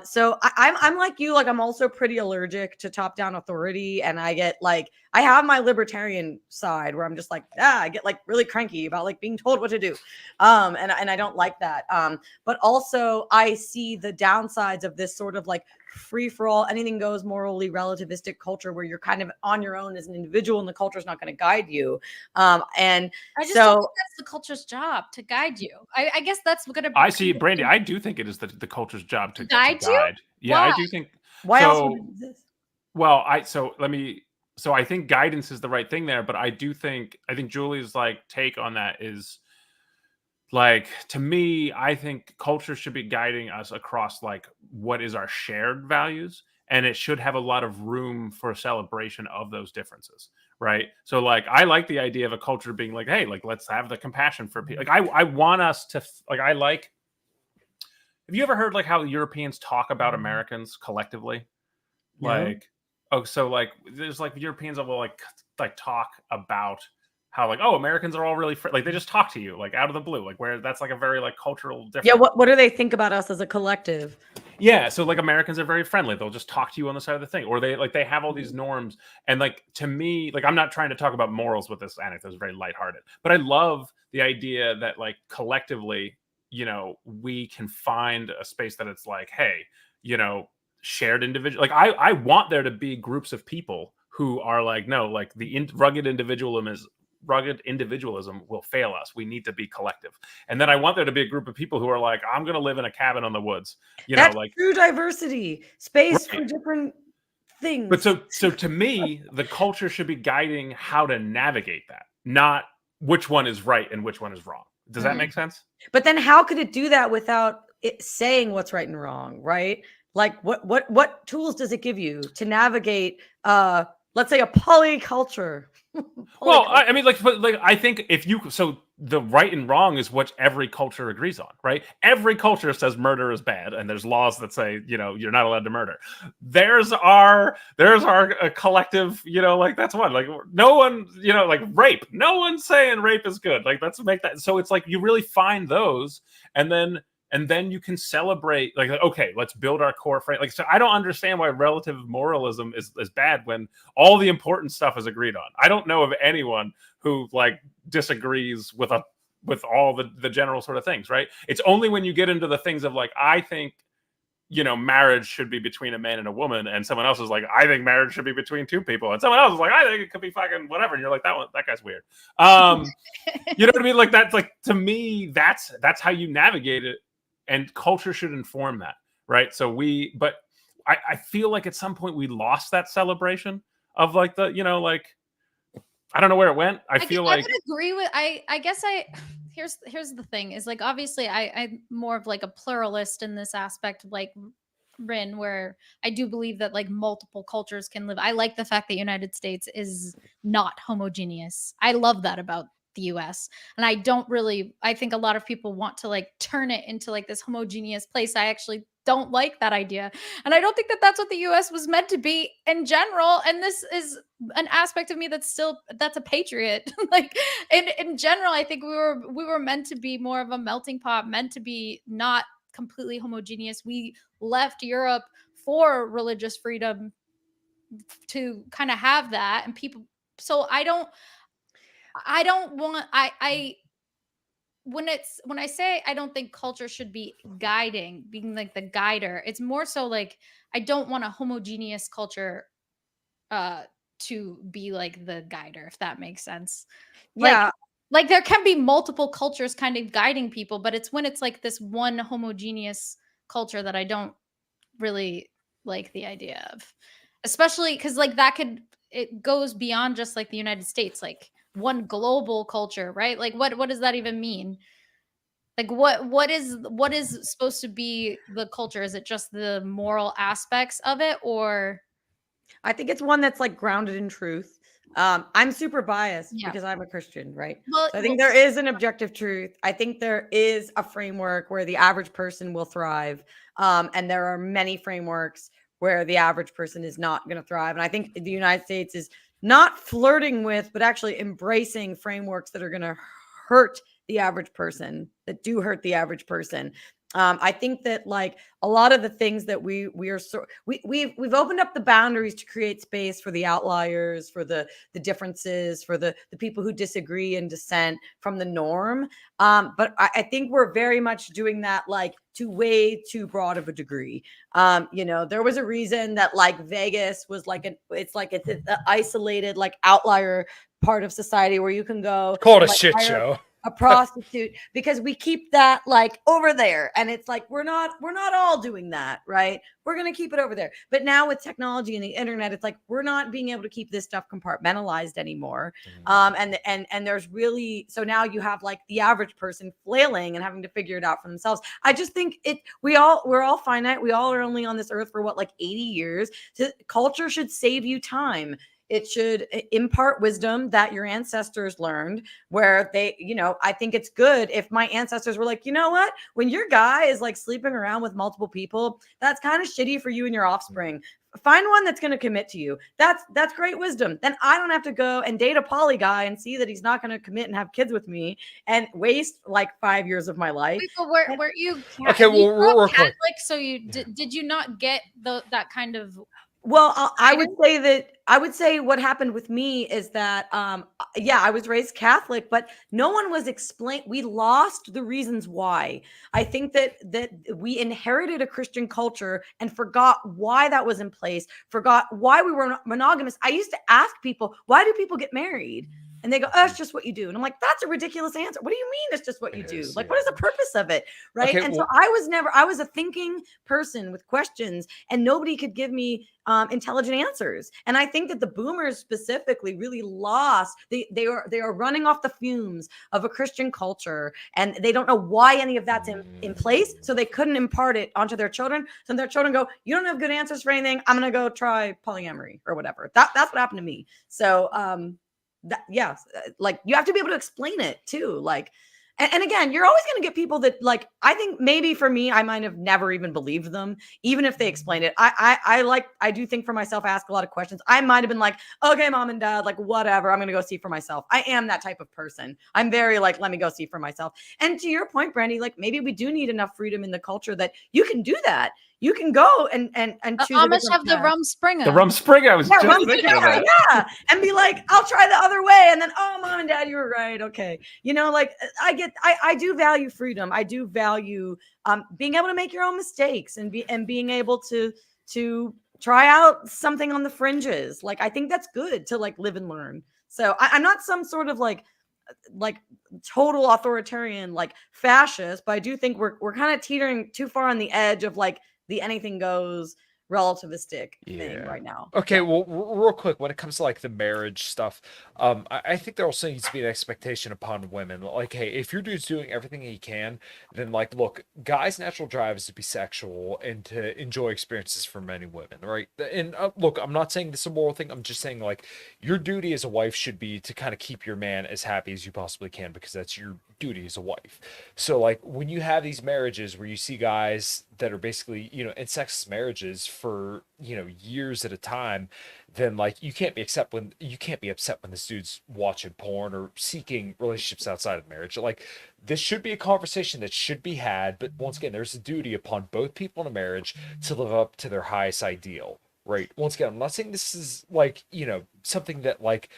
Speaker 2: So I'm like you, like I'm also pretty allergic to top-down authority, and I get like, I have my libertarian side where I'm just like, I get like really cranky about like being told what to do. And I don't like that. But also I see the downsides of this sort of like free for all, anything goes, morally relativistic culture where you're kind of on your own as an individual and the culture is not going to guide you. And
Speaker 1: I just don't think that's the culture's job to guide you. I guess that's going to be.
Speaker 3: I see, Brandy. I do think it is the culture's job to
Speaker 1: guide you.
Speaker 3: Yeah, why? I do think.
Speaker 2: Why else would it exist?
Speaker 3: Well, so let me so I think guidance is the right thing there, but I think Julie's like take on that is like, to me, I think culture should be guiding us across like what is our shared values, and it should have a lot of room for celebration of those differences, right? So like I like the idea of a culture being like, hey, like let's have the compassion for people. Like I want us to like I like have you ever heard like how Europeans talk about Americans collectively?
Speaker 2: No.
Speaker 3: Like, oh, so like there's like Europeans that will like talk about how like, oh, Americans are all really like they just talk to you like out of the blue, like where that's like a very like cultural difference.
Speaker 2: Yeah, what do they think about us as a collective?
Speaker 3: Yeah, so like Americans are very friendly. They'll just talk to you on the side of the thing, or they have all these norms. And like to me, like I'm not trying to talk about morals with this anecdote. It's very lighthearted, but I love the idea that like collectively, you know, we can find a space that it's like, hey, you know, shared individual. Like I want there to be groups of people who are like, no, like the rugged individualism will fail us. We need to be collective. And then I want there to be a group of people who are like, I'm going to live in a cabin on the woods.
Speaker 2: That's
Speaker 3: know, like
Speaker 2: true diversity, space
Speaker 3: right.
Speaker 2: for different things.
Speaker 3: But so to me, the culture should be guiding how to navigate that, not which one is right and which one is wrong. Does that make sense?
Speaker 2: But then how could it do that without it saying what's right and wrong, right? Like what tools does it give you to navigate let's say a polyculture?
Speaker 3: Well, I mean, like I think if you the right and wrong is what every culture agrees on, right? Every culture says murder is bad, and there's laws that say, you know, you're not allowed to murder. There's our collective, you know, like that's one. Like no one, you know, like rape. No one's saying rape is good. Like let's make that. So it's like you really find those, and then you can celebrate like, okay, let's build our core frame. Like, so I don't understand why relative moralism is bad when all the important stuff is agreed on. I don't know of anyone who like disagrees with all the general sort of things, right? It's only when you get into the things of like, I think, you know, marriage should be between a man and a woman, and someone else is like, I think marriage should be between two people, and someone else is like, I think it could be fucking whatever, and you're like, that guy's weird. You know what I mean? Like that's like, to me, that's how you navigate it. And culture should inform that, right? So but I feel like at some point we lost that celebration of like the, you know, like, I don't know where it went. I feel like
Speaker 1: I would agree with, I guess here's the thing is like, obviously I'm more of like a pluralist in this aspect of like Rin, where I do believe that like multiple cultures can live. I like the fact that United States is not homogeneous. I love that about the US. And I think a lot of people want to like turn it into like this homogeneous place. I actually don't like that idea. And I don't think that that's what the US was meant to be in general. And this is an aspect of me that's a patriot. Like in general, I think we were meant to be more of a melting pot, meant to be not completely homogeneous. We left Europe for religious freedom to kind of have that. And people, so I don't want when I say I don't think culture should be being like the guider, it's more so like I don't want a homogeneous culture to be like the guider, if that makes sense.
Speaker 2: Yeah.
Speaker 1: Like there can be multiple cultures kind of guiding people, but it's when it's like this one homogeneous culture that I don't really like the idea of. Especially because like it goes beyond just like the United States, like one global culture, right? Like what does that even mean? Like what is supposed to be the culture? Is it just the moral aspects of it, or
Speaker 2: I think it's one that's like grounded in truth. I'm super biased because I'm a Christian, right?
Speaker 1: Well,
Speaker 2: so I think there is an objective truth. I think there is a framework where the average person will thrive. And there are many frameworks where the average person is not going to thrive. And I think the United States is not flirting with, but actually embracing frameworks that are going to hurt the average person, that do hurt the average person. I think that like a lot of the things that we've opened up the boundaries to create space for the outliers, for the differences, for the people who disagree and dissent from the norm. But I think we're very much doing that like to way too broad of a degree. You know, there was a reason that like Vegas was like it's an isolated like outlier part of society where you can go
Speaker 4: called a shit show.
Speaker 2: a prostitute, because we keep that like over there, and it's like we're not all doing that, right? We're going to keep it over there. But now with technology and the internet, it's like we're not being able to keep this stuff compartmentalized anymore. And there's really, so now you have like the average person flailing and having to figure it out for themselves. I just think we're all finite. We all are only on this earth for what, like 80 years. So culture should save you time. It should impart wisdom that your ancestors learned, where they, I think it's good if my ancestors were like, you know what, when your guy is like sleeping around with multiple people, that's kind of shitty for you and your offspring. Find one that's going to commit to you. That's great wisdom. Then I don't have to go and date a poly guy and see that he's not going to commit and have kids with me and waste like 5 years of my life.
Speaker 1: Wait, but were you
Speaker 4: okay? Well, real
Speaker 1: Catholic, so you did you not get that kind of?
Speaker 2: Well, I would say what happened with me is that, I was raised Catholic, but no one was explained. We lost the reasons why. I think that we inherited a Christian culture and forgot why that was in place, forgot why we were monogamous. I used to ask people, why do people get married? And they go, oh, it's just what you do. And I'm like, that's a ridiculous answer. What do you mean it's just what you do? Like, what is the purpose of it? Right. Okay, so I was a thinking person with questions, and nobody could give me intelligent answers. And I think that the boomers specifically really lost. They are running off the fumes of a Christian culture, and they don't know why any of that's in place. So they couldn't impart it onto their children. So their children go, you don't have good answers for anything. I'm going to go try polyamory or whatever. That's what happened to me. So, like you have to be able to explain it too. Like, and again, you're always going to get people that, like, I think maybe for me, I might have never even believed them, even if they explained it. I do think for myself, I ask a lot of questions. I might have been like, okay, mom and dad, like, whatever, I'm going to go see for myself. I am that type of person. I'm very like, let me go see for myself. And to your point, Brandy, like maybe we do need enough freedom in the culture that you can do that. You can go and choose
Speaker 1: Amish have the rum springer.
Speaker 3: The rum springer. I was just thinking of that.
Speaker 2: Yeah, and be like, I'll try the other way, and then, oh, mom and dad, you were right. Okay, like I do value freedom. I do value being able to make your own mistakes and being able to try out something on the fringes. Like I think that's good to like live and learn. So I'm not some sort of like total authoritarian like fascist, but I do think we're kind of teetering too far on the edge of like the anything goes relativistic thing right now.
Speaker 4: Okay, well, real quick, when it comes to like the marriage stuff, I think there also needs to be an expectation upon women. Like, hey, if your dude's doing everything he can, then like, look, guys' natural drive is to be sexual and to enjoy experiences for many women, right? And look, I'm not saying this is a moral thing. I'm just saying like your duty as a wife should be to kind of keep your man as happy as you possibly can, because that's your duty as a wife. So like when you have these marriages where you see guys that are basically, in sexless marriages for, years at a time, then like you can't be upset when this dude's watching porn or seeking relationships outside of marriage. Like this should be a conversation that should be had, but once again, there's a duty upon both people in a marriage to live up to their highest ideal, right? Once again, I'm not saying this is like, something that like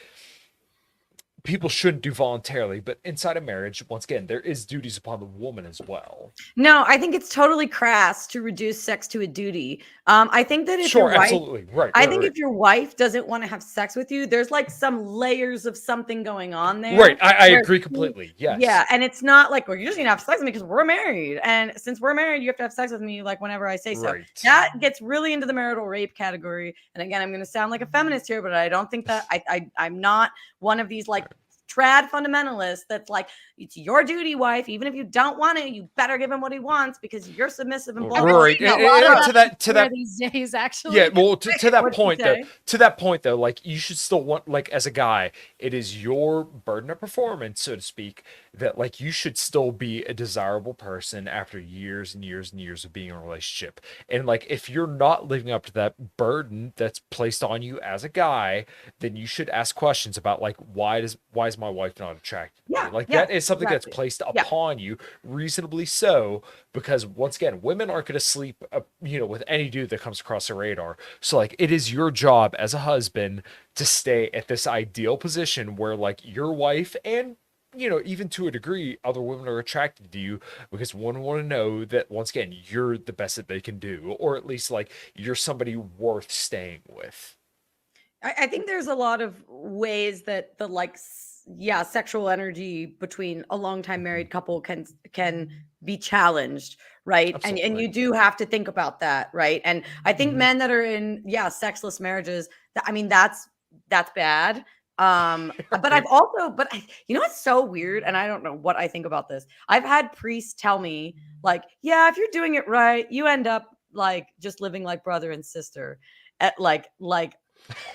Speaker 4: people shouldn't do voluntarily, but inside a marriage, once again, there is duties upon the woman as well.
Speaker 2: No, I think it's totally crass to reduce sex to a duty. I think that if your wife,
Speaker 4: absolutely, right.
Speaker 2: I think if your wife doesn't want to have sex with you, there's like some layers of something going on there.
Speaker 4: Right, I agree completely. Yes.
Speaker 2: Yeah, and it's not like, well, you just need to have sex with me because we're married, and since we're married, you have to have sex with me like whenever I say so.
Speaker 4: Right.
Speaker 2: That gets really into the marital rape category. And again, I'm going to sound like a feminist here, but I don't think that I'm not one of these like trad fundamentalists that's like, it's your duty, wife, even if you don't want it, you better give him what he wants because you're submissive and blah, blah,
Speaker 4: right.
Speaker 2: blah.
Speaker 4: To that
Speaker 1: these days, actually.
Speaker 4: Yeah, well, to that point though, like you should still want, like as a guy, it is your burden of performance, so to speak, that like you should still be a desirable person after years and years and years of being in a relationship. And like if you're not living up to that burden that's placed on you as a guy, then you should ask questions about like why is my wife not attracted to me? Like that is something that's placed upon you, reasonably so, because once again, women aren't going to sleep with any dude that comes across their radar. So like it is your job as a husband to stay at this ideal position where like your wife and even to a degree, other women are attracted to you because women want to know that once again, you're the best that they can do, or at least like you're somebody worth staying with.
Speaker 2: I think there's a lot of ways that the like sexual energy between a longtime married couple can be challenged, right? And you do have to think about that, right? And I think men that are in sexless marriages, I mean that's bad. But I've also, you know what's so weird, and I don't know what I think about this. I've had priests tell me, like, yeah, if you're doing it right, you end up like just living like brother and sister, at like,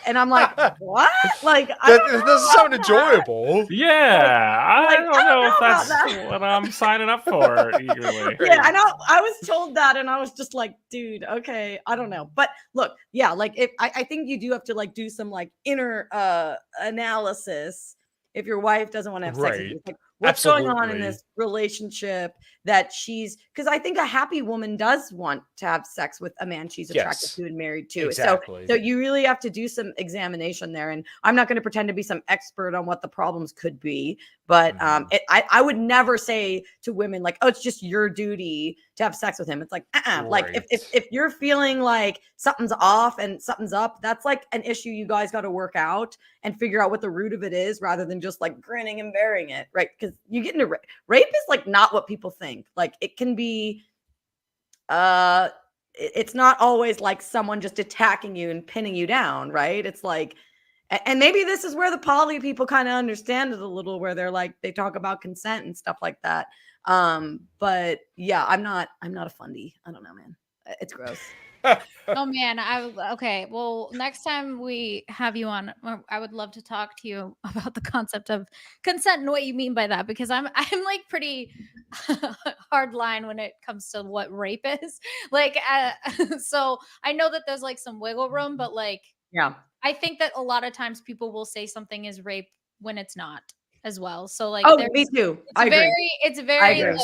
Speaker 2: and I'm like, what? Like,
Speaker 4: that doesn't sound enjoyable.
Speaker 3: Yeah, I don't know if that's what I'm signing up for eagerly.
Speaker 2: Yeah, I know. I was told that, and I was just like, dude, okay, I don't know. But look, yeah, like if I think you do have to like do some like inner analysis if your wife doesn't want to have sex with you. Like, what's going on in this relationship that because I think a happy woman does want to have sex with a man she's attracted to and married to.
Speaker 4: Exactly.
Speaker 2: So you really have to do some examination there. And I'm not going to pretend to be some expert on what the problems could be, but I would never say to women like, oh, it's just your duty to have sex with him. It's like, like if you're feeling like something's off and something's up, that's like an issue you guys got to work out and figure out what the root of it is, rather than just like grinning and bearing it, right? Because you get into rape is like not what people think. Like it can be, it's not always like someone just attacking you and pinning you down, right? It's like, and maybe this is where the poly people kind of understand it a little, where they're like, they talk about consent and stuff like that. But yeah, I'm not a fundy. I don't know, man. It's gross.
Speaker 1: Oh man, okay. Well, next time we have you on, I would love to talk to you about the concept of consent and what you mean by that, because I'm like pretty hard line when it comes to what rape is. Like, so I know that there's like some wiggle room, but like,
Speaker 2: yeah,
Speaker 1: I think that a lot of times people will say something is rape when it's not as well. So like,
Speaker 2: oh, me too.
Speaker 1: It's very like,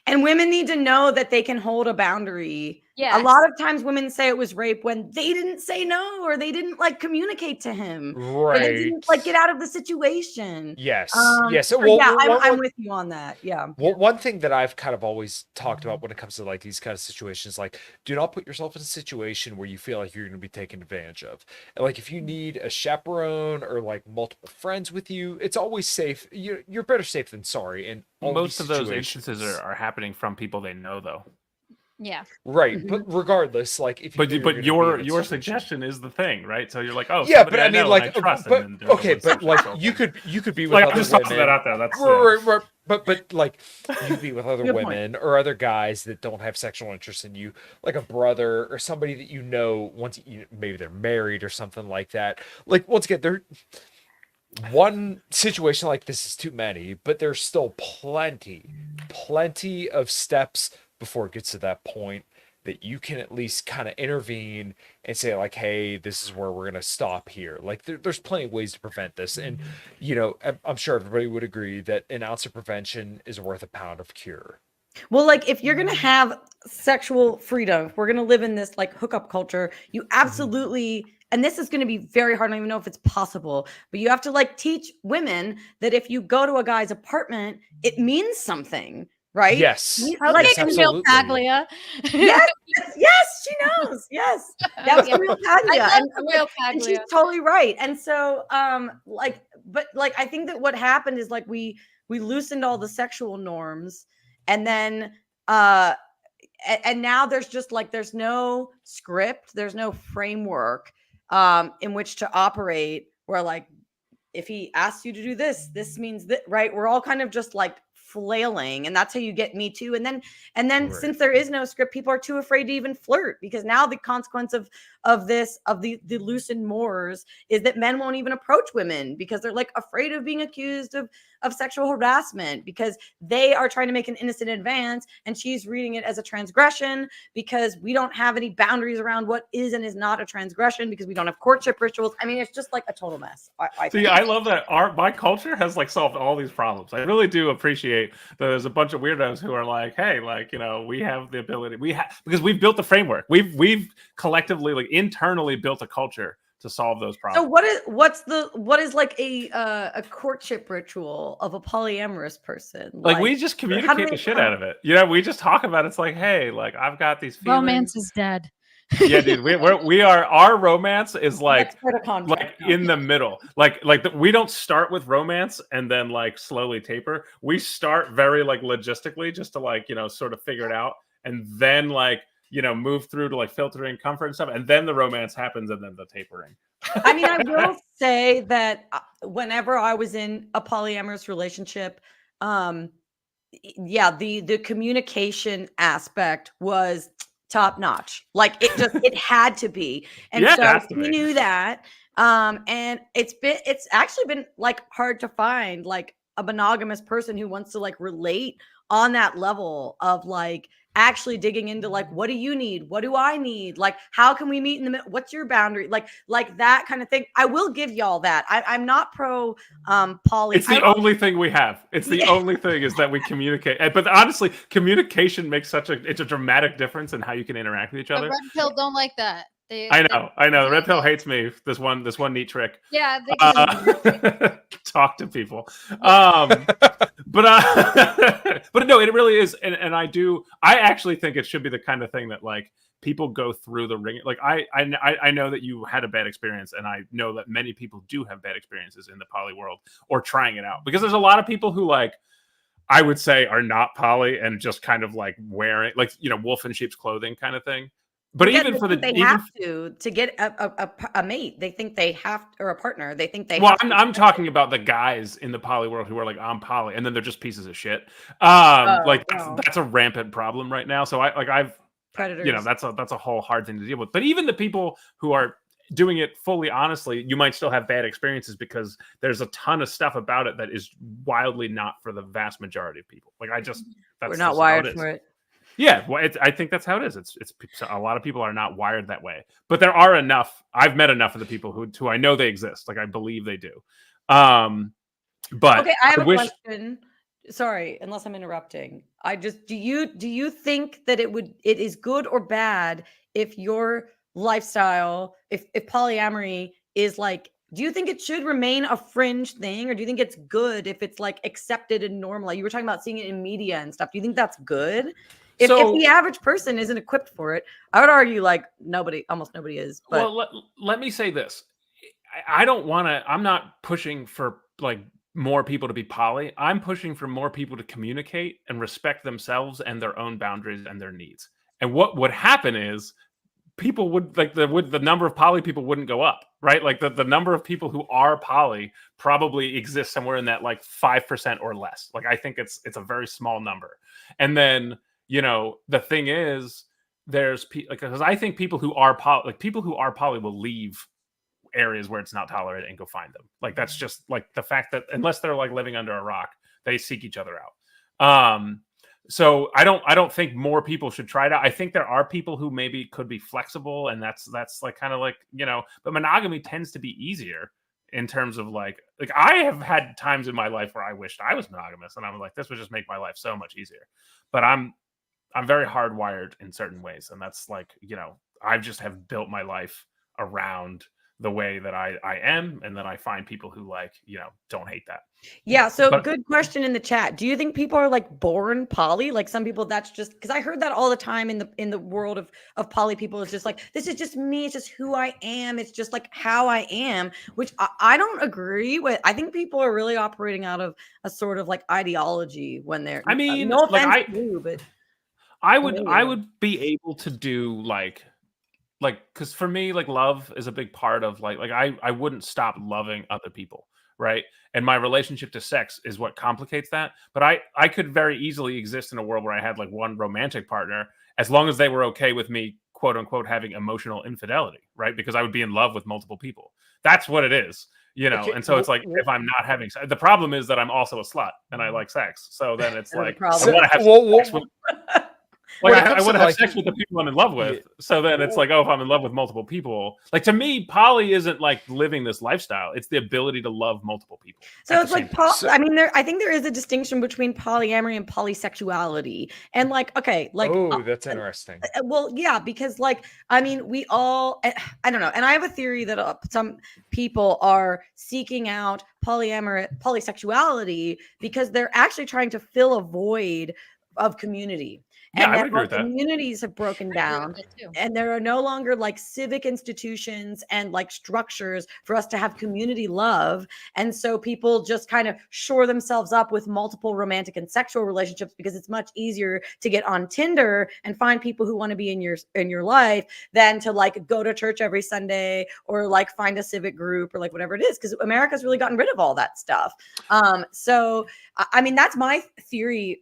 Speaker 2: and women need to know that they can hold a boundary.
Speaker 1: Yeah.
Speaker 2: A lot of times women say it was rape when they didn't say no, or they didn't like communicate to him.
Speaker 4: Right.
Speaker 2: Or they didn't like get out of the situation.
Speaker 4: Yes.
Speaker 2: Yes. So yeah, I'm with you on that. Yeah.
Speaker 4: Well, one thing that I've kind of always talked about when it comes to like these kind of situations, like, do not put yourself in a situation where you feel like you're going to be taken advantage of. And like, if you need a chaperone or like multiple friends with you, it's always safe. You're better safe than sorry. And
Speaker 3: most of those instances are happening from people they know, though.
Speaker 1: Yeah.
Speaker 4: Right. But regardless, like if
Speaker 3: but your suggestion is the thing, right? So you're like, oh
Speaker 4: yeah, but I mean, like,
Speaker 3: but
Speaker 4: okay, but like you could be with
Speaker 3: like,
Speaker 4: other
Speaker 3: just
Speaker 4: women.
Speaker 3: That out there. That's
Speaker 4: right. But like you'd be with other women or other guys that don't have sexual interest in you, like a brother or somebody that you know once maybe they're married or something like that. Like once again, one situation like this is too many, but there's still plenty of steps before it gets to that point that you can at least kind of intervene and say like, hey, this is where we're going to stop here. Like there's plenty of ways to prevent this. And, you know, I'm sure everybody would agree that an ounce of prevention is worth a pound of cure.
Speaker 2: Well, like if you're going to have sexual freedom, if we're going to live in this like hookup culture, you absolutely, and this is going to be very hard. I don't even know if it's possible, but you have to like teach women that if you go to a guy's apartment, it means something. Right?
Speaker 4: Yes.
Speaker 1: Like real Paglia.
Speaker 2: Yes, she knows. Yes. That's real Paglia. And she's totally right. And so but I think that what happened is like we loosened all the sexual norms, and then and now there's just like there's no script, there's no framework in which to operate, where like if he asks you to do this means that, right? We're all kind of just like flailing, and that's how you get Me Too. And then right. Since there is no script, people are too afraid to even flirt, because now the consequence of the loosened mores is that men won't even approach women because they're like afraid of being accused of sexual harassment, because they are trying to make an innocent advance and she's reading it as a transgression, because we don't have any boundaries around what is and is not a transgression, because we don't have courtship rituals. I mean, it's just like a total mess.
Speaker 3: I love that my culture has like solved all these problems. I really do appreciate that there's a bunch of weirdos who are like, hey, like, you know, we have the ability, because we've built the framework. We've collectively, like, internally built a culture to solve those problems.
Speaker 2: So what is like a courtship ritual of a polyamorous person?
Speaker 3: Like we just communicate the shit out of it. You know, we just talk about it. It's like, hey, like I've got these feelings.
Speaker 1: Romance is dead.
Speaker 3: Yeah, dude, we are our romance is like
Speaker 2: Like
Speaker 3: in the middle. We don't start with romance and then like slowly taper. We start very like logistically just to like, sort of figure it out, and then like, move through to like filtering comfort and stuff, and then the romance happens and then the tapering.
Speaker 2: I mean, I will say that whenever I was in a polyamorous relationship, yeah, the communication aspect was top notch. Like it had to be. And
Speaker 3: Yeah, it
Speaker 2: so
Speaker 3: has to
Speaker 2: we
Speaker 3: be.
Speaker 2: knew that. And it's actually been like hard to find like a monogamous person who wants to like relate on that level of like actually digging into like, what do you need? What do I need? Like, how can we meet in the middle? What's your boundary? Like that kind of thing. I will give y'all that. I'm not pro poly.
Speaker 3: It's the only thing we have. It's the only thing is that we communicate. But honestly, communication makes it's a dramatic difference in how you can interact with each other.
Speaker 1: The red pill don't like that.
Speaker 3: I know. The red pill hates me. This one neat trick.
Speaker 1: Yeah, they
Speaker 3: talk to people. But no, it really is, and I actually think it should be the kind of thing that like people go through the ring. Like I know that you had a bad experience, and I know that many people do have bad experiences in the poly world or trying it out, because there's a lot of people who like I would say are not poly and just kind of like wearing like wolf in sheep's clothing kind of thing. But
Speaker 2: yeah,
Speaker 3: even for
Speaker 2: they have to get a mate, they think they have or a partner. They think they.
Speaker 3: Well, I'm talking about the guys in the poly world who are like, I'm poly, and then they're just pieces of shit. That's a rampant problem right now. So I've
Speaker 2: predators.
Speaker 3: That's a whole hard thing to deal with. But even the people who are doing it fully honestly, you might still have bad experiences because there's a ton of stuff about it that is wildly not for the vast majority of people. Like
Speaker 2: we're not wired for it.
Speaker 3: Yeah, well, I think that's how it is. It's a lot of people are not wired that way, but there are enough. I've met enough of the people who I know they exist. Like I believe they do. But
Speaker 2: okay, I have a question. Sorry, unless I'm interrupting. Do you think that it is good or bad if your lifestyle, if polyamory is like, do you think it should remain a fringe thing, or do you think it's good if it's like accepted and normal? You were talking about seeing it in media and stuff. Do you think that's good? If the average person isn't equipped for it, I would argue like almost nobody is. But
Speaker 3: well, let me say this. I'm not pushing for like more people to be poly. I'm pushing for more people to communicate and respect themselves and their own boundaries and their needs. And what would happen is people would like the number of poly people wouldn't go up, right? Like the number of people who are poly probably exists somewhere in that like 5% or less. Like I think it's a very small number. And then the thing is, there's because I think people who are poly will leave areas where it's not tolerated and go find them. Like that's just like the fact that unless they're like living under a rock, they seek each other out. So I don't think more people should try it out. I think there are people who maybe could be flexible, and that's like kind of like but monogamy tends to be easier in terms of like I have had times in my life where I wished I was monogamous, and I'm like, this would just make my life so much easier. But I'm very hardwired in certain ways, and that's like I just have built my life around the way that I am, and then I find people who like don't hate that.
Speaker 2: Yeah, so good question in the chat. Do you think people are like born poly? Like some people, that's just because I heard that all the time in the world of poly people. It's just like, this is just me, it's just who I am, it's just like how I am, which I don't agree with. I think people are really operating out of a sort of like ideology when they're no offense to you, but
Speaker 3: I would be able to do like because for me, like love is a big part of like I wouldn't stop loving other people, right? And my relationship to sex is what complicates that. But I could very easily exist in a world where I had like one romantic partner, as long as they were okay with me, quote unquote, having emotional infidelity, right? Because I would be in love with multiple people. That's what it is, And so it's like, if I'm not having sex, the problem is that I'm also a slut and I like sex. So then it's like, I want to have sex with like I want to have sex with the people I'm in love with. So then it's like, if I'm in love with multiple people, like to me, poly isn't like living this lifestyle. It's the ability to love multiple people.
Speaker 2: So it's like, I think there is a distinction between polyamory and polysexuality. And like, okay, like,
Speaker 4: that's interesting.
Speaker 2: Well, yeah, because like, we all, I don't know. And I have a theory that some people are seeking out polysexuality because they're actually trying to fill a void of community.
Speaker 3: Yeah,
Speaker 2: and
Speaker 3: I would
Speaker 2: that
Speaker 3: agree
Speaker 2: our
Speaker 3: with that.
Speaker 2: communities have broken down, and there are no longer like civic institutions and like structures for us to have community love. And so people just kind of shore themselves up with multiple romantic and sexual relationships because it's much easier to get on Tinder and find people who want to be in your life than to like go to church every Sunday or like find a civic group or like whatever it is, because America's really gotten rid of all that stuff. So I mean, that's my theory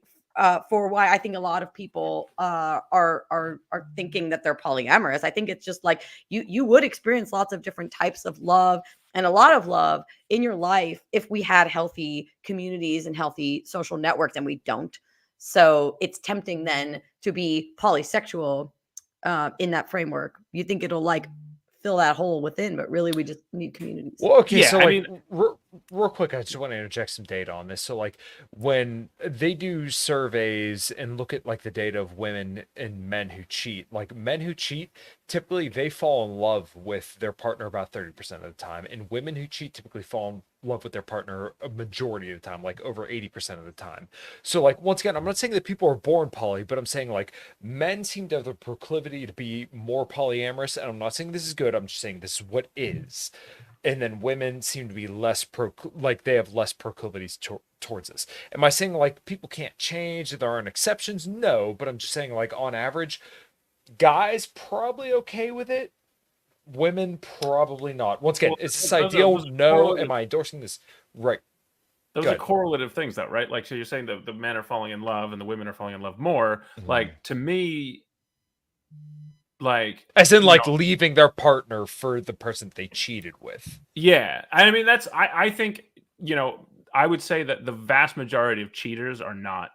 Speaker 2: for why I think a lot of people are thinking that they're polyamorous. I think it's just like you would experience lots of different types of love and a lot of love in your life if we had healthy communities and healthy social networks, and we don't. So it's tempting then to be polysexual in that framework. You think it'll like fill that hole within, but really we just need communities.
Speaker 4: Well, okay,
Speaker 3: Yeah,
Speaker 4: so
Speaker 3: I
Speaker 4: like
Speaker 3: mean,
Speaker 4: real quick, I just want to interject some data on this. So like when they do surveys and look at like the data of women and men who cheat, like men who cheat, typically they fall in love with their partner about 30% of the time, and women who cheat typically fall in love with their partner a majority of the time, like over 80% of the time. So like once again, I'm not saying that people are born poly, but I'm saying like men seem to have the proclivity to be more polyamorous, and I'm not saying this is good, I'm just saying this is what is. And then women seem to be less like they have less proclivities towards this. Am I saying like people can't change, that there aren't exceptions? No, but I'm just saying like on average, guys probably okay with it, women probably not. Once again, is this ideal? No. Am I endorsing this? Right.
Speaker 3: Those are correlative things though, right? Like, so you're saying the men are falling in love and the women are falling in love more. Like, to me, like,
Speaker 4: as in like leaving their partner for the person they cheated with.
Speaker 3: Yeah, I mean, that's I think, I would say that the vast majority of cheaters are not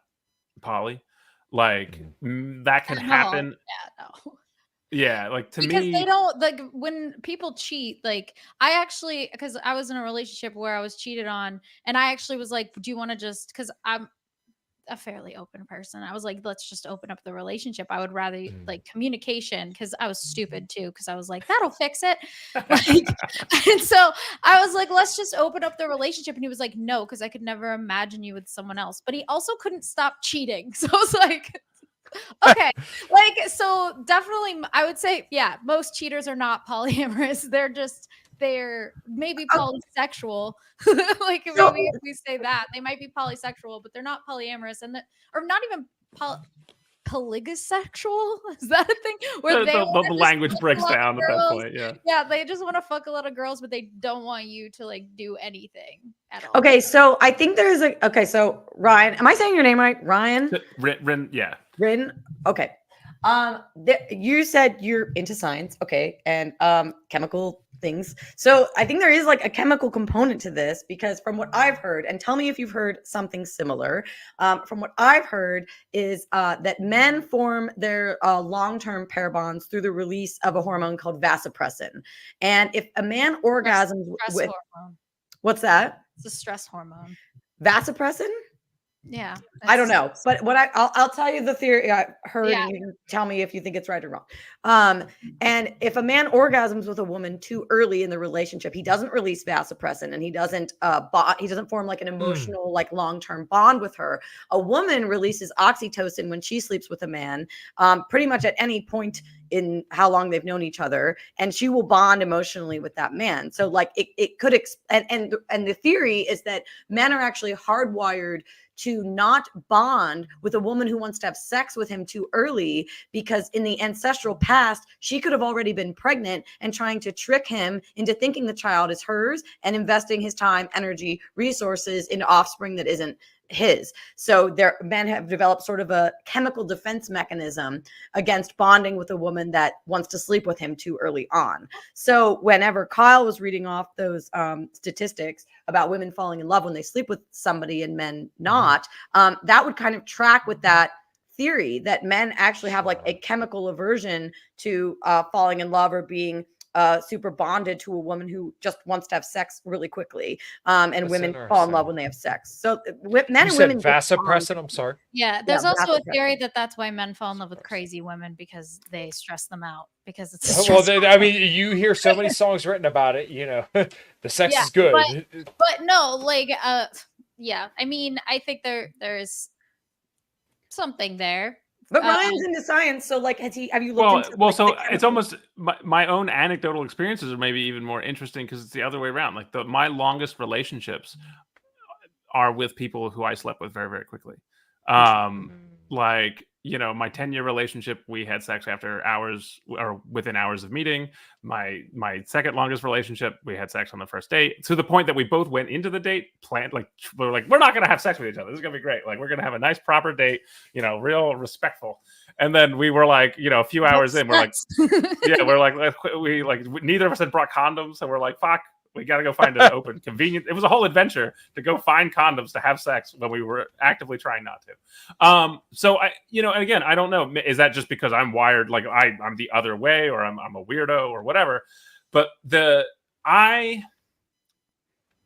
Speaker 3: poly. Like, that can happen.
Speaker 1: Yeah, no.
Speaker 3: Yeah, like to
Speaker 1: because
Speaker 3: me,
Speaker 1: they don't like when people cheat. Like I actually, because I was in a relationship where I was cheated on, and I actually was like, "Do you want to just?" Because I'm a fairly open person. I was like, let's just open up the relationship. I would rather like communication, because I was stupid too, because I was like, that'll fix it. Like, and so I was like, let's just open up the relationship. And he was like, no, because I could never imagine you with someone else. But he also couldn't stop cheating. So I was like, okay, like, so definitely I would say, yeah, most cheaters are not polyamorous. They're maybe polysexual. Like maybe if we say that, they might be polysexual, but they're not polyamorous, and or not even polygosexual. Is that a thing? Where
Speaker 3: the language breaks down at that point.
Speaker 1: Yeah, they just want to fuck a lot of girls, but they don't want you to like do anything at all.
Speaker 2: Okay, so I think there's so Ryan, am I saying your name right? Ryan?
Speaker 3: Rin, yeah.
Speaker 2: Rin. Okay. You said you're into science, okay, and chemical things. So I think there is like a chemical component to this, because from what I've heard, and tell me if you've heard something similar, from what I've heard is that men form their long-term pair bonds through the release of a hormone called vasopressin. And if a man orgasms with
Speaker 1: hormone.
Speaker 2: What's that?
Speaker 1: It's a stress hormone.
Speaker 2: Vasopressin?
Speaker 1: Yeah,
Speaker 2: I don't know, but what I'll tell you the theory I heard, and you can tell me if you think it's right or wrong. And if a man orgasms with a woman too early in the relationship, he doesn't release vasopressin, and he doesn't form like an emotional, like long-term bond with her. A woman releases oxytocin when she sleeps with a man, pretty much at any point in how long they've known each other, and she will bond emotionally with that man. So like it could and the theory is that men are actually hardwired to not bond with a woman who wants to have sex with him too early, because in the ancestral past, she could have already been pregnant and trying to trick him into thinking the child is hers and investing his time, energy, resources into offspring that isn't his. So men have developed sort of a chemical defense mechanism against bonding with a woman that wants to sleep with him too early on. So whenever Kyle was reading off those statistics about women falling in love when they sleep with somebody and men not, that would kind of track with that theory that men actually have like a chemical aversion to falling in love or being super bonded to a woman who just wants to have sex really quickly. And that's women fall in love when they have sex. So men and women.
Speaker 4: Vasopressin. I'm sorry.
Speaker 1: Yeah, there's also a theory that's why men fall in love with crazy women, because they stress them out, because it's
Speaker 4: I mean, you hear so many songs written about it. The sex is good,
Speaker 1: but no, like yeah. I mean, I think there's something there
Speaker 2: But Ryan's into science, so like, have you looked
Speaker 3: Well,
Speaker 2: into
Speaker 3: well,
Speaker 2: like,
Speaker 3: so it's almost my own anecdotal experiences are maybe even more interesting because it's the other way around. Like my longest relationships are with people who I slept with very, very quickly. Like, you know, my 10-year relationship, we had sex after hours or within hours of meeting. My second longest relationship, we had sex on the first date, to the point that we both went into the date planned, like we're like, we're not gonna have sex with each other. This is gonna be great. Like we're gonna have a nice proper date, you know, real respectful. And then we were like, you know, a few hours in, we're like, yeah, we're like, we like neither of us had brought condoms, so we're like, fuck, we got to go find an open, convenient. It was a whole adventure to go find condoms to have sex when we were actively trying not to. So I, you know, and again, I don't know. Is that just because I'm wired like I'm the other way, or I'm a weirdo, or whatever? But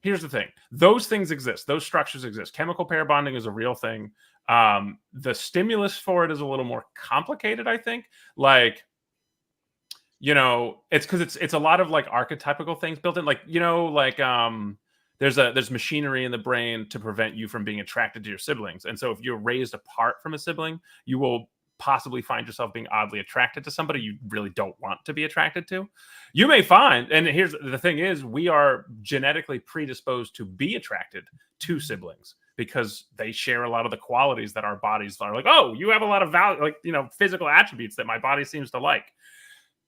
Speaker 3: here's the thing: those things exist. Those structures exist. Chemical pair bonding is a real thing. The stimulus for it is a little more complicated, I think. Like, you know, it's because it's a lot of like archetypical things built in, like, you know, like there's machinery in the brain to prevent you from being attracted to your siblings, and so if you're raised apart from a sibling, you will possibly find yourself being oddly attracted to somebody you really don't want to be attracted to. You may find, and here's the thing is, we are genetically predisposed to be attracted to siblings because they share a lot of the qualities that our bodies are like, oh, you have a lot of value, like, you know, physical attributes that my body seems to like.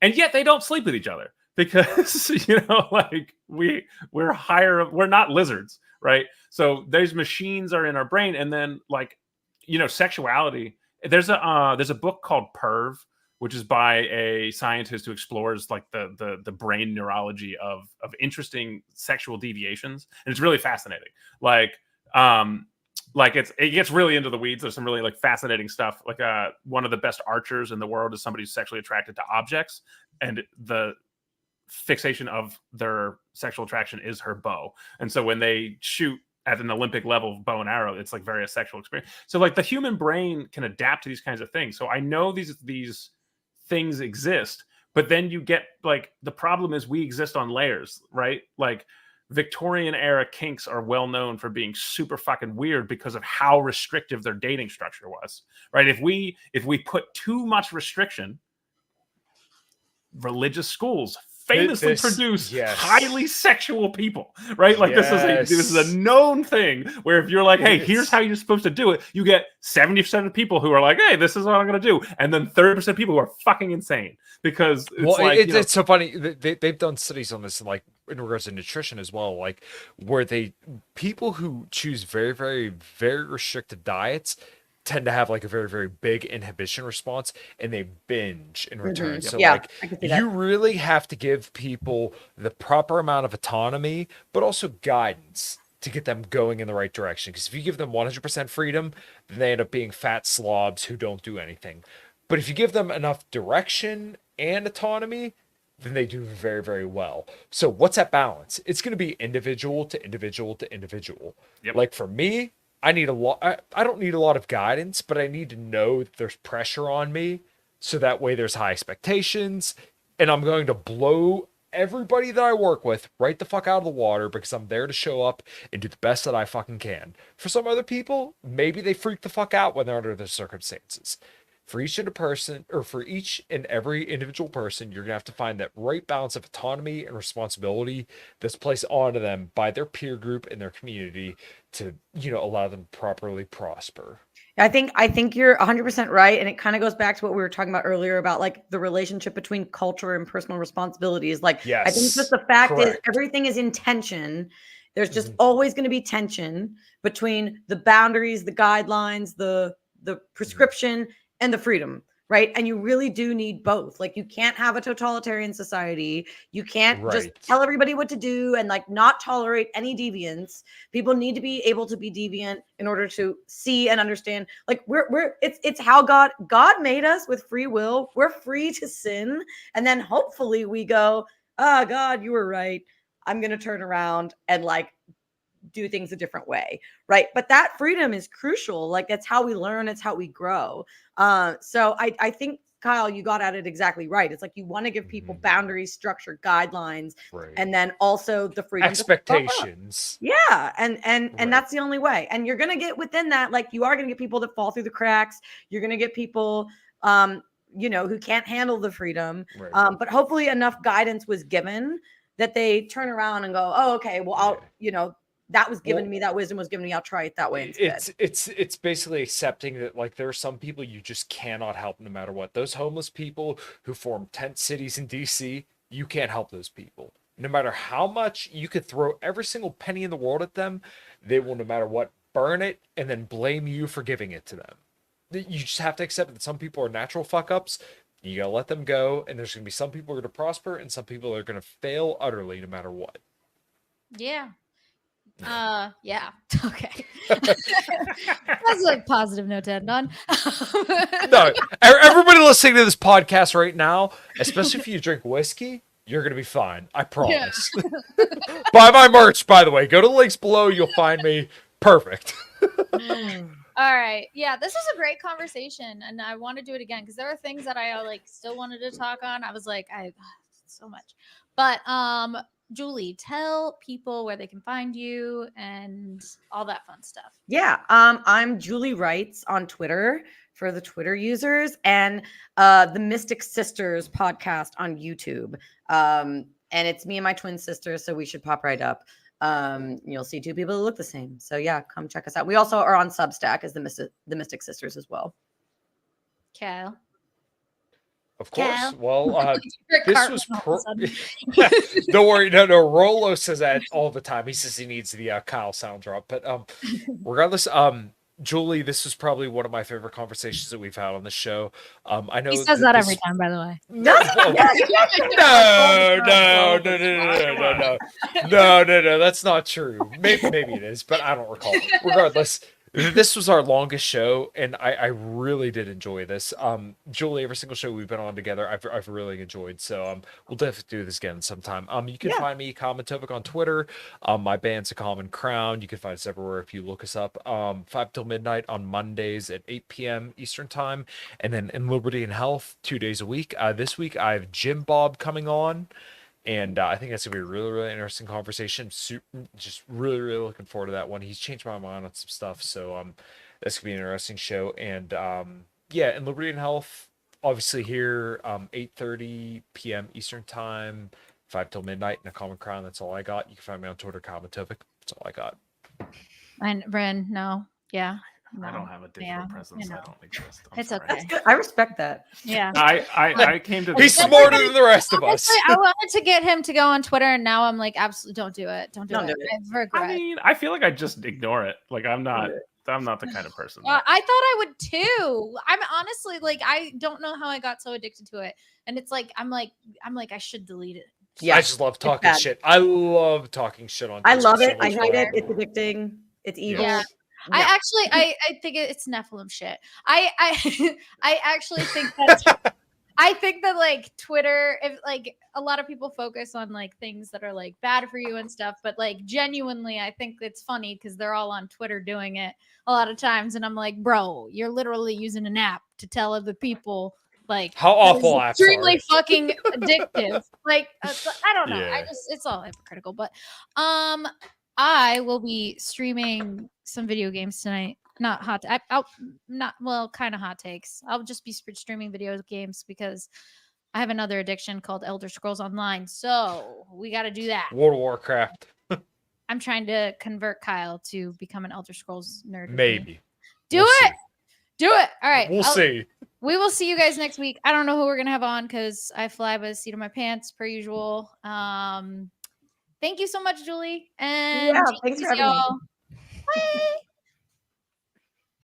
Speaker 3: And yet they don't sleep with each other because, you know, like we're higher, we're not lizards, right? So those machines are in our brain. And then, like, you know, sexuality, there's a book called Perv, which is by a scientist who explores like the brain neurology of interesting sexual deviations, and it's really fascinating. Like it gets really into the weeds. There's some really like fascinating stuff. Like one of the best archers in the world is somebody who's sexually attracted to objects, and the fixation of their sexual attraction is her bow. And so when they shoot at an Olympic level bow and arrow, it's like very a sexual experience. So like the human brain can adapt to these kinds of things. So I know these things exist, but then you get like, the problem is we exist on layers, right? Like Victorian era kinks are well known for being super fucking weird because of how restrictive their dating structure was, right? If we put too much restriction, religious schools famously produce highly sexual people, right? Like this is a known thing where if you're like, hey, here's how you're supposed to do it, you get 70% of people who are like, hey, this is what I'm going to do, and then 30% of people who are fucking insane because
Speaker 4: it's so funny. They've done studies on this, like in regards to nutrition as well, like where people who choose very, very, very restricted diets tend to have like a very, very big inhibition response, and they binge in return. So like you really have to give people the proper amount of autonomy, but also guidance to get them going in the right direction. Because if you give them 100% freedom, then they end up being fat slobs who don't do anything. But if you give them enough direction and autonomy, then they do very, very well. So what's that balance? It's going to be individual to individual to individual.
Speaker 3: Yep.
Speaker 4: Like for me, I need a lot. I don't need a lot of guidance, but I need to know that there's pressure on me, so that way there's high expectations, and I'm going to blow everybody that I work with right the fuck out of the water because I'm there to show up and do the best that I fucking can. For some other people, maybe they freak the fuck out when they're under the circumstances. For each and every individual person, you're gonna have to find that right balance of autonomy and responsibility that's placed onto them by their peer group and their community to, you know, allow them to properly prosper.
Speaker 2: I think you're 100% right, and it kind of goes back to what we were talking about earlier about like the relationship between culture and personal responsibilities. Like, yes, I think just the fact is everything is in tension. There's just always going to be tension between the boundaries, the guidelines, the prescription, and the freedom, right? And you really do need both. Like, you can't have a totalitarian society. You can't just tell everybody what to do and like not tolerate any deviance. People need to be able to be deviant in order to see and understand. Like it's how God made us with free will. We're free to sin, and then hopefully we go, "Ah, God, you were right. I'm going to turn around and like do things a different way," right? But that freedom is crucial. Like, that's how we learn, it's how we grow. So I think Kyle, you got at it exactly right. It's like you want to give people boundaries, structure, guidelines, and then also the freedom
Speaker 4: expectations.
Speaker 2: Yeah, and that's the only way. And you're gonna get within that, like you are gonna get people that fall through the cracks. You're gonna get people, who can't handle the freedom. But hopefully enough guidance was given that they turn around and go, oh, okay, well, I'll, that was given to me, that wisdom was given to me, I'll try it that way instead.
Speaker 4: It's basically accepting that like there are some people you just cannot help no matter what. Those homeless people who form tent cities in DC, you can't help those people. No matter how much you could throw every single penny in the world at them, they will, no matter what, burn it and then blame you for giving it to them. You just have to accept that some people are natural fuck ups. You gotta let them go, and there's gonna be some people who are gonna prosper and some people are gonna fail utterly no matter what.
Speaker 1: Yeah. Yeah. Okay. That's like positive note to end on.
Speaker 4: No, everybody listening to this podcast right now, especially if you drink whiskey, you're gonna be fine. I promise. Yeah. Buy my merch, by the way. Go to the links below. You'll find me. Perfect.
Speaker 1: All right. Yeah, this was a great conversation, and I want to do it again because there are things that I like still wanted to talk on. I was like, so much, but Julie, tell people where they can find you and all that fun stuff.
Speaker 2: Yeah, I'm Julie Wrights on Twitter for the Twitter users, and the Mystic Sisters podcast on YouTube. And it's me and my twin sister, so we should pop right up. You'll see two people that look the same. So yeah, come check us out. We also are on Substack as the Mystic Sisters as well.
Speaker 1: Cal.
Speaker 4: Of course. Cal. Well, this was don't worry. No. Rolo says that all the time. He says he needs the Kyle sound drop. But regardless, Julie, this was probably one of my favorite conversations that we've had on the show. I know
Speaker 1: he says that every time, by the way.
Speaker 4: No. That's not true. Maybe it is, but I don't recall. Regardless. This was our longest show, and I really did enjoy this. Julie, every single show we've been on together, I've really enjoyed. So we'll definitely do this again sometime. You can find me, Commontovic, on Twitter. My band's A Common Crown. You can find us everywhere if you look us up. 5 till midnight on Mondays at 8 p.m. Eastern time, and then in Liberty and Health 2 days a week. This week I have Jim Bob coming on. And I think that's going to be a really, really interesting conversation. Just really, really looking forward to that one. He's changed my mind on some stuff. So that's going to be an interesting show. And in Liberty and Health, obviously here, 8:30 p.m. Eastern time, 5 till midnight, and A Common Crown. That's all I got. You can find me on Twitter, Commontovic. That's all I got.
Speaker 1: And Ren, no. Yeah. No.
Speaker 3: I don't have a digital presence. I don't exist.
Speaker 1: It's okay. That's
Speaker 2: good. I respect that.
Speaker 1: Yeah.
Speaker 3: I came to.
Speaker 4: He's smarter than the rest of us.
Speaker 1: I wanted to get him to go on Twitter, and now I'm like, absolutely, don't do it. Don't do it. I regret.
Speaker 3: I mean, I feel like I just ignore it. Like I'm not the kind of person.
Speaker 1: I thought I would too. I'm honestly like, I don't know how I got so addicted to it, and it's like I'm like I should delete it.
Speaker 4: Yeah, I just love talking shit. I love talking shit on Twitter.
Speaker 2: I love it. I hate it. It's addicting. It's evil.
Speaker 1: Yeah. No. I think it's Nephilim shit. I actually think that I think that like Twitter, if like a lot of people focus on like things that are like bad for you and stuff, but like genuinely, I think it's funny because they're all on Twitter doing it a lot of times, and I'm like, bro, you're literally using an app to tell other people like
Speaker 4: how awful apps
Speaker 1: extremely
Speaker 4: are.
Speaker 1: Fucking addictive. Like I don't know. Yeah. It's all hypocritical, but I will be streaming some video games tonight. Not hot. Kind of hot takes. I'll just be streaming video games because I have another addiction called Elder Scrolls Online. So we got to do that.
Speaker 4: World of Warcraft.
Speaker 1: I'm trying to convert Kyle to become an Elder Scrolls nerd.
Speaker 4: Maybe.
Speaker 1: Do it. All right.
Speaker 4: We'll see.
Speaker 1: We will see you guys next week. I don't know who we're gonna have on because I fly by the seat of my pants per usual. Thank you so much, Julie. And
Speaker 2: thanks for having me.
Speaker 1: Bye.